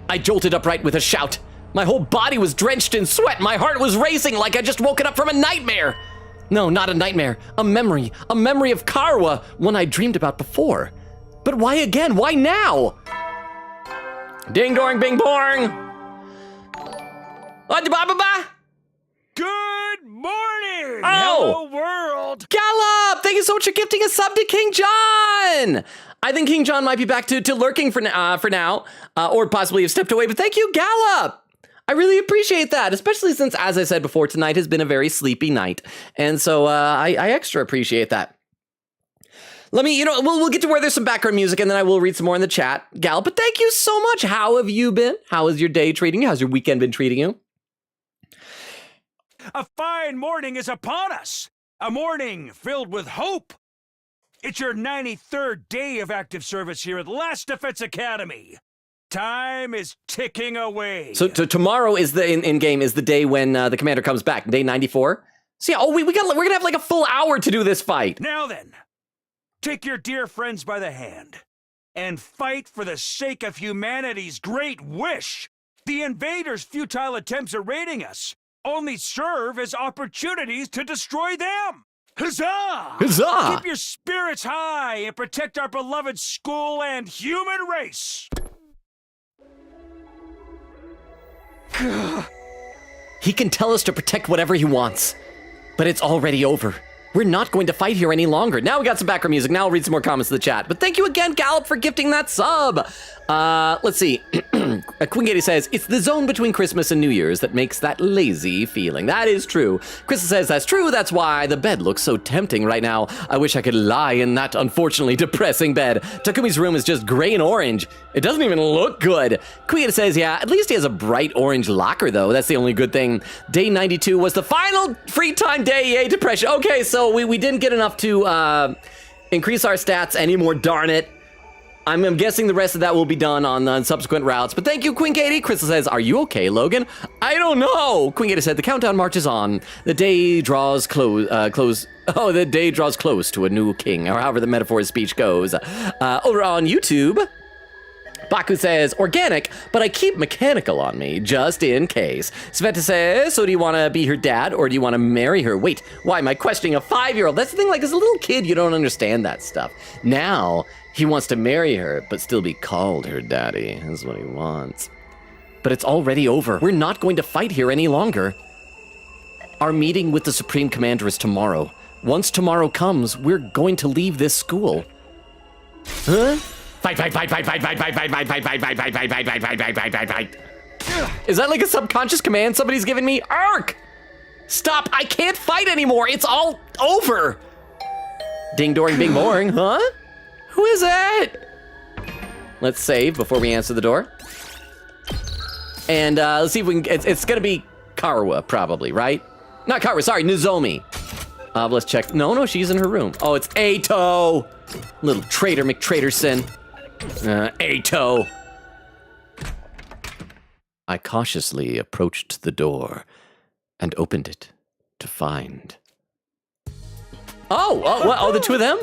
I jolted upright with a shout. My whole body was drenched in sweat. My heart was racing like I'd just woken up from a nightmare. No, not a nightmare. A memory of Karuha, one I dreamed about before. But why again? Why now? Ding dong, bing bong. Good morning! Oh! Hello, world! Gallop! Thank you so much for gifting a sub to King John! I think King John might be back to lurking for now, or possibly have stepped away, but thank you, Gallop! I really appreciate that, especially since, as I said before, tonight has been a very sleepy night. And so I extra appreciate that. We'll get to where there's some background music, and then I will read some more in the chat. Gallop, but thank you so much. How have you been? How has your day treating you? How's your weekend been treating you? A fine morning is upon us! A morning filled with hope! It's your 93rd day of active service here at Last Defense Academy. Time is ticking away. So tomorrow is in game is the day when the commander comes back, day 94. So yeah, we're gonna have like a full hour to do this fight. Now then, take your dear friends by the hand and fight for the sake of humanity's great wish. The invaders' futile attempts at raiding us only serve as opportunities to destroy them. Huzzah! Huzzah! Keep your spirits high and protect our beloved school and human race. He can tell us to protect whatever he wants, but it's already over. We're not going to fight here any longer. Now we got some background music. Now I'll read some more comments in the chat. But thank you again, Gallop, for gifting that sub. Let's see. Queen Katie says, it's the zone between Christmas and New Year's that makes that lazy feeling. That is true. Krista says, that's true. That's why the bed looks so tempting right now. I wish I could lie in that unfortunately depressing bed. Takumi's room is just gray and orange. It doesn't even look good. Queen Katie says, yeah, at least he has a bright orange locker, though. That's the only good thing. Day 92 was the final free time day. Yay, depression. Okay, so we didn't get enough to increase our stats anymore, darn it. I'm guessing the rest of that will be done on subsequent routes. But thank you, Queen Katie. Crystal says, are you okay, Logan? I don't know. Queen Katie said, the countdown marches on. The day draws the day draws close to a new king, or however the metaphor's speech goes. Over on YouTube, Baku says, organic, but I keep mechanical on me, just in case. Sveta says, so do you want to be her dad, or do you want to marry her? Wait, why am I questioning a 5-year-old? That's the thing, like, as a little kid, you don't understand that stuff. Now, he wants to marry her, but still be called her daddy. That's what he wants. But it's already over. We're not going to fight here any longer. Our meeting with the Supreme Commander is tomorrow. Once tomorrow comes, we're going to leave this school. Huh? Fight. Is that like a subconscious command somebody's giving me? Ark! Stop, I can't fight anymore. It's all over. Ding doring bing boring, huh? Who is it? Let's save before we answer the door. And let's see if we can, it's gonna be Karuwa probably, right? Not Karuwa, sorry, Nozomi. Let's check, no, she's in her room. Oh, it's Ato. Little traitor McTraderson. Ato. I cautiously approached the door and opened it to find. Oh, the two of them?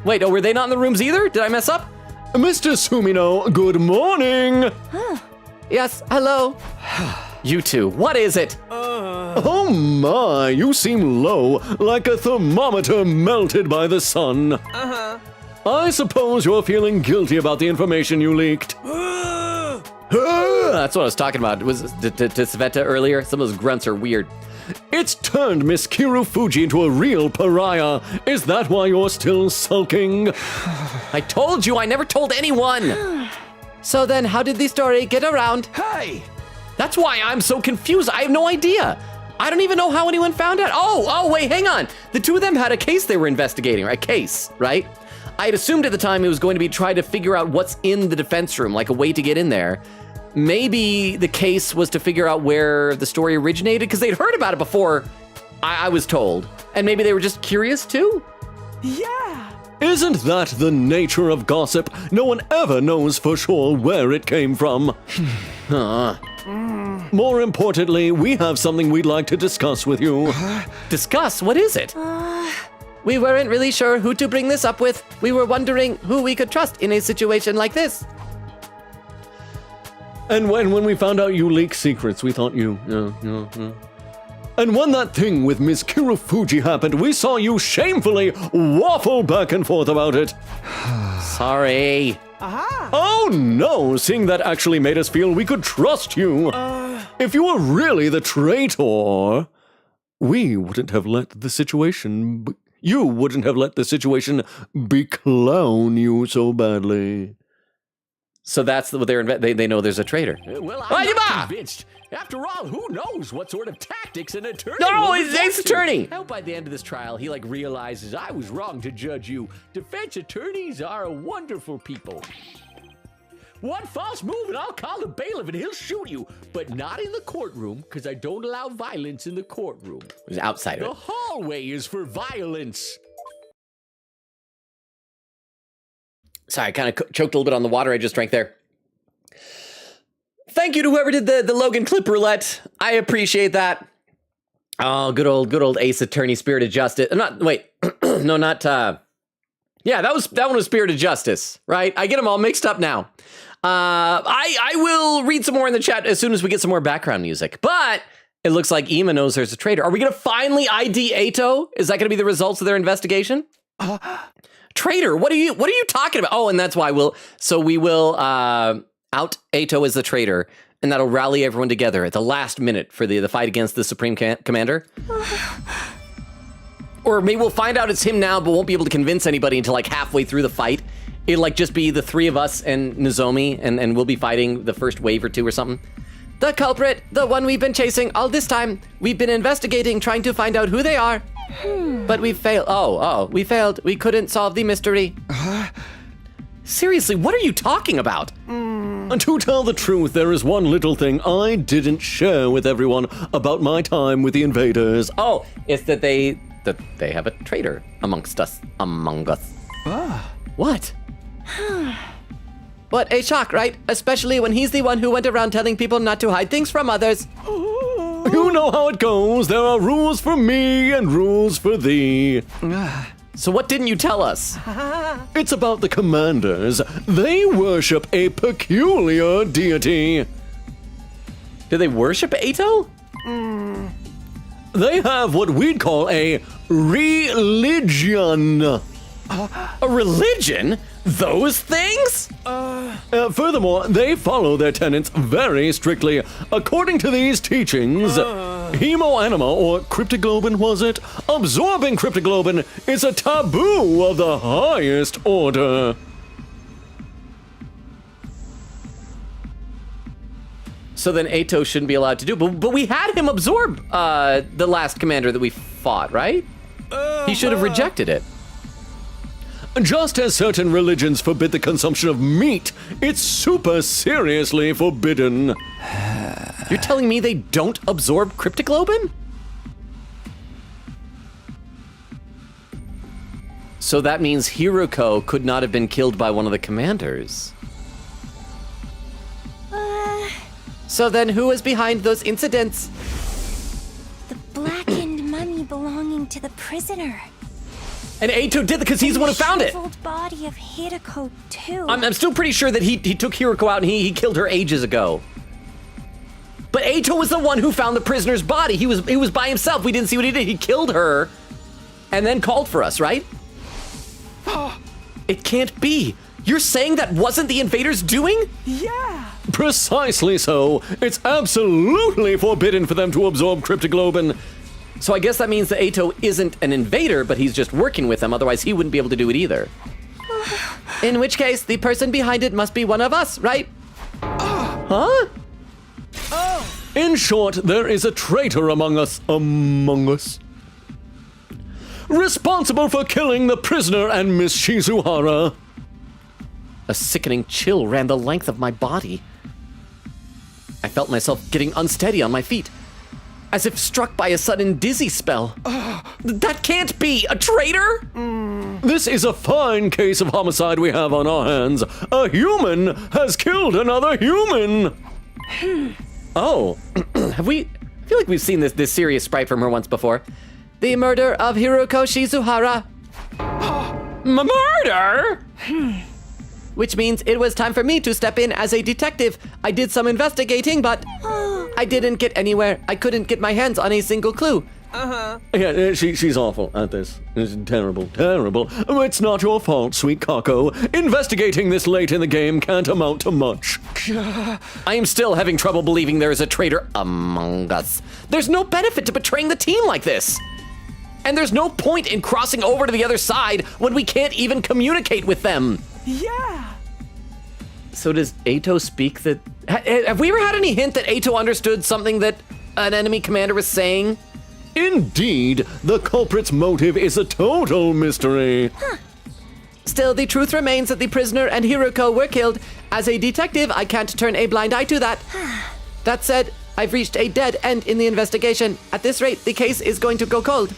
Wait, were they not in the rooms either? Did I mess up? Mr. Sumino, good morning. Yes, hello. You two, what is it? Oh my, you seem low, like a thermometer melted by the sun. I suppose you're feeling guilty about the information you leaked. That's what I was talking about. Was to Sveta earlier? Some of those grunts are weird. It's turned Miss Kirufuji into a real pariah. Is that why you're still sulking? I told you, I never told anyone. So then, how did the story get around? Hey! That's why I'm so confused. I have no idea. I don't even know how anyone found out. Oh, wait, hang on. The two of them had a case they were investigating, a case, right? I had assumed at the time it was going to be trying to figure out what's in the defense room, like a way to get in there. Maybe the case was to figure out where the story originated, because they'd heard about it before, I was told. And maybe they were just curious too? Yeah! Isn't that the nature of gossip? No one ever knows for sure where it came from. More importantly, we have something we'd like to discuss with you. Discuss? What is it? We weren't really sure who to bring this up with. We were wondering who we could trust in a situation like this. And when we found out you leak secrets, we thought you... And when that thing with Miss Kirufuji happened, we saw you shamefully waffle back and forth about it. Sorry. Oh no, seeing that actually made us feel we could trust you. If you were really the traitor, we wouldn't have let the situation... You wouldn't have let the situation beclown you so badly. So that's what they know there's a traitor. Well, I'm not convinced. After all, who knows what sort of tactics an attorney No, will it's resort Ace to. Attorney. I hope by the end of this trial, he realizes I was wrong to judge you. Defense attorneys are a wonderful people. One false move and I'll call the bailiff and he'll shoot you. But not in the courtroom, because I don't allow violence in the courtroom. It was outside The of it. hallway is for violence. Sorry, I kind of choked a little bit on the water I just drank there. Thank you to whoever did the Logan clip roulette. I appreciate that. Oh, good old Ace Attorney, Spirit of Justice. Not wait, no, not. Yeah, that one was Spirit of Justice, right? I get them all mixed up now. I will read some more in the chat as soon as we get some more background music. But it looks like Ima knows there's a traitor. Are we gonna finally ID Ato? Is that gonna be the results of their investigation? Traitor? What are you talking about? Oh, and that's why we will out Ato as the traitor. And that'll rally everyone together at the last minute for the fight against the Supreme Commander. Or maybe we'll find out it's him now, but won't be able to convince anybody until like halfway through the fight. It'll like just be the three of us and Nozomi, and we'll be fighting the first wave or two or something. The culprit, the one we've been chasing all this time. We've been investigating, trying to find out who they are. But we failed. We failed. We couldn't solve the mystery. Seriously, what are you talking about? And to tell the truth, there is one little thing I didn't share with everyone about my time with the invaders. Oh, it's that they have a traitor among us. What? What a shock, right? Especially when he's the one who went around telling people not to hide things from others. You know how it goes. There are rules for me and rules for thee. So what didn't you tell us? It's about the commanders. They worship a peculiar deity. Do they worship Ato? They have what we'd call a religion. A religion? Those things? Furthermore, they follow their tenets very strictly. According to these teachings, hemoanima, or cryptoglobin was it? Absorbing cryptoglobin is a taboo of the highest order. So then Ato shouldn't be allowed to do, but we had him absorb the last commander that we fought, right? He should have rejected it. Just as certain religions forbid the consumption of meat, it's super seriously forbidden. You're telling me they don't absorb cryptoglobin? So that means Hiruko could not have been killed by one of the commanders. So then who was behind those incidents? The blackened mummy belonging to the prisoner. And Ato did because he's the one who found it. The body of Hideko too. I'm still pretty sure that he took Hiruko out and he killed her ages ago. But Ato was the one who found the prisoner's body. He was by himself. We didn't see what he did. He killed her and then called for us, right? It can't be. You're saying that wasn't the invaders' doing? Yeah. Precisely so. It's absolutely forbidden for them to absorb cryptoglobin. So I guess that means that Ato isn't an invader, but he's just working with them. Otherwise, he wouldn't be able to do it either. In which case, the person behind it must be one of us, right? Huh? In short, there is a traitor among us. Responsible for killing the prisoner and Miss Shizuhara. A sickening chill ran the length of my body. I felt myself getting unsteady on my feet, as if struck by a sudden dizzy spell. That can't be a traitor! This is a fine case of homicide we have on our hands. A human has killed another human. Oh, I feel like we've seen this serious sprite from her once before. The murder of Hiruko Shizuhara. Murder? Which means it was time for me to step in as a detective. I did some investigating, but I didn't get anywhere. I couldn't get my hands on a single clue. Yeah, she's awful at this. It's terrible, terrible. It's not your fault, sweet Kako. Investigating this late in the game can't amount to much. I am still having trouble believing there is a traitor among us. There's no benefit to betraying the team like this. And there's no point in crossing over to the other side when we can't even communicate with them. Yeah. So does Ato speak that... Have we ever had any hint that Ato understood something that an enemy commander was saying? Indeed, the culprit's motive is a total mystery. Still, the truth remains that the prisoner and Hiruko were killed. As a detective, I can't turn a blind eye to that. That said, I've reached a dead end in the investigation. At this rate, the case is going to go cold.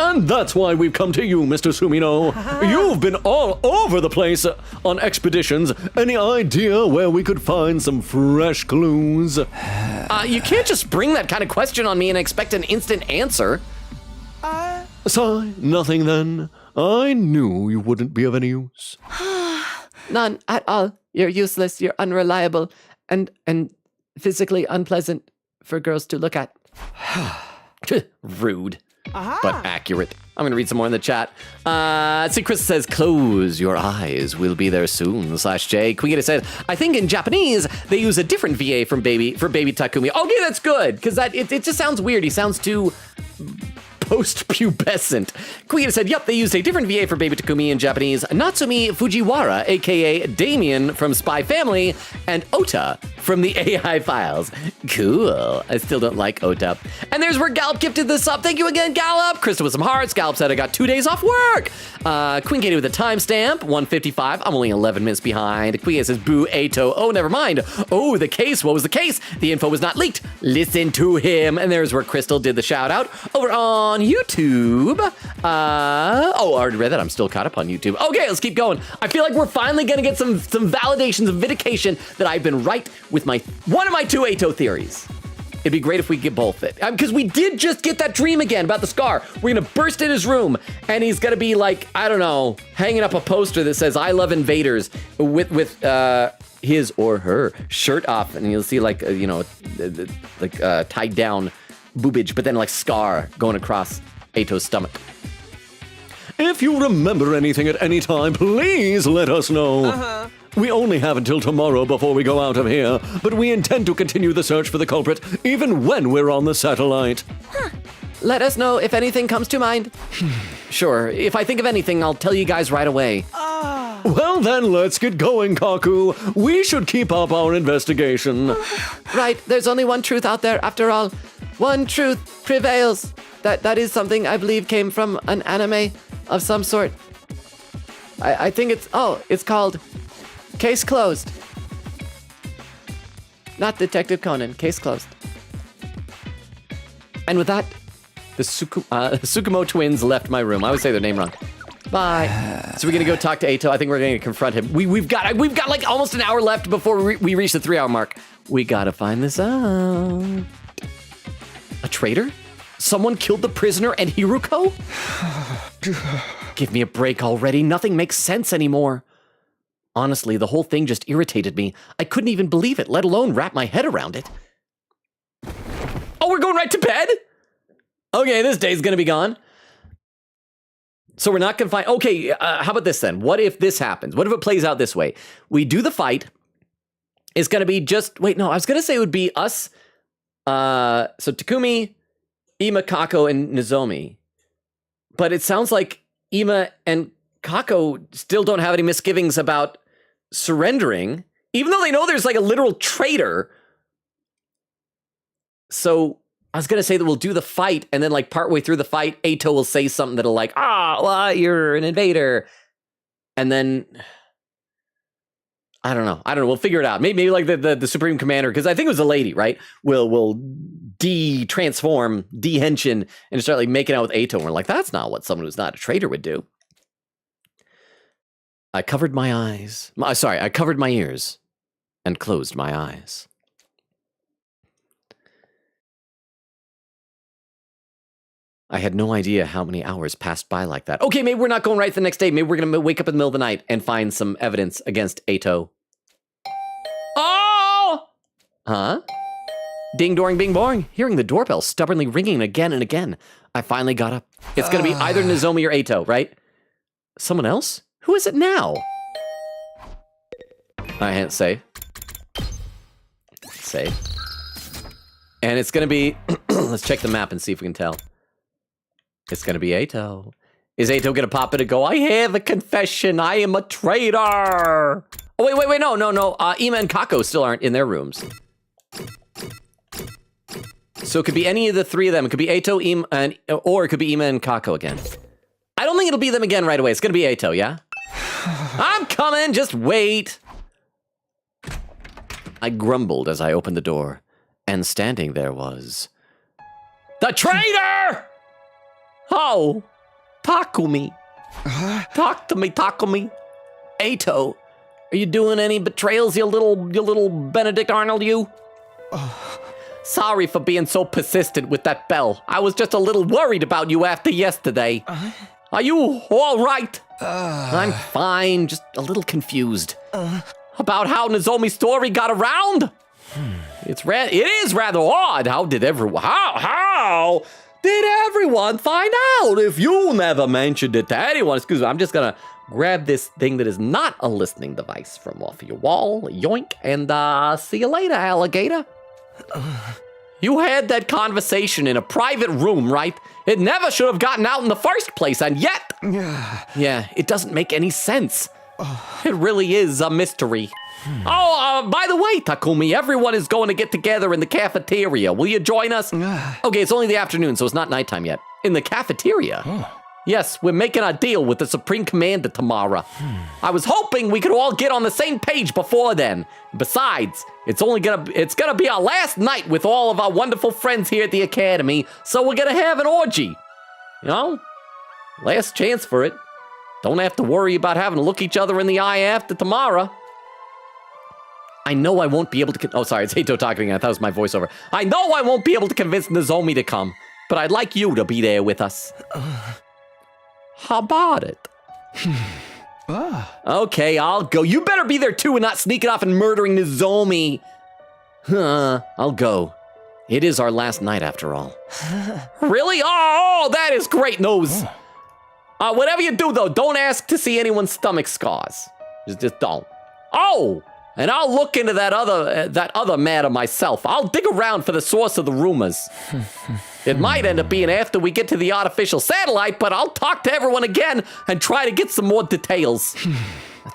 And that's why we've come to you, Mr. Sumino. You've been all over the place on expeditions. Any idea where we could find some fresh clues? You can't just bring that kind of question on me and expect an instant answer. Sigh, nothing then. I knew you wouldn't be of any use. None at all. You're useless, you're unreliable, and physically unpleasant for girls to look at. Rude, but accurate. I'm gonna read some more in the chat. See, Chris says, "Close your eyes. We'll be there soon." /J. Queen says, "I think in Japanese they use a different VA for baby Takumi." Okay, that's good because it just sounds weird. He sounds too post-pubescent. Queen said, "Yep, they used a different VA for baby Takumi in Japanese. Natsumi Fujiwara, aka Damien from Spy Family, and Ota from the AI Files." Cool. I still don't like Ota. And there's where Gallop gifted this up. Thank you again, Gallop. Krista with some hearts. Gallop said, "I got 2 days off work." Queen Katie with a timestamp, 1:55. I'm only 11 minutes behind. Queen says, "Boo, Ato." Oh, never mind. Oh, the case. What was the case? The info was not leaked. Listen to him. And there's where Crystal did the shout out over on YouTube. I already read that. I'm still caught up on YouTube. Okay, let's keep going. I feel like we're finally gonna get some validation, some vindication that I've been right with one of my 2 Ato theories. It'd be great if we get both it. Because we did just get that dream again about the scar. We're gonna burst in his room and he's gonna be like, I don't know, hanging up a poster that says, "I love invaders," with his or her shirt off. And you'll see like, tied down boobage, but then like scar going across Ato's stomach. If you remember anything at any time, please let us know. We only have until tomorrow before we go out of here, but we intend to continue the search for the culprit even when we're on the satellite. Let us know if anything comes to mind. Sure, if I think of anything, I'll tell you guys right away. Well then, let's get going, Kaku. We should keep up our investigation. Right, there's only one truth out there after all. One truth prevails. That is something I believe came from an anime of some sort. I think it's called Case Closed. Not Detective Conan, Case Closed. And with that, the Tsukumo twins left my room. I always say their name wrong. Bye. So we're gonna go talk to Ato. I think we're gonna confront him. We've got like almost an hour left before we reach the 3-hour mark. We gotta find this out. A traitor? Someone killed the prisoner and Hiruko? Give me a break already. Nothing makes sense anymore. Honestly, the whole thing just irritated me. I couldn't even believe it, let alone wrap my head around it. Oh, we're going right to bed? Okay, this day's gonna be gone. So we're not gonna find, okay, how about this then? What if this happens? What if it plays out this way? We do the fight. It's gonna be just, wait, no, I was gonna say it would be us. So Takumi, Ima, Kako, and Nozomi. But it sounds like Ima and Kako still don't have any misgivings about surrendering, even though they know there's like a literal traitor. So I was gonna say that we'll do the fight, and then like partway through the fight, Ato will say something that'll like, well, you're an invader. And then I don't know. We'll figure it out. Maybe like the Supreme Commander, because I think it was a lady, right? Will de-transform, de-henshin, and start like making out with Ato. And we're like, that's not what someone who's not a traitor would do. I covered my eyes. I covered my ears and closed my eyes. I had no idea how many hours passed by like that. Okay, maybe we're not going right the next day. Maybe we're going to wake up in the middle of the night and find some evidence against Ato. Oh! Huh? Ding, doring, bing, boring. Hearing the doorbell stubbornly ringing again and again. I finally got up. It's going to be either Nozomi or Ato, right? Someone else? Who is it now? I can't say. Save. And it's going to be... Let's check the map and see if we can tell. It's going to be Ato. Is Ato going to pop in and go, I have a confession. I am a traitor. Oh, wait. No. Ima and Kako still aren't in their rooms. So it could be any of the three of them. It could be Ato, Ima, or it could be Ima and Kako again. I don't think it'll be them again right away. It's going to be Ato, yeah? I'm coming. Just wait. I grumbled as I opened the door, and standing there was... the traitor! Oh, Takumi. Talk to me, Takumi. Ato, are you doing any betrayals, you little Benedict Arnold, you? Sorry for being so persistent with that bell. I was just a little worried about you after yesterday. Are you all right? I'm fine, just a little confused. About how Nozomi's story got around? It is rather odd. How did everyone find out if you never mentioned it to anyone? Excuse me, I'm just gonna grab this thing that is not a listening device from off of your wall, yoink, and see you later, alligator. You had that conversation in a private room, right? It never should have gotten out in the first place, and yet... Yeah, it doesn't make any sense. It really is a mystery. By the way, Takumi, everyone is going to get together in the cafeteria. Will you join us? Okay, it's only the afternoon, so it's not nighttime yet. In the cafeteria? Yes, we're making a deal with the Supreme Commander tomorrow. I was hoping we could all get on the same page before then. Besides, it's gonna be our last night with all of our wonderful friends here at the Academy, so we're gonna have an orgy. You know? Last chance for it. Don't have to worry about having to look each other in the eye after tomorrow. I know I won't be able to... Oh, sorry, it's Heito talking again. I thought it was my voiceover. I know I won't be able to convince Nozomi to come, but I'd like you to be there with us. How about it? Okay, I'll go. You better be there too and not sneaking off and murdering Nozomi. I'll go. It is our last night after all. Really? Oh, that is great news. Whatever you do though, don't ask to see anyone's stomach scars. Just don't. Oh, and I'll look into that other matter myself. I'll dig around for the source of the rumors. It might end up being after we get to the artificial satellite, but I'll talk to everyone again and try to get some more details.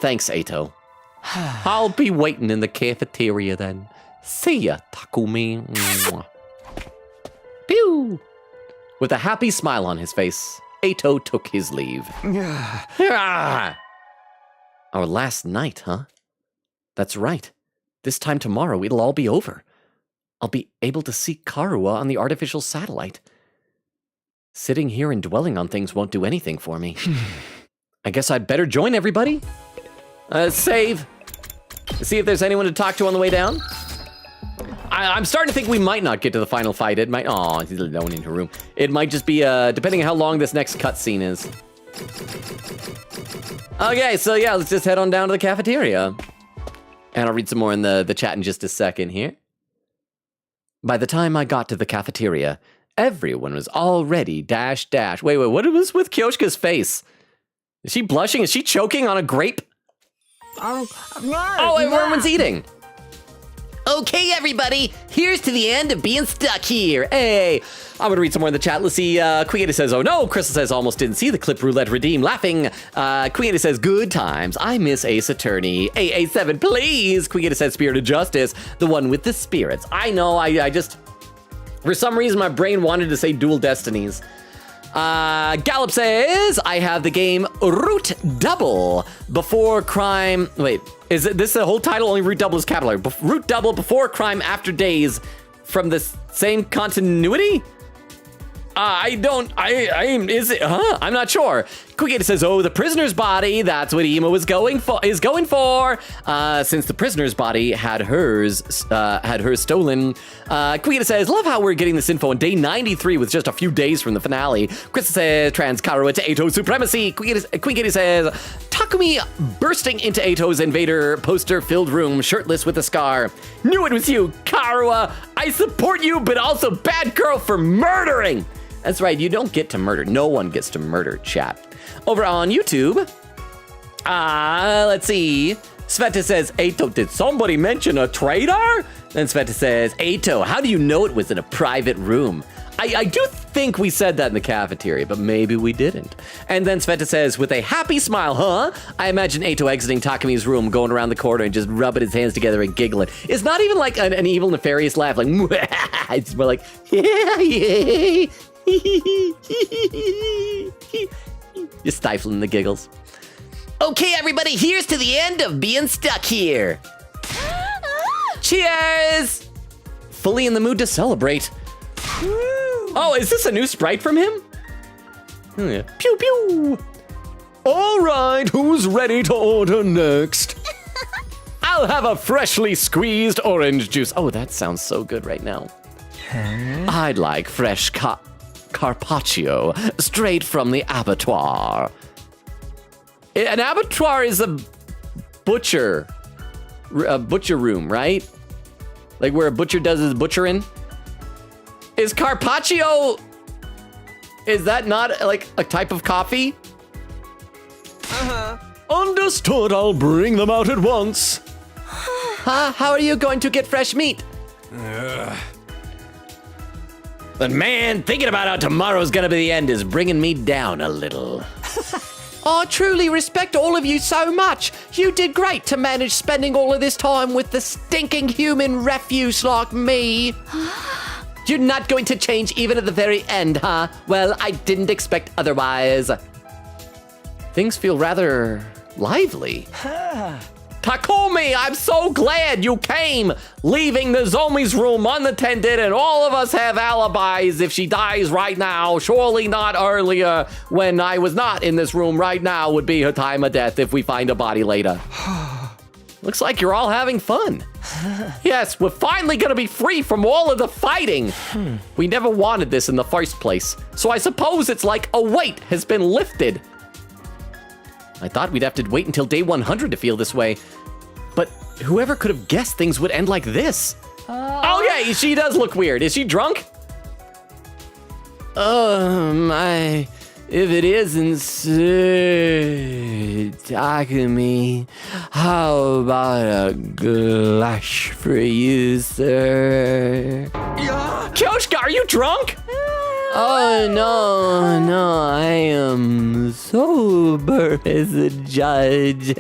Thanks, Eito. I'll be waiting in the cafeteria then. See ya, Takumi. Mwah. Pew! With a happy smile on his face, Eito took his leave. Our last night, huh? That's right. This time tomorrow, it'll all be over. I'll be able to see Karua on the artificial satellite. Sitting here and dwelling on things won't do anything for me. I guess I'd better join everybody. Save. See if there's anyone to talk to on the way down. I'm starting to think we might not get to the final fight. It might... Oh, he's alone in her room. It might just be, depending on how long this next cutscene is. Okay, so yeah, let's just head on down to the cafeteria. And I'll read some more in the chat in just a second here. By the time I got to the cafeteria, everyone was already dash. Wait, what was with Kyoshka's face? Is she blushing? Is she choking on a grape? Oh, everyone's eating. Okay, everybody, here's to the end of being stuck here. Hey, I'm gonna read some more in the chat. Let's see, Queeta says, oh no. Crystal says, almost didn't see the clip roulette redeem. Laughing. Queeta says, good times. I miss Ace Attorney. AA7, please. Queeta says, Spirit of Justice, the one with the spirits. I know, I just, for some reason, my brain wanted to say Dual Destinies. Gallop says, I have the game Root Double Before Crime. Wait, is this the whole title? Only Root Double is capitalized. Root Double Before Crime After Days from the same continuity? Is it, I'm not sure. Quickita says, oh, the prisoner's body, that's what Emo is going for, since the prisoner's body had hers stolen. Quickita says, love how we're getting this info on day 93 with just a few days from the finale. Krista says, trans Karua to Eito supremacy. Quickita says, Takumi bursting into Eito's invader poster-filled room, shirtless with a scar. Knew it was you, Karua. I support you, but also bad girl for murdering. That's right, you don't get to murder. No one gets to murder, chat. Over on YouTube, let's see. Sveta says, Eito, did somebody mention a traitor? Then Sveta says, Eito, how do you know it was in a private room? I do think we said that in the cafeteria, but maybe we didn't. And then Sveta says, with a happy smile, huh? I imagine Eito exiting Takumi's room, going around the corner and just rubbing his hands together and giggling. It's not even like an evil, nefarious laugh, like, it's more like, yeah. Just stifling the giggles. Okay, everybody, here's to the end of being stuck here. Cheers! Fully in the mood to celebrate. Oh, is this a new sprite from him? Yeah. Pew pew! All right, who's ready to order next? I'll have a freshly squeezed orange juice. Oh, that sounds so good right now. I'd like fresh carpaccio straight from the abattoir. An abattoir is a butcher room, right? Like where a butcher does his butchering. Is carpaccio, is that not like a type of coffee? Understood, I'll bring them out at once. Huh? How are you going to get fresh meat? But man, thinking about how tomorrow's gonna be the end is bringing me down a little. I truly respect all of you so much. You did great to manage spending all of this time with the stinking human refuse like me. You're not going to change even at the very end, huh? Well, I didn't expect otherwise. Things feel rather lively. Takumi, I'm so glad you came, leaving the Zomi's room unattended, and all of us have alibis if she dies right now. Surely not earlier when I was not in this room. Right now would be her time of death if we find a body later. Looks like you're all having fun. Yes, we're finally gonna be free from all of the fighting. We never wanted this in the first place, so I suppose it's like a weight has been lifted. I thought we'd have to wait until day 100 to feel this way. But whoever could have guessed things would end like this? Okay, she does look weird. Is she drunk? If it isn't Sir Takumi, how about a glass for you, sir? Kyoshka, are you drunk? Oh, no, I am sober as a judge.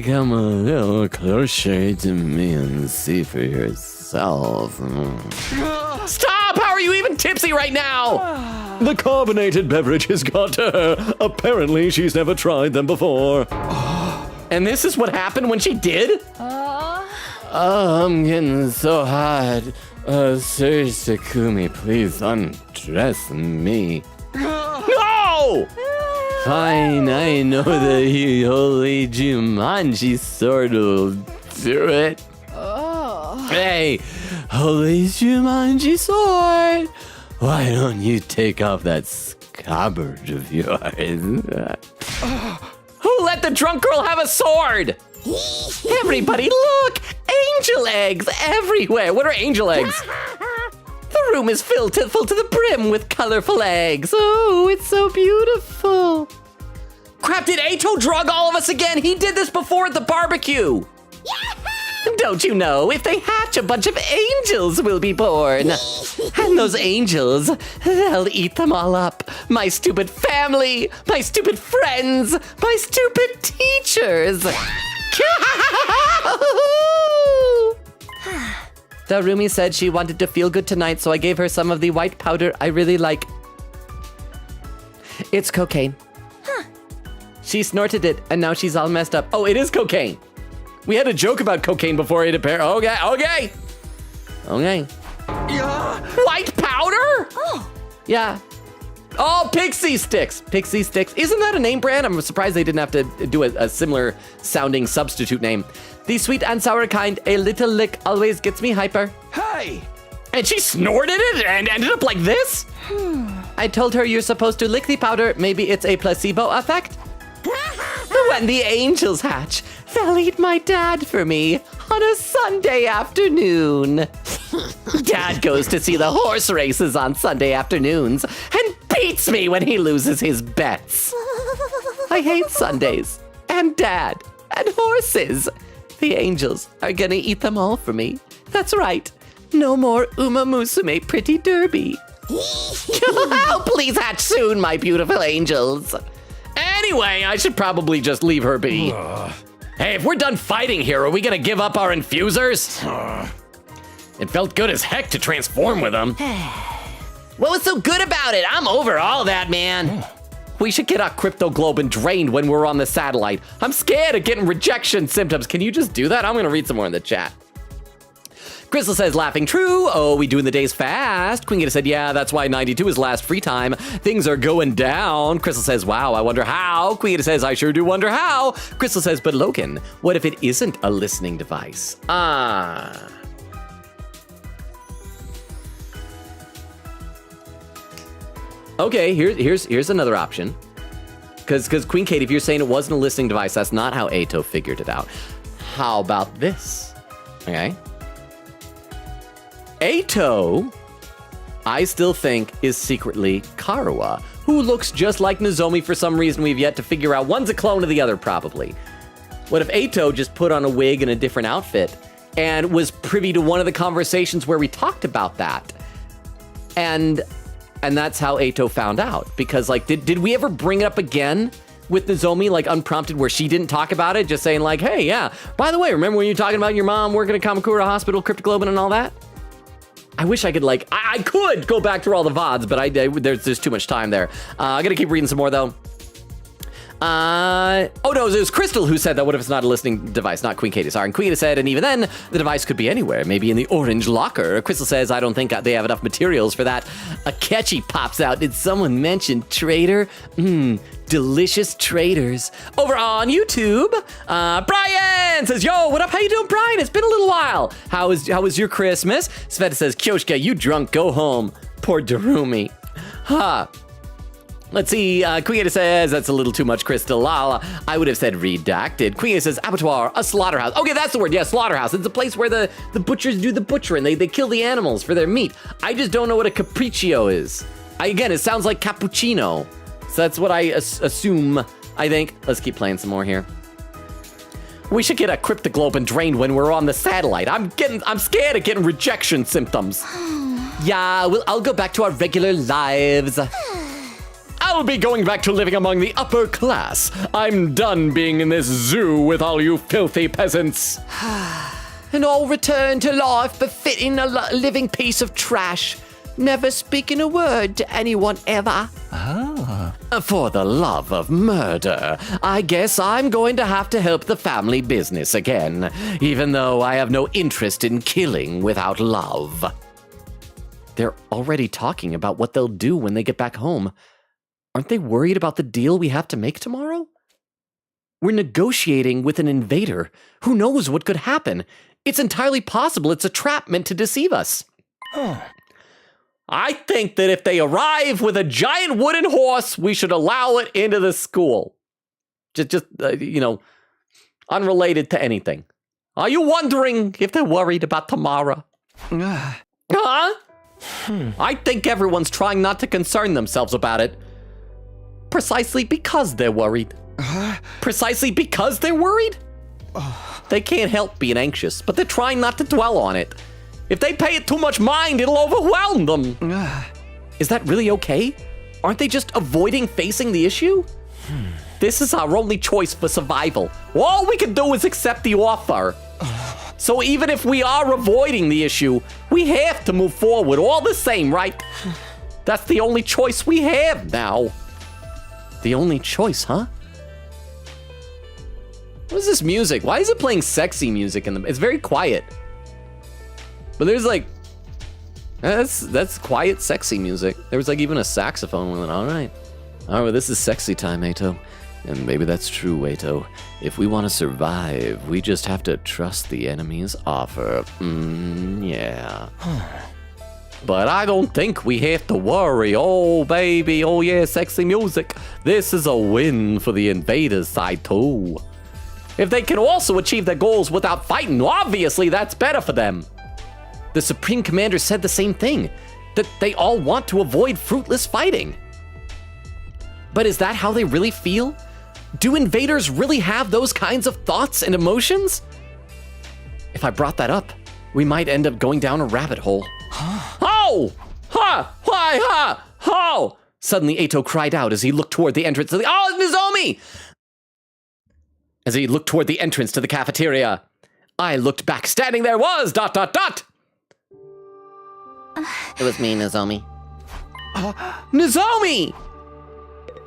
Come a little closer to me and see for yourself. Stop! How are you even tipsy right now? The carbonated beverage has got to her. Apparently, she's never tried them before. And this is what happened when she did? Oh, I'm getting so hot. Sir Takumi, please undress me. No! Fine, I know the holy Jumanji sword will do it. Hey, holy Jumanji sword, why don't you take off that scabbard of yours? Who let the drunk girl have a sword? Everybody look! Angel eggs everywhere! What are angel eggs? The room is full to the brim with colorful eggs. Oh, it's so beautiful. Crap, did Ato drug all of us again? He did this before at the barbecue. Don't you know, if they hatch, a bunch of angels will be born. And those angels, they'll eat them all up. My stupid family, my stupid friends, my stupid teachers. Darumi said she wanted to feel good tonight, so I gave her some of the white powder I really like. It's cocaine. She snorted it, and now she's all messed up. Oh, it is cocaine. We had a joke about cocaine before it appeared. Okay. White powder? Oh, Yeah. Oh, Pixie Sticks. Pixie Sticks. Isn't that a name brand? I'm surprised they didn't have to do a similar sounding substitute name. The sweet and sour kind, a little lick always gets me hyper. Hey! And she snorted it and ended up like this? I told her you're supposed to lick the powder. Maybe it's a placebo effect? When the angels hatch, they'll eat my dad for me on a Sunday afternoon. Dad goes to see the horse races on Sunday afternoons and beats me when he loses his bets. I hate Sundays and Dad and horses. The angels are gonna eat them all for me. That's right. No more Uma Musume Pretty Derby. Oh, please hatch soon, my beautiful angels. Anyway, I should probably just leave her be. Hey, if we're done fighting here, are we gonna give up our infusers? It felt good as heck to transform with them. What was so good about it? I'm over all that, man. We should get our cryptoglobin drained when we're on the satellite. I'm scared of getting rejection symptoms. Can you just do that? I'm gonna read some more in the chat. Crystal says, laughing true. Oh, we doing the days fast? Queen Gita said, yeah, that's why 92 is last free time. Things are going down. Crystal says, wow, I wonder how. Queen Gita says, I sure do wonder how. Crystal says, but Logan, what if it isn't a listening device? Okay, here's another option. Because Queen Kate, if you're saying it wasn't a listening device, that's not how Ato figured it out. How about this? Okay. Ato, I still think, is secretly Karuwa, who looks just like Nozomi for some reason we've yet to figure out. One's a clone of the other, probably. What if Ato just put on a wig and a different outfit and was privy to one of the conversations where we talked about that? And that's how Ato found out. Because, like, did we ever bring it up again with Nozomi, like, unprompted, where she didn't talk about it, just saying, like, hey, yeah, by the way, remember when you were talking about your mom working at Kamakura Hospital, Cryptoglobin, and all that? I wish I could, like, I could go back through all the VODs, but there's too much time there. I gotta keep reading some more, though. Oh no, it was Crystal who said that. What if it's not a listening device? Not Queen Katie, sorry. And Queen said, and even then, the device could be anywhere, maybe in the orange locker. Crystal says, I don't think they have enough materials for that. Akechi pops out. Did someone mention trader? Delicious traders. Over on YouTube, Brian says, yo, what up? How you doing, Brian? It's been a little while. How was your Christmas? Sveta says, Kyoshka, you drunk, go home. Poor Darumi. Ha. Let's see, Queen says, that's a little too much, Crystal. Lala. I would have said redacted. Queen says, abattoir, a slaughterhouse. Okay, that's the word, yeah, slaughterhouse. It's a place where the butchers do the butchering. They kill the animals for their meat. I just don't know what a capriccio is. Again, it sounds like cappuccino. So that's what I assume, I think. Let's keep playing some more here. We should get a cryptoglobin drained when we're on the satellite. I'm scared of getting rejection symptoms. Yeah, I'll go back to our regular lives. I'll be going back to living among the upper class. I'm done being in this zoo with all you filthy peasants. And I'll return to life befitting a living piece of trash, never speaking a word to anyone ever. For the love of murder, I guess I'm going to have to help the family business again, even though I have no interest in killing without love. They're already talking about what they'll do when they get back home. Aren't they worried about the deal we have to make tomorrow? We're negotiating with an invader. Who knows what could happen? It's entirely possible it's a trap meant to deceive us. I think that if they arrive with a giant wooden horse, we should allow it into the school. Just unrelated to anything. Are you wondering if they're worried about tomorrow? Huh? I think everyone's trying not to concern themselves about it. Precisely because they're worried. Precisely because they're worried? They can't help being anxious, but they're trying not to dwell on it. If they pay it too much mind, it'll overwhelm them. Is that really okay? Aren't they just avoiding facing the issue? This is our only choice for survival. All we can do is accept the offer. So even if we are avoiding the issue, we have to move forward all the same, right? That's the only choice we have now. The only choice, huh? What is this music? Why is it playing sexy music it's very quiet. But there's like, that's quiet, sexy music. There was like even a saxophone with it. All right, well, this is sexy time, Ato. And maybe that's true, Ato. If we want to survive, we just have to trust the enemy's offer. Yeah. But I don't think we have to worry. Oh, baby. Oh, yeah, sexy music. This is a win for the invaders' side, too. If they can also achieve their goals without fighting, obviously that's better for them. The Supreme Commander said the same thing, that they all want to avoid fruitless fighting. But is that how they really feel? Do invaders really have those kinds of thoughts and emotions? If I brought that up, we might end up going down a rabbit hole. Oh! Ha! Why? Ha! Ho! Suddenly, Ato cried out as he looked toward the entrance to the— Oh, Nozomi! As he looked toward the entrance to the cafeteria, I looked back. Standing there was ... It was me, Nozomi. Nozomi!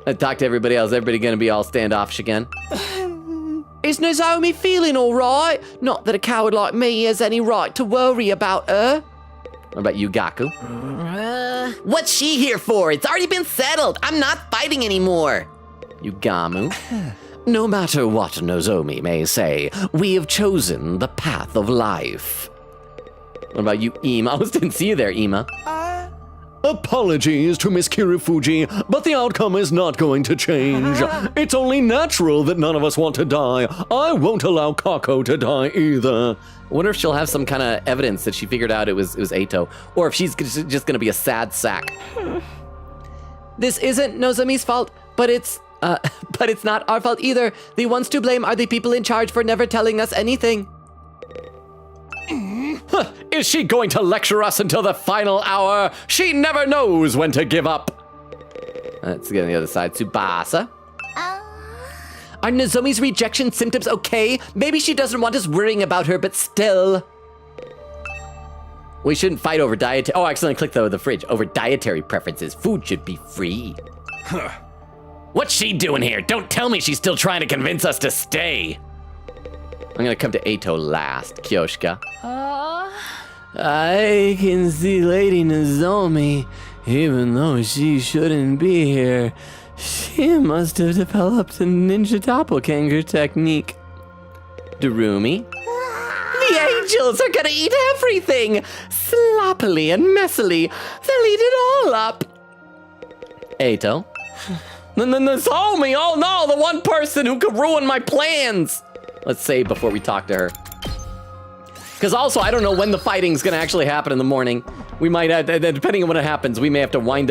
I talked to everybody else. Everybody gonna be all standoffish again. Is Nozomi feeling all right? Not that a coward like me has any right to worry about her. What about you, Gaku? What's she here for? It's already been settled. I'm not fighting anymore. You Gamu? No matter what Nozomi may say, we have chosen the path of life. What about you, Ima? I almost didn't see you there, Ima. Apologies to Miss Kirifuji, but the outcome is not going to change. It's only natural that none of us want to die. I won't allow Kako to die either. I wonder if she'll have some kind of evidence that she figured out it was Eito, or if she's just gonna be a sad sack. This isn't Nozomi's fault, but it's not our fault either. The ones to blame are the people in charge for never telling us anything. Huh, is she going to lecture us until the final hour? She never knows when to give up. Let's get on the other side. Tsubasa. Are Nozomi's rejection symptoms okay? Maybe she doesn't want us worrying about her, but still. We shouldn't fight over dietary. Oh, I accidentally clicked the fridge. Over dietary preferences. Food should be free. What's she doing here? Don't tell me she's still trying to convince us to stay. I'm gonna come to Eito last. Kyoshka. I can see Lady Nozomi, even though she shouldn't be here. She must have developed a ninja doppelganger technique. Darumi. The angels are gonna eat everything! Sloppily and messily. They'll eat it all up. Eito. Nozomi! Oh no, the one person who could ruin my plans! Let's save before we talk to her. Because also, I don't know when the fighting's gonna actually happen in the morning. We might, depending on when it happens, we may have to wind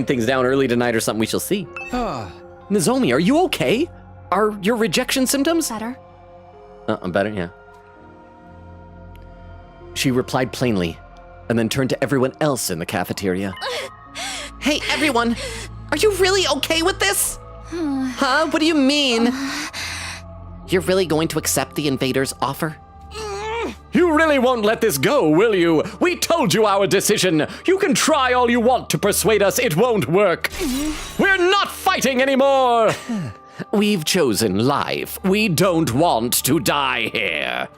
things down early tonight or something. We shall see. Nozomi, are you okay? Are your rejection symptoms? Better. I'm better, yeah. She replied plainly, and then turned to everyone else in the cafeteria. Hey, everyone! Are you really okay with this? Huh? What do you mean? You're really going to accept the invader's offer? You really won't let this go, will you? We told you our decision. You can try all you want to persuade us, it won't work. We're not fighting anymore. We've chosen life. We don't want to die here.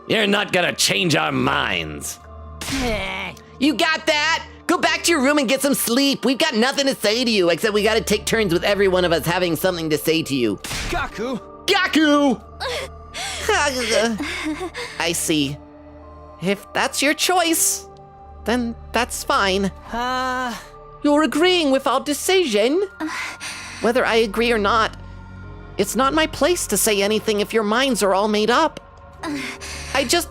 You're not gonna change our minds. You got that? Go back to your room and get some sleep. We've got nothing to say to you, except we gotta take turns with every one of us having something to say to you. Gaku! Gaku! I see. If that's your choice, then that's fine. You're agreeing with our decision? Whether I agree or not, it's not my place to say anything if your minds are all made up. I just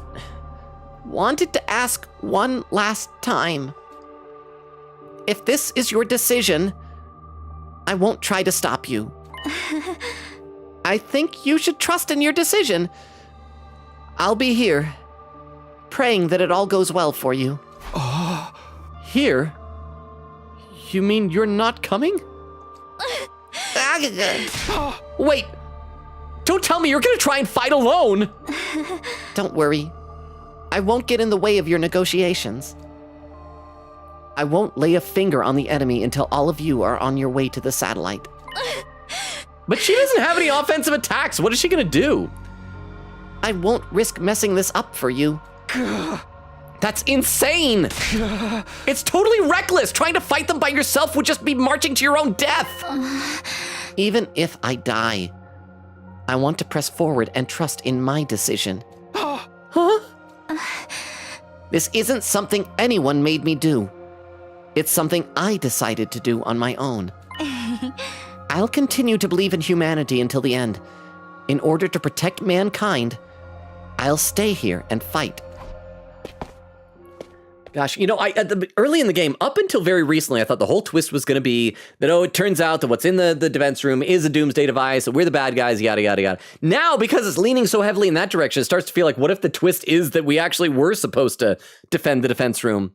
wanted to ask one last time. If this is your decision, I won't try to stop you. I think you should trust in your decision. I'll be here, praying that it all goes well for you. Here? You mean you're not coming? Wait! Don't tell me you're gonna try and fight alone! Don't worry. I won't get in the way of your negotiations. I won't lay a finger on the enemy until all of you are on your way to the satellite. But she doesn't have any offensive attacks. What is she gonna do? I won't risk messing this up for you. That's insane! It's totally reckless! Trying to fight them by yourself would just be marching to your own death! Even if I die, I want to press forward and trust in my decision. Huh? This isn't something anyone made me do. It's something I decided to do on my own. I'll continue to believe in humanity until the end. In order to protect mankind, I'll stay here and fight. Gosh, you know, early in the game, up until very recently, I thought the whole twist was going to be that, oh, it turns out that what's in the defense room is a doomsday device, that we're the bad guys, yada, yada, yada. Now, because it's leaning so heavily in that direction, it starts to feel like, what if the twist is that we actually were supposed to defend the defense room?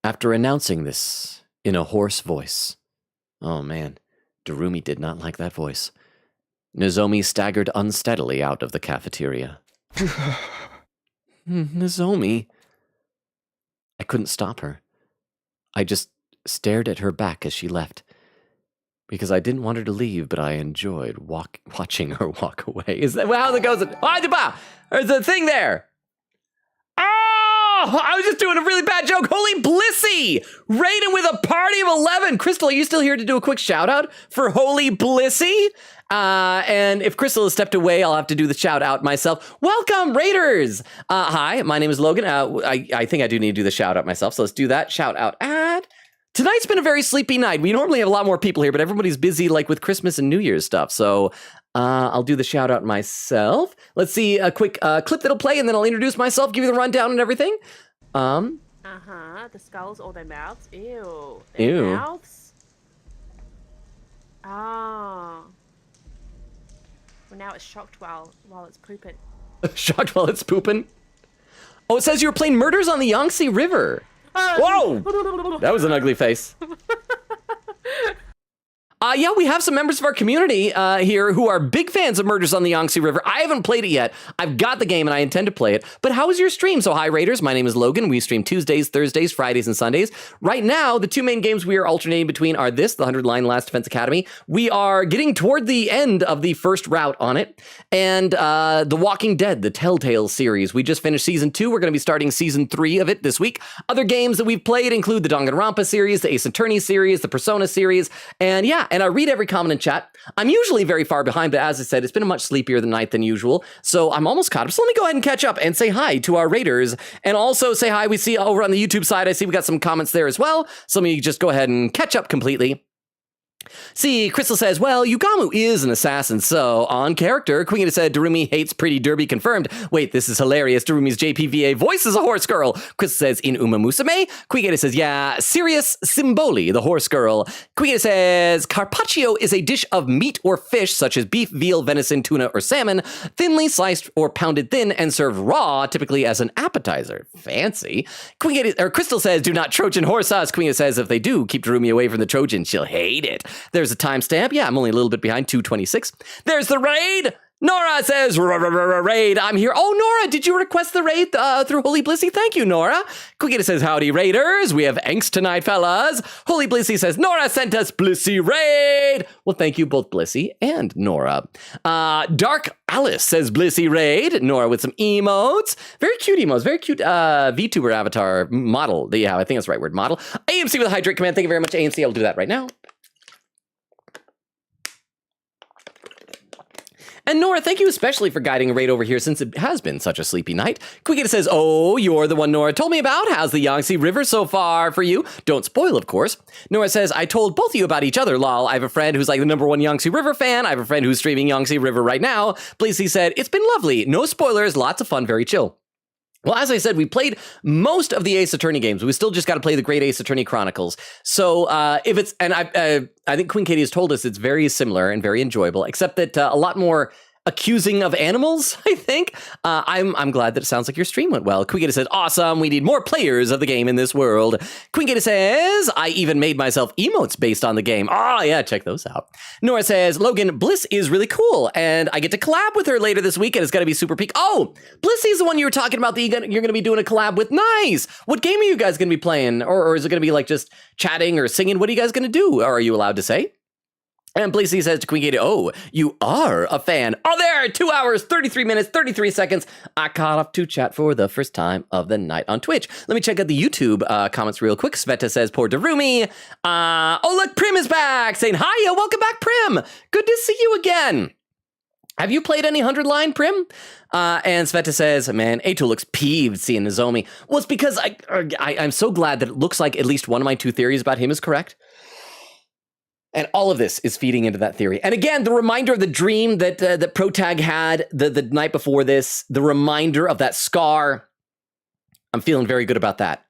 After announcing this in a hoarse voice, oh man, Darumi did not like that voice. Nozomi staggered unsteadily out of the cafeteria. Nozomi. I couldn't stop her. I just stared at her back as she left. Because I didn't want her to leave, but I enjoyed watching her walk away. Is that how that goes? There's a thing there! Oh, I was just doing a really bad joke. Holy Blissey! Raiden with a party of 11. Crystal, are you still here to do a quick shout out for Holy Blissey? And if Crystal has stepped away, I'll have to do the shout out myself. Welcome, Raiders! Hi, my name is Logan. I think I do need to do the shout out myself, so let's do that. Shout out ad. Tonight's been a very sleepy night. We normally have a lot more people here, but everybody's busy like with Christmas and New Year's stuff, so I'll do the shout out myself. Let's see a quick clip that'll play, and then I'll introduce myself, give you the rundown and everything. The skulls or their mouths. Ew. Their Ew. mouths? Ah. Well, now it's shocked while it's pooping. Shocked while it's pooping. Oh, it says you were playing Murders on the Yangtze River. Whoa! That was an ugly face. Yeah, we have some members of our community here who are big fans of Murders on the Yangtze River. I haven't played it yet. I've got the game and I intend to play it. But how was your stream? So hi, Raiders. My name is Logan. We stream Tuesdays, Thursdays, Fridays, and Sundays. Right now, the two main games we are alternating between are this, the 100 Line Last Defense Academy. We are getting toward the end of the first route on it. And The Walking Dead, the Telltale series. We just finished Season 2. We're going to be starting Season 3 of it this week. Other games that we've played include the Danganronpa series, the Ace Attorney series, the Persona series. And yeah, and I read every comment in chat. I'm usually very far behind, but as I said, it's been a much sleepier night than usual. So I'm almost caught up. So let me go ahead and catch up and say hi to our Raiders. And also say hi. We see over on the YouTube side, I see we got some comments there as well. So let me just go ahead and catch up completely. See, Crystal says, well, Yugamu is an assassin, so on character. Queen said, Darumi hates Pretty Derby confirmed. Wait, this is hilarious. Darumi's JPVA voice is a horse girl. Crystal says, in Uma Musume. Queen says, yeah, Sirius Symboli, the horse girl. Queen says, carpaccio is a dish of meat or fish, such as beef, veal, venison, tuna, or salmon, thinly sliced or pounded thin and served raw, typically as an appetizer. Fancy. Crystal says, do not Trojan horse us. Queen says, if they do, keep Darumi away from the Trojan. She'll hate it. There's a timestamp. Yeah, I'm only a little bit behind, 2:26. There's the raid. Nora says, raid, I'm here. Oh, Nora, did you request the raid through Holy Blissey? Thank you, Nora. Quigita says, howdy, Raiders. We have angst tonight, fellas. Holy Blissey says, Nora sent us Blissey raid. Well, thank you, both Blissey and Nora. Dark Alice says, Blissey raid. Nora with some emotes. Very cute emotes. Very cute VTuber avatar model that you have. I think that's the right word, model. AMC with a hydrate command. Thank you very much, AMC. I'll do that right now. And Nora, thank you especially for guiding a raid over here since it has been such a sleepy night. Quigita says, oh, you're the one Nora told me about. How's the Yangtze River so far for you? Don't spoil, of course. Nora says, I told both of you about each other, lol. I have a friend who's like the #1 Yangtze River fan. I have a friend who's streaming Yangtze River right now. Bleasy said, it's been lovely. No spoilers, lots of fun, very chill. Well, as I said, we played most of the Ace Attorney games. We still just got to play the Great Ace Attorney Chronicles. So if it's, and I think Queen Katie has told us it's very similar and very enjoyable, except that a lot more accusing of animals, I think. I'm glad that it sounds like your stream went well. Queen Gator says, awesome, we need more players of the game in this world. Queen Gator says, I even made myself emotes based on the game. Oh, yeah, check those out. Nora says, Logan, Bliss is really cool, and I get to collab with her later this week, and it's going to be super peak. Oh, Blissy's the one you were talking about that you're going to be doing a collab with. Nice! What game are you guys going to be playing? Or is it going to be like just chatting or singing? What are you guys going to do? Or are you allowed to say? And Blissy says to Queen Katie, oh, you are a fan. Oh, there, 2 hours, 33 minutes, 33 seconds. I caught up to chat for the first time of the night on Twitch. Let me check out the YouTube comments real quick. Sveta says, poor Darumi. Oh, look, Prim is back saying, hiya, welcome back, Prim. Good to see you again. Have you played any 100 line, Prim? And Sveta says, man, Ato looks peeved seeing Nozomi. Well, it's because I'm so glad that it looks like at least one of my two theories about him is correct. And all of this is feeding into that theory. And again, the reminder of the dream that that Protag had the night before this, the reminder of that scar. I'm feeling very good about that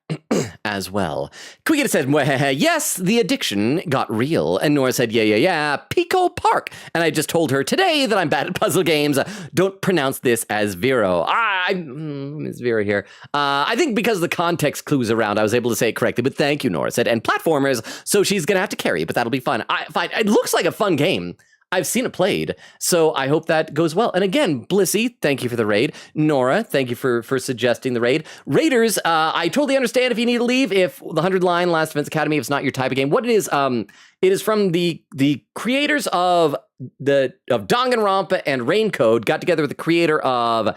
as well. Quigita said, yes, the addiction got real. And Nora said, yeah, Pico Park. And I just told her today that I'm bad at puzzle games. Don't pronounce this as Vero. It's Vera here. I think because of the context clues around, I was able to say it correctly. But thank you, Nora said. And platformers, so she's going to have to carry, but that'll be fun. Fine. It looks like a fun game. I've seen it played, so I hope that goes well. And again, Blissy, thank you for the raid. Nora, thank you for suggesting the raid. Raiders, I totally understand if you need to leave, if the 100 line Last Defense Academy, if it's not your type of game. What it is from the creators of Danganronpa and Rain Code, got together with the creator of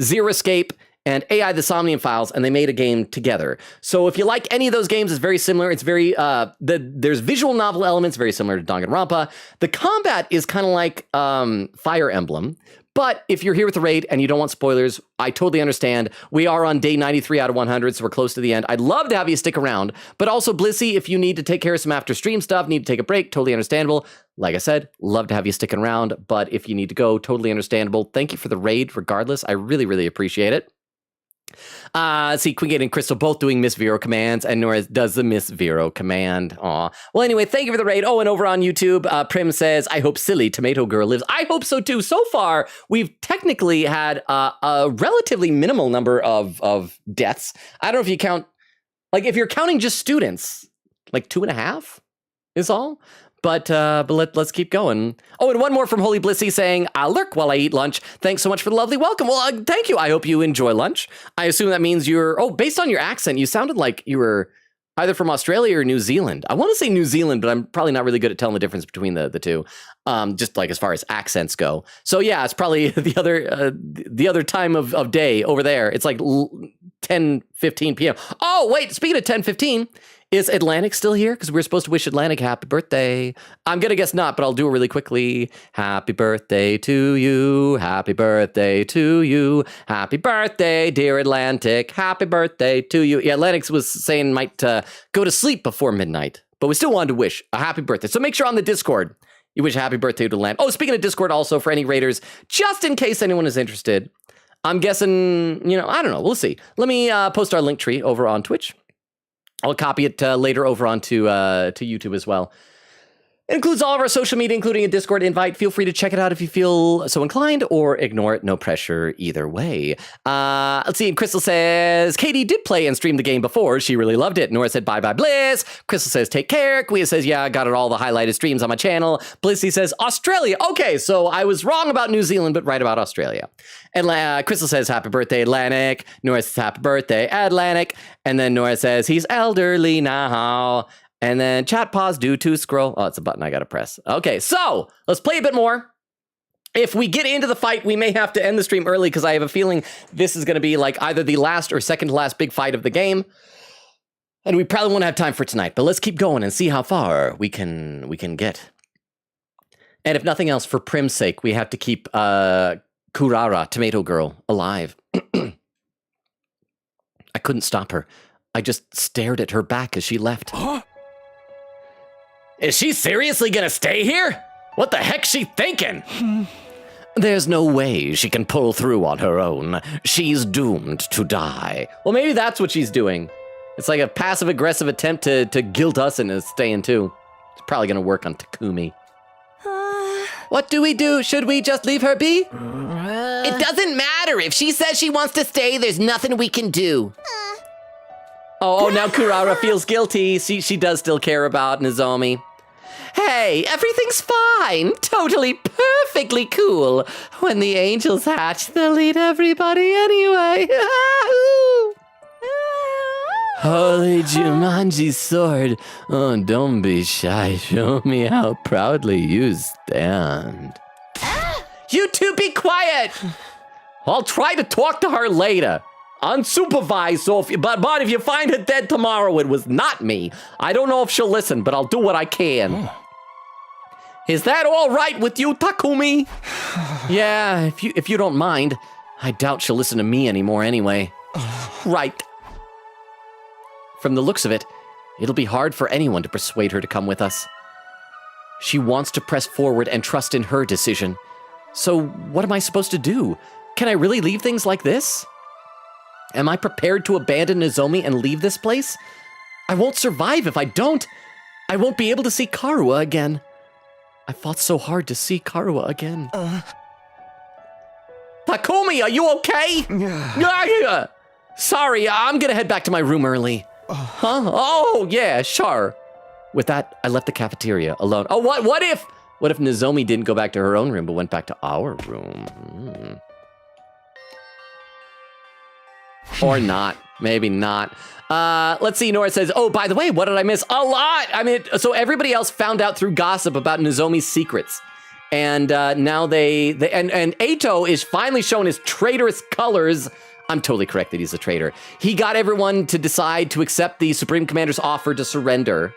Zero Escape and AI the Somnium Files, and they made a game together. So if you like any of those games, it's very similar. It's very there's visual novel elements very similar to Danganronpa. The combat is kind of like Fire Emblem. But if you're here with the raid and you don't want spoilers, I totally understand. We are on day 93 out of 100, so we're close to the end. I'd love to have you stick around. But also, Blissy, if you need to take care of some after stream stuff, need to take a break, totally understandable. Like I said, love to have you sticking around. But if you need to go, totally understandable. Thank you for the raid, regardless. I really, really appreciate it. See, Quingate and Crystal both doing Miss Vero commands, and Nora does the Miss Vero command. Aw. Well, anyway, thank you for the raid. Oh, and over on YouTube, Prim says, I hope silly Tomato Girl lives. I hope so too. So far, we've technically had a relatively minimal number of deaths. I don't know if you count, like, if you're counting just students, like 2.5 is all. But let's keep going. Oh, and one more from Holy Blissy saying, I'll lurk while I eat lunch. Thanks so much for the lovely welcome. Well, thank you. I hope you enjoy lunch. I assume that means based on your accent, you sounded like you were either from Australia or New Zealand. I want to say New Zealand, but I'm probably not really good at telling the difference between the two, just like as far as accents go. So yeah, it's probably the other time of day over there. It's like 10:15 p.m. Oh, wait, speaking of 10:15, is Atlantic still here? Because we're supposed to wish Atlantic happy birthday. I'm going to guess not, but I'll do it really quickly. Happy birthday to you. Happy birthday to you. Happy birthday, dear Atlantic. Happy birthday to you. Yeah, Atlantic was saying might go to sleep before midnight, but we still wanted to wish a happy birthday. So make sure on the Discord you wish a happy birthday to Atlantic. Oh, speaking of Discord also, for any raiders, just in case anyone is interested, I'm guessing, I don't know. We'll see. Let me post our link tree over on Twitch. I'll copy it later over onto to YouTube as well. It includes all of our social media, including a Discord invite. Feel free to check it out if you feel so inclined, or ignore it. No pressure either way. Let's see. Crystal says, Katie did play and stream the game before. She really loved it. Nora said, bye-bye, Bliss. Crystal says, take care. Quia says, yeah, I got it all the highlighted streams on my channel. Blissy says, Australia. Okay, so I was wrong about New Zealand, but right about Australia. And Crystal says, happy birthday, Atlantic. Nora says, happy birthday, Atlantic. And then Nora says, he's elderly now. And then chat pause due to scroll. Oh, it's a button I gotta press. Okay, so let's play a bit more. If we get into the fight, we may have to end the stream early because I have a feeling this is gonna be like either the last or second to last big fight of the game. And we probably won't have time for tonight, but let's keep going and see how far we can get. And if nothing else, for Prim's sake, we have to keep Kurara, Tomato Girl, alive. I couldn't stop her. I just stared at her back as she left. Huh? Is she seriously gonna stay here? What the heck's she thinking? There's no way she can pull through on her own. She's doomed to die. Well, maybe that's what she's doing. It's like a passive-aggressive attempt to guilt us into staying too. It's probably gonna work on Takumi. What do we do? Should we just leave her be? It doesn't matter. If she says she wants to stay, there's nothing we can do. Oh, now Kurara feels guilty. She does still care about Nozomi. Hey, everything's fine. Totally, perfectly cool. When the angels hatch, they'll eat everybody anyway. Holy Jumanji sword. Oh, don't be shy. Show me how proudly you stand. You two be quiet. I'll try to talk to her later. Unsupervised, so but if you find her dead tomorrow, it was not me. I don't know if she'll listen, but I'll do what I can. Is that all right with you, Takumi? Yeah, if you don't mind. I doubt she'll listen to me anymore anyway. Right. From the looks of it, it'll be hard for anyone to persuade her to come with us. She wants to press forward and trust in her decision. So what am I supposed to do? Can I really leave things like this? Am I prepared to abandon Nozomi and leave this place? I won't survive if I don't. I won't be able to see Karuha again. I fought so hard to see Karuha again. Takumi, are you okay? Yeah. Sorry, I'm gonna head back to my room early. Huh? Oh, yeah, sure. With that, I left the cafeteria alone. Oh, what if Nozomi didn't go back to her own room, but went back to our room? Or not. Maybe not. Let's see. Nora says, oh, by the way, what did I miss? A lot. I mean, so everybody else found out through gossip about Nozomi's secrets. And now they and Eito is finally showing his traitorous colors. I'm totally correct that he's a traitor. He got everyone to decide to accept the Supreme Commander's offer to surrender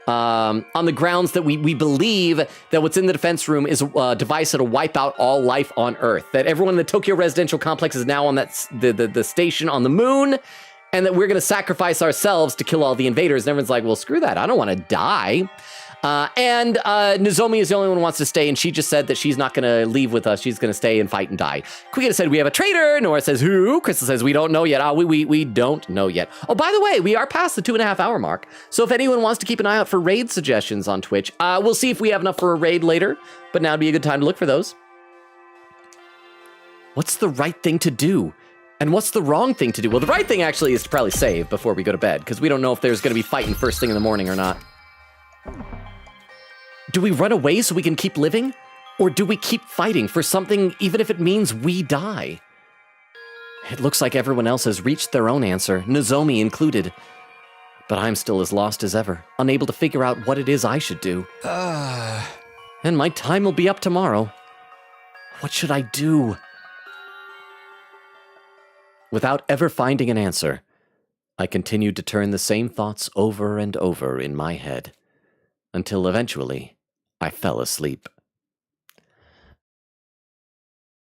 on the grounds that we believe that what's in the defense room is a device that'll wipe out all life on Earth. That everyone in the Tokyo residential complex is now on the station on the moon, and that we're going to sacrifice ourselves to kill all the invaders. And everyone's like, well, screw that. I don't want to die. And Nozomi is the only one who wants to stay, and she just said that she's not going to leave with us. She's going to stay and fight and die. Kuina said, we have a traitor. Nora says, who? Crystal says, we don't know yet. We don't know yet. Oh, by the way, we are past the 2.5 hour mark. So if anyone wants to keep an eye out for raid suggestions on Twitch, we'll see if we have enough for a raid later, but now would be a good time to look for those. What's the right thing to do? And what's the wrong thing to do? Well, the right thing actually is to probably save before we go to bed, because we don't know if there's going to be fighting first thing in the morning or not. Do we run away so we can keep living? Or do we keep fighting for something even if it means we die? It looks like everyone else has reached their own answer, Nozomi included. But I'm still as lost as ever, unable to figure out what it is I should do. And my time will be up tomorrow. What should I do? Without ever finding an answer, I continued to turn the same thoughts over and over in my head, until eventually I fell asleep.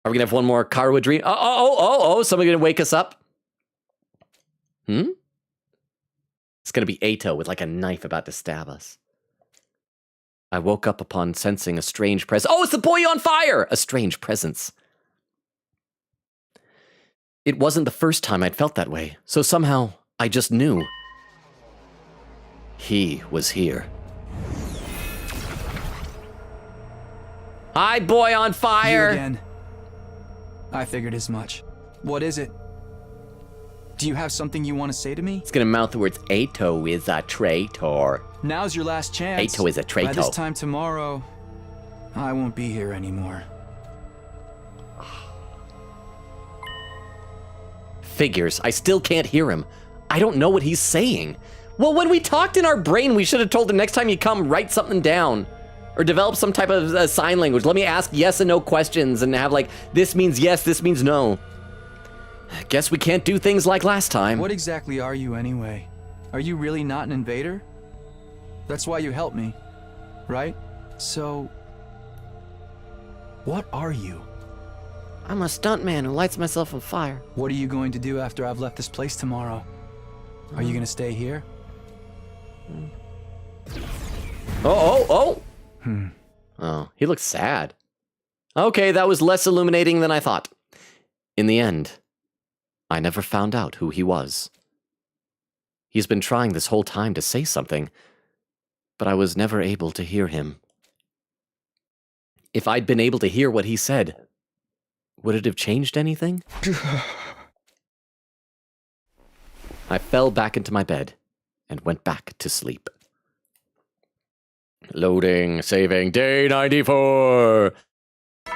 Are we gonna have one more Karua dream? Somebody gonna wake us up? It's gonna be Ato with like a knife about to stab us. I woke up upon sensing a strange presence. Oh, it's the boy on fire! A strange presence. It wasn't the first time I'd felt that way, so somehow I just knew. He was here. Hi, boy on fire! You again. I figured as much. What is it? Do you have something you want to say to me? It's gonna mouth the words, Ato is a traitor. Now's your last chance. Ato is a traitor. By this time tomorrow, I won't be here anymore. Figures. I still can't hear him. I don't know what he's saying. Well, when we talked in our brain, we should have told him next time you come, write something down. Or develop some type of sign language. Let me ask yes and no questions and have like, this means yes, this means no. Guess we can't do things like last time. What exactly are you anyway? Are you really not an invader? That's why you helped me, right? So, what are you? I'm a stuntman who lights myself on fire. What are you going to do after I've left this place tomorrow? Are you gonna stay here? Oh, he looks sad. Okay, that was less illuminating than I thought. In the end, I never found out who he was. He's been trying this whole time to say something, but I was never able to hear him. If I'd been able to hear what he said, would it have changed anything? I fell back into my bed and went back to sleep. Loading, saving, day 94. I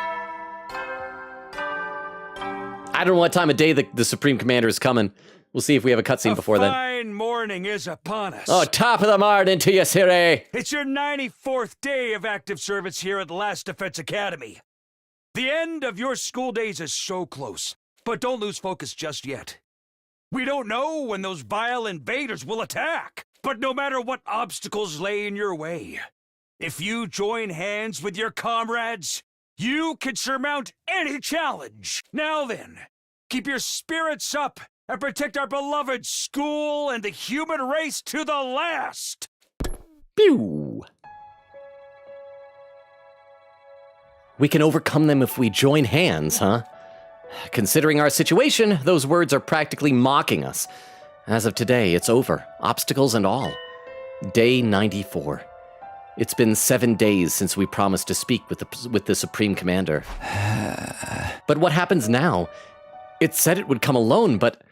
don't know what time of day the Supreme Commander is coming. We'll see if we have a cutscene before then. Fine morning is upon us. Oh, top of the morning to you, Siri. It's your 94th day of active service here at the Last Defense Academy. The end of your school days is so close, but don't lose focus just yet. We don't know when those vile invaders will attack, but no matter what obstacles lay in your way, if you join hands with your comrades, you can surmount any challenge. Now then, keep your spirits up and protect our beloved school and the human race to the last. Pew! We can overcome them if we join hands, huh? Considering our situation, those words are practically mocking us. As of today, it's over, obstacles and all. Day 94. It's been 7 days since we promised to speak with the Supreme Commander. But what happens now? It said it would come alone, but...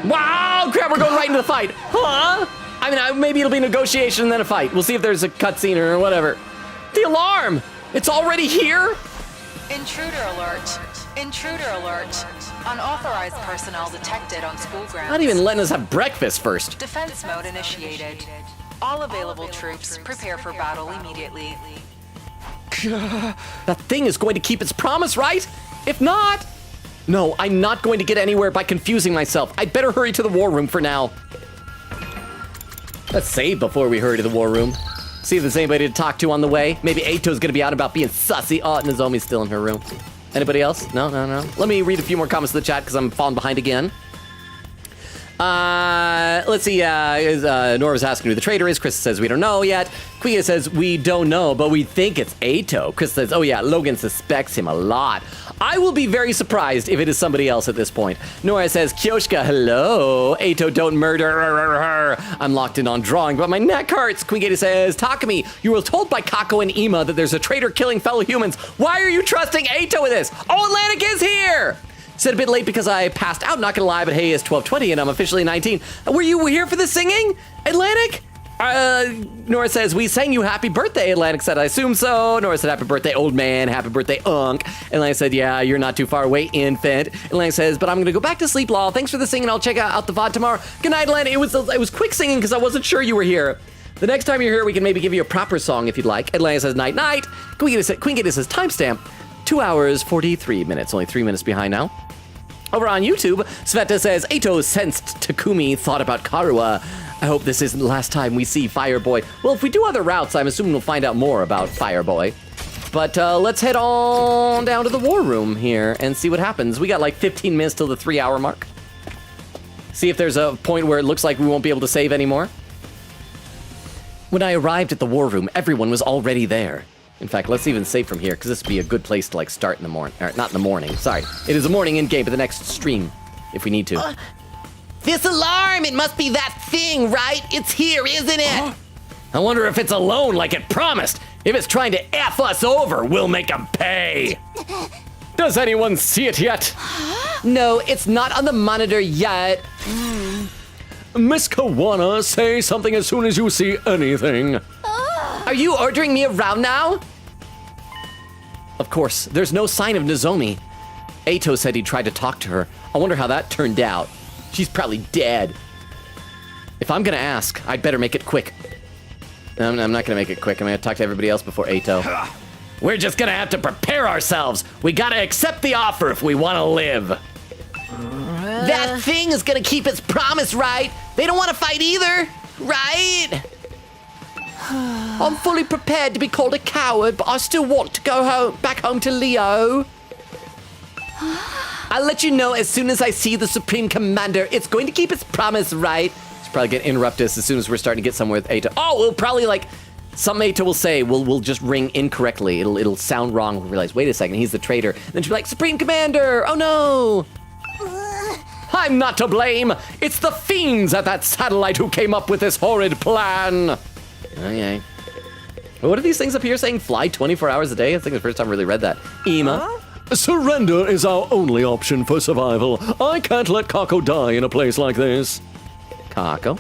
Wow! Crap, we're going right into the fight! Huh? I mean, maybe it'll be negotiation and then a fight. We'll see if there's a cutscene or whatever. The alarm! It's already here? Intruder alert. Intruder alert. Unauthorized personnel detected on school grounds. Not even letting us have breakfast first. Defense mode initiated. All available troops prepare for battle immediately. That thing is going to keep its promise, right? If not, No, I'm not going to get anywhere by confusing myself. I'd better hurry to the war room for now. Let's save before we hurry to the war room. See if there's anybody to talk to on the way. Maybe Eito's gonna be out about being sussy. Oh, Nozomi's still in her room. Anybody else? No. Let me read a few more comments in the chat because I'm falling behind again. Let's see, Nora was asking who the traitor is. Chris says we don't know yet. Kuya says we don't know, but we think it's Eito. Chris says, oh yeah, Logan suspects him a lot. I will be very surprised if it is somebody else at this point. Nora says, Kyoshka, hello. Eito, don't murder her. I'm locked in on drawing, but my neck hurts. Queen says, Takumi, you were told by Kako and Ima that there's a traitor killing fellow humans. Why are you trusting Eito with this? Oh, Atlantic is here! Said a bit late because I passed out, not gonna lie, but hey, it's 12:20 and I'm officially 19. Were you here for the singing, Atlantic? Nora says, we sang you happy birthday. Atlantic said, I assume so. Nora said, happy birthday, old man. Happy birthday, Unk. Atlantic said, yeah, you're not too far away, infant. Atlantic says, but I'm going to go back to sleep, lol. Thanks for the singing. I'll check out the VOD tomorrow. Good night, Atlantic. It was quick singing because I wasn't sure you were here. The next time you're here, we can maybe give you a proper song if you'd like. Atlantic says, night, night. Queen Gator says, timestamp, 2 hours, 43 minutes. Only 3 minutes behind now. Over on YouTube, Sveta says, Eito sensed Takumi thought about Karua. I hope this isn't the last time we see Fireboy. Well, if we do other routes, I'm assuming we'll find out more about Fireboy. But let's head on down to the war room here and see what happens. We got like 15 minutes till the 3-hour mark. See if there's a point where it looks like we won't be able to save anymore. When I arrived at the war room, everyone was already there. In fact, let's even save from here, because this would be a good place to like start in the morning. Or not in the morning, sorry. It is a morning in-game, but the next stream, if we need to. This alarm, it must be that thing, right? It's here, isn't it? I wonder if it's alone like it promised. If it's trying to F us over, we'll make 'em pay. Does anyone see it yet? No, it's not on the monitor yet. Miss Kawana, say something as soon as you see anything. Are you ordering me around now? Of course, there's no sign of Nozomi. Eito said he tried to talk to her. I wonder how that turned out. She's probably dead. If I'm gonna ask, I'd better make it quick. I'm not gonna make it quick. I'm gonna talk to everybody else before Eito. We're just gonna have to prepare ourselves. We gotta accept the offer if we wanna live. That thing is gonna keep its promise, right? They don't want to fight either, right? I'm fully prepared to be called a coward, but I still want to go back home to Leo. I'll let you know as soon as I see the Supreme Commander. It's going to keep its promise, right? It's probably gonna interrupt us as soon as we're starting to get somewhere with Eito. Oh, we'll probably like, some Eito will say, we'll just ring incorrectly. It'll sound wrong. We'll realize, wait a second, he's the traitor. Then she'll be like, Supreme Commander, oh no. I'm not to blame. It's the fiends at that satellite who came up with this horrid plan. Okay. What are these things up here saying? Fly 24 hours a day? I think it's the first time I really read that. Ima? Surrender is our only option for survival. I can't let Kako die in a place like this. Kako?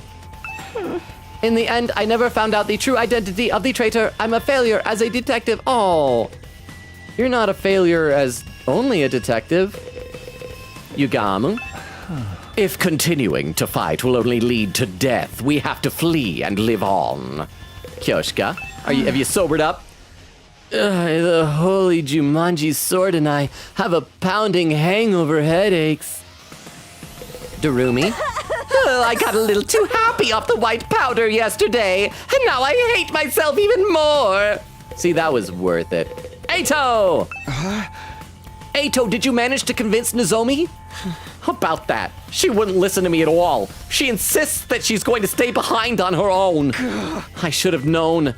In the end, I never found out the true identity of the traitor. I'm a failure as a detective. Oh. You're not a failure as only a detective. Yugamu? If continuing to fight will only lead to death, we have to flee and live on. Kyoshka, have you sobered up? The holy Jumanji sword and I have a pounding hangover headaches. Darumi? I got a little too happy off the white powder yesterday, and now I hate myself even more. See, that was worth it. Eito! Eito, did you manage to convince Nozomi? How about that? She wouldn't listen to me at all. She insists that she's going to stay behind on her own. I should have known.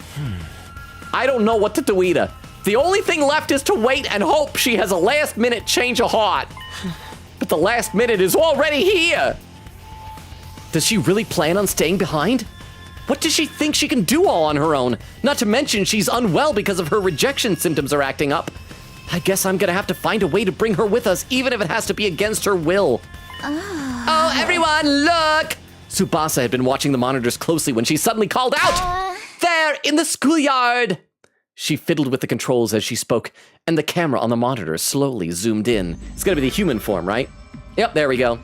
I don't know what to do either. The only thing left is to wait and hope she has a last-minute change of heart. But the last minute is already here. Does she really plan on staying behind? What does she think she can do all on her own? Not to mention she's unwell because of her rejection symptoms are acting up. I guess I'm gonna have to find a way to bring her with us, even if it has to be against her will. Oh, everyone, look! Tsubasa had been watching the monitors closely when she suddenly called out! There, in the schoolyard! She fiddled with the controls as she spoke, and the camera on the monitor slowly zoomed in. It's gonna be the human form, right? Yep, there we go.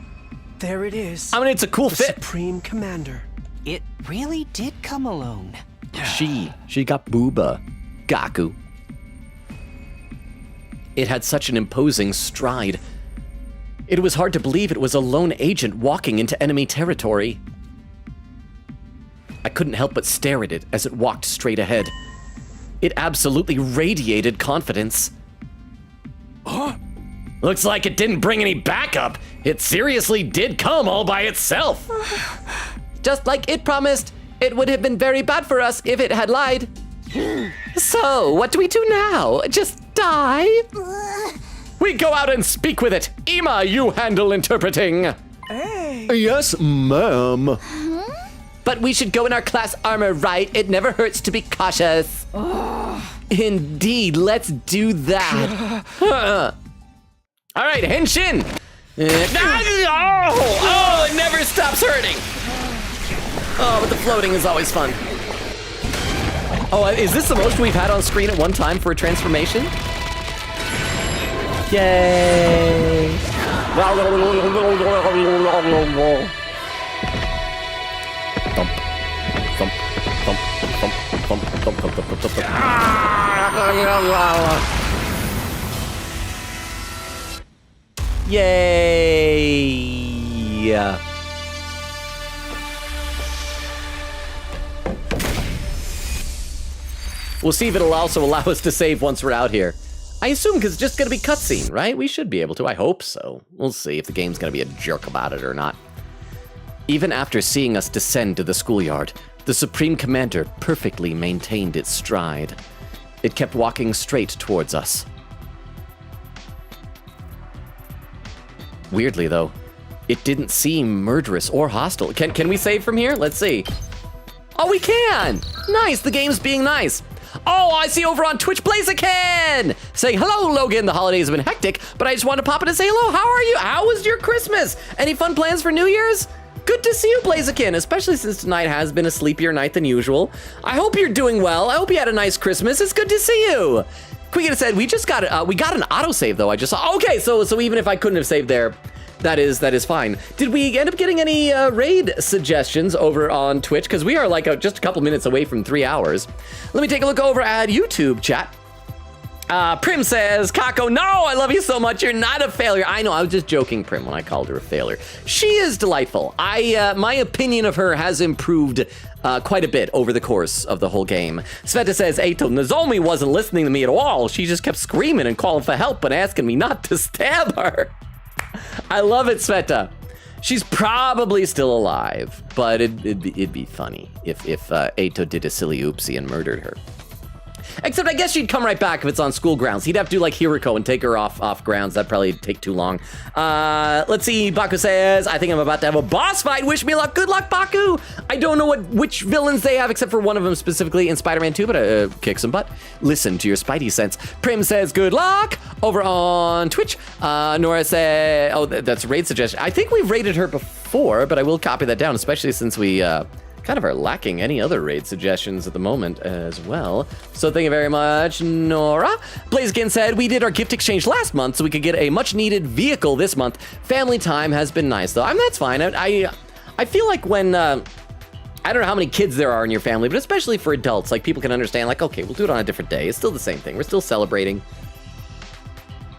There it is. I mean, it's a cool fit. Supreme Commander. It really did come alone. She got booba. Gaku. It had such an imposing stride. It was hard to believe it was a lone agent walking into enemy territory. I couldn't help but stare at it as it walked straight ahead. It absolutely radiated confidence. Looks like it didn't bring any backup. It seriously did come all by itself. Just like it promised, it would have been very bad for us if it had lied. So, what do we do now? Just die? We go out and speak with it. Ima, you handle interpreting. Yes, ma'am. But we should go in our class armor, right? It never hurts to be cautious. Indeed, let's do that. All right, Henshin. Oh, it never stops hurting. Oh, but the floating is always fun. Oh, is this the most we've had on screen at one time for a transformation? Yay! Yay! We'll see if it'll also allow us to save once we're out here. I assume because it's just going to be cutscene, right? We should be able to. I hope so. We'll see if the game's going to be a jerk about it or not. Even after seeing us descend to the schoolyard, the Supreme Commander perfectly maintained its stride. It kept walking straight towards us. Weirdly, though, it didn't seem murderous or hostile. Can we save from here? Let's see. Oh, we can! Nice, the game's being nice. Oh, I see over on Twitch Blaziken saying, hello, Logan. The holidays have been hectic, but I just wanted to pop in and say hello. How are you? How was your Christmas? Any fun plans for New Year's? Good to see you, Blaziken, especially since tonight has been a sleepier night than usual. I hope you're doing well. I hope you had a nice Christmas. It's good to see you. Quiggin said, we got an autosave though. I just saw, okay, so even if I couldn't have saved there, that is fine. Did we end up getting any raid suggestions over on Twitch? Because we are like just a couple minutes away from 3 hours. Let me take a look over at YouTube chat. Prim says, Kako, no, I love you so much. You're not a failure. I know, I was just joking, Prim, when I called her a failure. She is delightful. My opinion of her has improved quite a bit over the course of the whole game. Sveta says, Eito, Nozomi wasn't listening to me at all. She just kept screaming and calling for help and asking me not to stab her. I love it, Sveta. She's probably still alive, but it'd be funny if Eito did a silly oopsie and murdered her. Except I guess she'd come right back if it's on school grounds. He'd have to do like Hiriko and take her off grounds. That'd probably take too long. Let's see. Baku says, I think I'm about to have a boss fight. Wish me luck. Good luck, Baku. I don't know which villains they have, except for one of them specifically in Spider-Man 2, but kick some butt. Listen to your Spidey sense. Prim says, good luck. Over on Twitch, Nora said, oh, that's a raid suggestion. I think we've raided her before, but I will copy that down, especially since we kind of are lacking any other raid suggestions at the moment as well. So thank you very much, Nora. Blaziken said, we did our gift exchange last month so we could get a much needed vehicle this month. Family time has been nice though. I mean, that's fine. I feel like when, I don't know how many kids there are in your family, but especially for adults, like people can understand like, okay, we'll do it on a different day. It's still the same thing. We're still celebrating.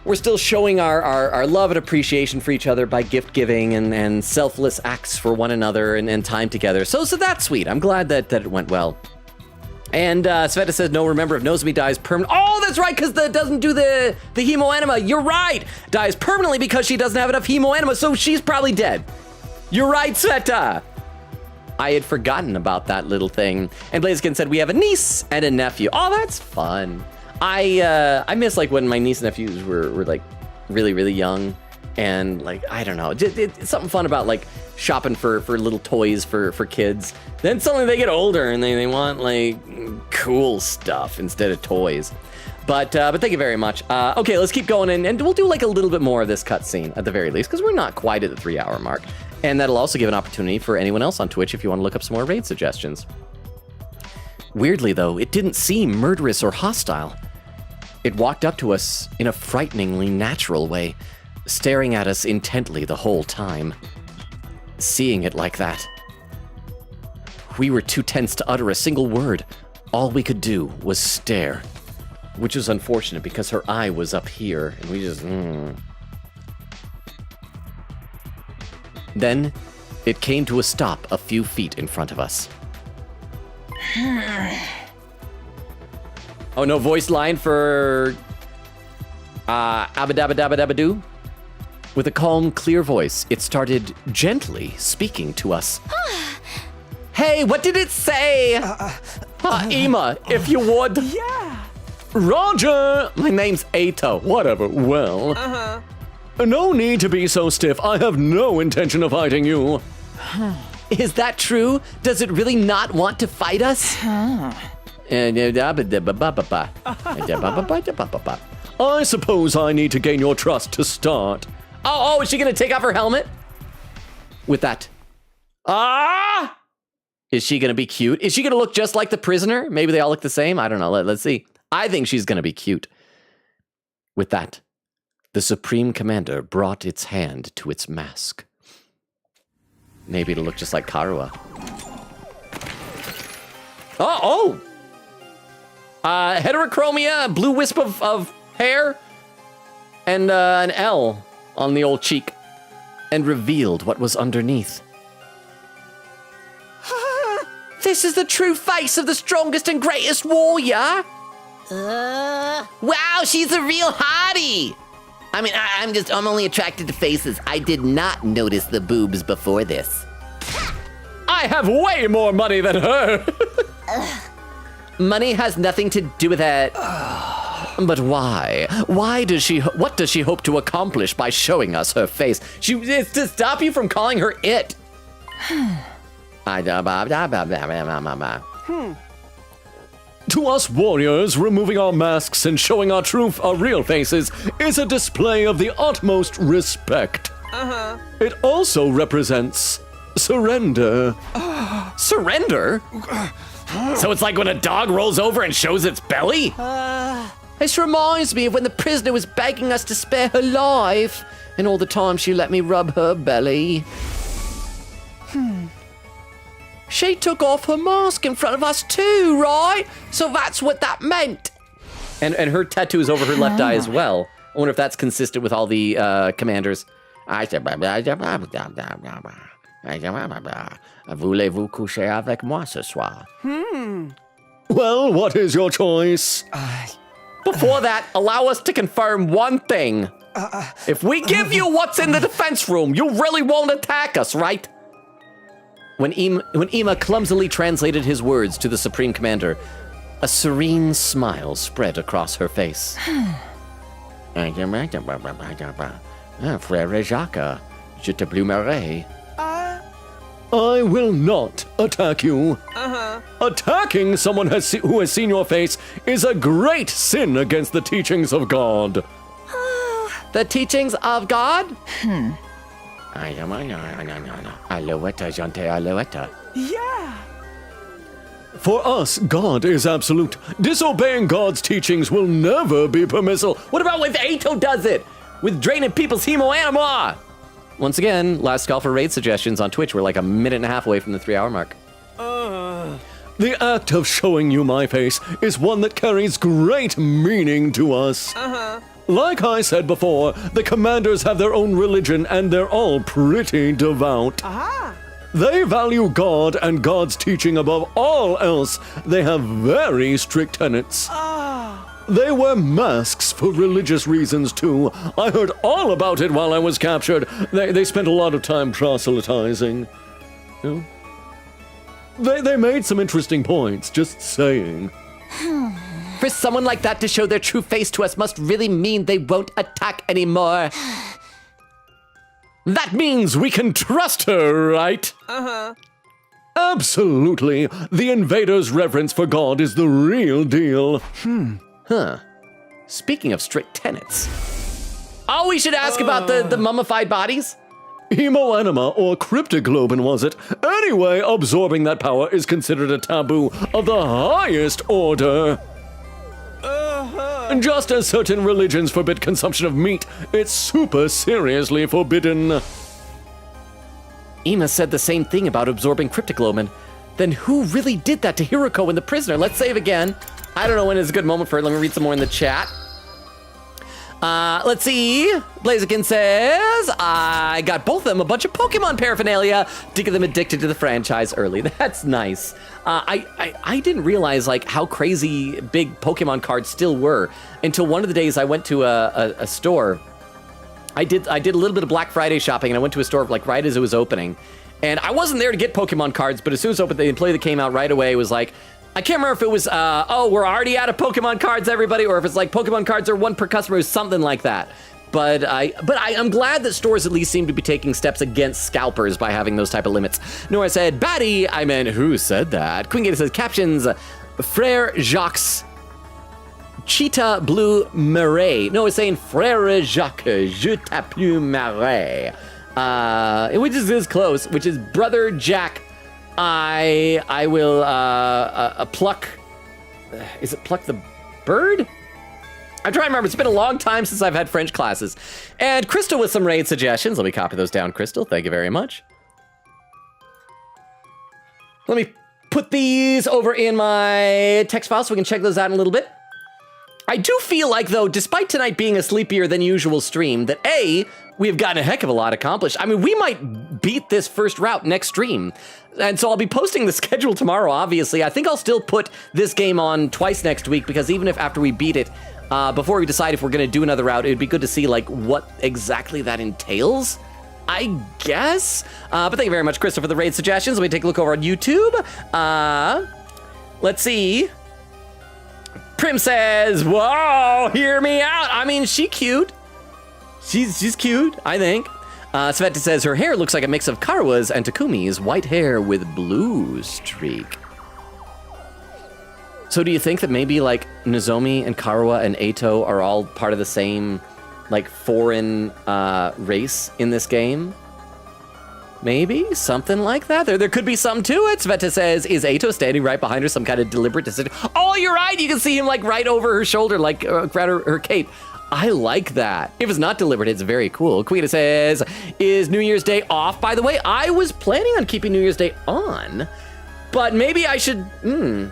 We're still showing our love and appreciation for each other by gift giving and selfless acts for one another and time together. So that's sweet. I'm glad that it went well. And Sveta says, no, remember, if Nozomi dies permanently. Oh, that's right, because that doesn't do the hemoenema. You're right. Dies permanently because she doesn't have enough hemoenema, so she's probably dead. You're right, Sveta. I had forgotten about that little thing. And Blaziken said, we have a niece and a nephew. Oh, that's fun. I miss like when my niece and nephews were like really, really young, and like, I don't know, it's something fun about like shopping for little toys for kids. Then suddenly they get older and they want like cool stuff instead of toys. But thank you very much. Okay, let's keep going and we'll do like a little bit more of this cutscene at the very least, because we're not quite at the 3 hour mark. And that'll also give an opportunity for anyone else on Twitch if you want to look up some more raid suggestions. Weirdly though, it didn't seem murderous or hostile. It walked up to us in a frighteningly natural way, staring at us intently the whole time. Seeing it like that, we were too tense to utter a single word. All we could do was stare, which was unfortunate because her eye was up here, and we just... Then it came to a stop a few feet in front of us. Oh, no voice line for Abadabadabadabadoo? With a calm, clear voice, it started gently speaking to us. Hey, what did it say? Ema, if you would. Yeah. Roger! My name's Ato. Whatever, well. No need to be so stiff. I have no intention of fighting you. Is that true? Does it really not want to fight us? I suppose I need to gain your trust to start. Oh, is she gonna take off her helmet? With that. Is she gonna be cute? Is she gonna look just like the prisoner? Maybe they all look the same? I don't know. Let's see. I think she's gonna be cute. With that, the Supreme Commander brought its hand to its mask. Maybe it'll look just like Karua. Heterochromia, blue wisp of hair, and an L on the old cheek, and revealed what was underneath. This is the true face of the strongest and greatest warrior. Wow, she's a real hottie! I mean, I'm only attracted to faces. I did not notice the boobs before this. I have way more money than her. Money has nothing to do with it. But why? What does she hope to accomplish by showing us her face? It's to stop you from calling her it. To us warriors, removing our masks and showing our real faces is a display of the utmost respect. It also represents surrender. Surrender? So it's like when a dog rolls over and shows its belly? This reminds me of when the prisoner was begging us to spare her life, and all the time she let me rub her belly. She took off her mask in front of us too, right? So that's what that meant. And her tattoo is over her left eye as well. I wonder if that's consistent with all the commanders. Voulez-vous coucher avec moi ce soir? Well, what is your choice? Before that, allow us to confirm one thing. If we give you what's in the defense room, you really won't attack us, right? When Ema clumsily translated his words to the Supreme Commander, a serene smile spread across her face. Frère Jacques, je te plumerai. I will not attack you. Attacking someone who has seen your face is a great sin against the teachings of God. The teachings of God? Yeah. For us, God is absolute. Disobeying God's teachings will never be permissible. What about when Ato does it? With draining people's hemo-anima? Once again, last call for raid suggestions on Twitch. We're like a minute and a half away from the 3-hour mark. The act of showing you my face is one that carries great meaning to us. Like I said before, the commanders have their own religion and they're all pretty devout. They value God and God's teaching above all else. They have very strict tenets. They wear masks for religious reasons too. I heard all about it while I was captured. They spent a lot of time proselytizing. You know? They made some interesting points, just saying. For someone like that to show their true face to us must really mean they won't attack anymore. That means we can trust her, right? Absolutely. The invader's reverence for God is the real deal. Speaking of strict tenets. Oh, we should ask about the mummified bodies? Hemoanima or cryptoglobin, was it? Anyway, absorbing that power is considered a taboo of the highest order. Just as certain religions forbid consumption of meat, it's super seriously forbidden. Ema said the same thing about absorbing cryptoglobin. Then who really did that to Hiroko and the prisoner? Let's save again. I don't know when is a good moment for it. Let me read some more in the chat. Let's see. Blaziken says, I got both of them a bunch of Pokemon paraphernalia to get them addicted to the franchise early. That's nice. I didn't realize like how crazy big Pokemon cards still were until one of the days I went to a store. I did a little bit of Black Friday shopping, and I went to a store like right as it was opening. And I wasn't there to get Pokemon cards, but as soon as it opened, the employee that came out right away was like, I can't remember if it was, oh, we're already out of Pokemon cards, everybody, or if it's like Pokemon cards are one per customer or something like that. But I'm glad that stores at least seem to be taking steps against scalpers by having those type of limits. Nora said, Batty, I meant, who said that? Queen Gator says, captions, Frère Jacques Cheetah Blue Marais. No, it's saying Frère Jacques Je t'appelle Marais. Which is close, which is Brother Jack. I will pluck. Is it pluck the bird? I'm trying to remember. It's been a long time since I've had French classes. And Crystal with some raid suggestions. Let me copy those down, Crystal. Thank you very much. Let me put these over in my text file so we can check those out in a little bit. I do feel like, though, despite tonight being a sleepier than usual stream, that A, we have gotten a heck of a lot accomplished. I mean, we might beat this first route next stream. And so I'll be posting the schedule tomorrow, obviously. I think I'll still put this game on twice next week, because even if after we beat it, before we decide if we're going to do another route, it'd be good to see, like, what exactly that entails, I guess. But thank you very much, Crystal, for the raid suggestions. Let me take a look over on YouTube. Let's see. Prim says, whoa, hear me out. I mean, she's cute. She's cute, I think. Sveta says her hair looks like a mix of Karawa's and Takumi's white hair with blue streak. So do you think that maybe like Nozomi and Karawa and Eito are all part of the same like foreign race in this game? Maybe something like that. There could be something to it. Sveta says, is Eito standing right behind her? Some kind of deliberate decision. Oh, you're right. You can see him like right over her shoulder, like around her cape. I like that. If it's not deliberate, it's very cool. Quita says, is New Year's Day off? By the way, I was planning on keeping New Year's Day on, but maybe I should, maybe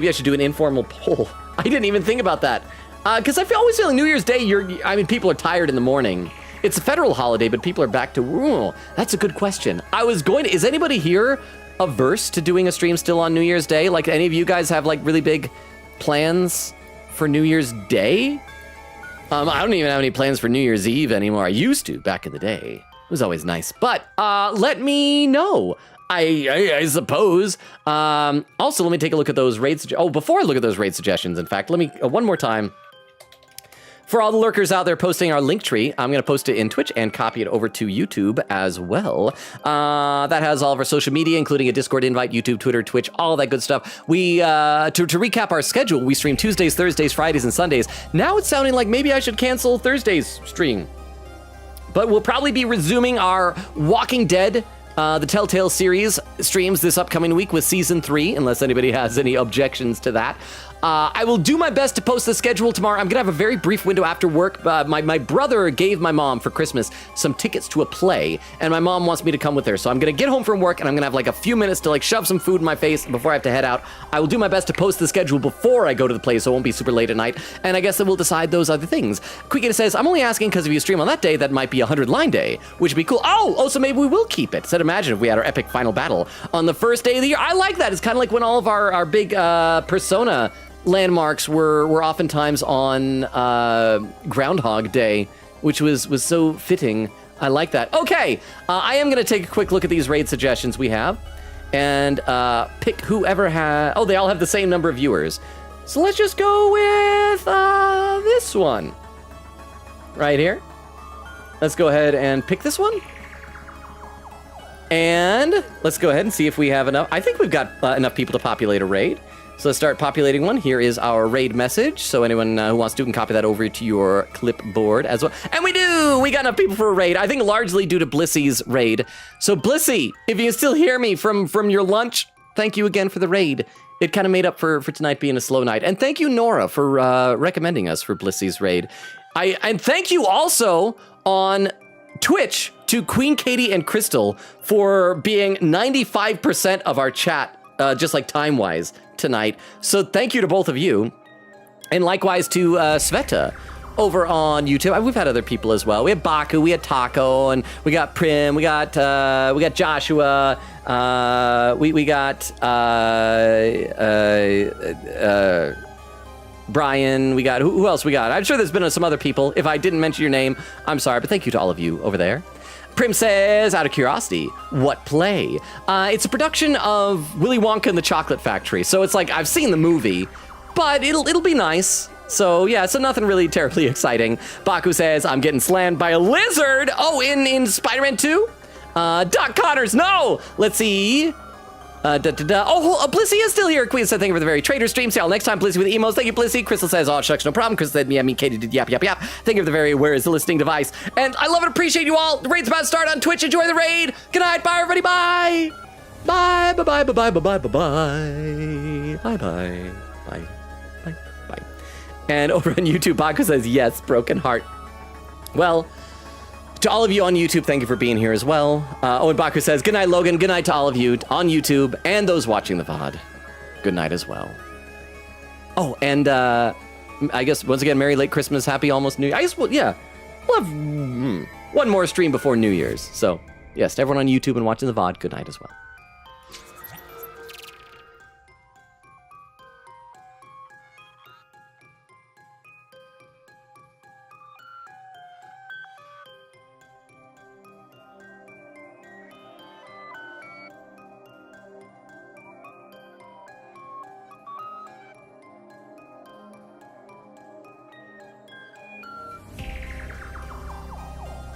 I should do an informal poll. I didn't even think about that. Because I always feel like New Year's Day, people are tired in the morning. It's a federal holiday, but people are back to, ooh, that's a good question. Is anybody here averse to doing a stream still on New Year's Day? Like, any of you guys have like really big plans for New Year's Day? I don't even have any plans for New Year's Eve anymore. I used to back in the day. It was always nice. But let me know. I suppose. Also, let me take a look at those raid suggestions. Oh, before I look at those raid suggestions, in fact, let me, one more time. For all the lurkers out there posting our link tree, I'm going to post it in Twitch and copy it over to YouTube as well. That has all of our social media, including a Discord invite, YouTube, Twitter, Twitch, all that good stuff. We, to recap our schedule, we stream Tuesdays, Thursdays, Fridays, and Sundays. Now it's sounding like maybe I should cancel Thursday's stream. But we'll probably be resuming our Walking Dead, the Telltale series streams this upcoming week with Season 3, unless anybody has any objections to that. I will do my best to post the schedule tomorrow. I'm going to have a very brief window after work. My brother gave my mom for Christmas some tickets to a play, and my mom wants me to come with her. So I'm going to get home from work, and I'm going to have like a few minutes to like shove some food in my face before I have to head out. I will do my best to post the schedule before I go to the play, so it won't be super late at night. And I guess that we'll decide those other things. Quickita says, I'm only asking because if you stream on that day, that might be 100 line day, which would be cool. Oh, so maybe we will keep it. Said, imagine if we had our epic final battle on the first day of the year. I like that. It's kind of like when all of our big Persona landmarks were oftentimes on Groundhog Day, which was so fitting. I like that. Okay, I am going to take a quick look at these raid suggestions we have and pick whoever has... Oh, they all have the same number of viewers. So let's just go with this one right here. Let's go ahead and pick this one. And let's go ahead and see if we have enough. I think we've got enough people to populate a raid. So let's start populating one. Here is our raid message. So anyone who wants to can copy that over to your clipboard as well. And we do! We got enough people for a raid. I think largely due to Blissy's raid. So Blissy, if you can still hear me from your lunch, thank you again for the raid. It kind of made up for tonight being a slow night. And thank you, Nora, for recommending us for Blissy's raid. And thank you also on Twitch to Queen Katie and Crystal for being 95% of our chat, just like time-wise tonight. So thank you to both of you. And likewise to Sveta over on YouTube. We've had other people as well. We had Baku, we had Taco, and we got Prim, we got Joshua, we got Brian, we got, who else we got? I'm sure there's been some other people. If I didn't mention your name, I'm sorry, but thank you to all of you over there. Prim says, out of curiosity, what play? It's a production of Willy Wonka and the Chocolate Factory. So it's like, I've seen the movie, but it'll be nice. So yeah, so nothing really terribly exciting. Baku says, I'm getting slammed by a lizard. Oh, in Spider-Man 2? Doc Connors, no! Let's see. Oh, Blissy is still here. Queen said, thank you for the very trader stream. See y'all next time. Blissy with emos. Thank you, Blissy. Crystal says, oh, shucks, no problem. Crystal said, yeah, me, Katie did yap, yap, yap. Thank you for the very, where is the listening device? And I love and appreciate you all. The raid's about to start on Twitch. Enjoy the raid. Good night. Bye, everybody. Bye. Bye, bye, bye, bye, bye, bye, bye, bye. Bye, bye. Bye. Bye. Bye. And over on YouTube, Baku says, yes, broken heart. Well, to all of you on YouTube, thank you for being here as well. Owen Baku says, good night, Logan. Good night to all of you on YouTube and those watching the VOD. Good night as well. Oh, and I guess, once again, Merry Late Christmas, Happy Almost New Year. I guess, well, yeah, we'll have one more stream before New Year's. So, yes, to everyone on YouTube and watching the VOD, good night as well.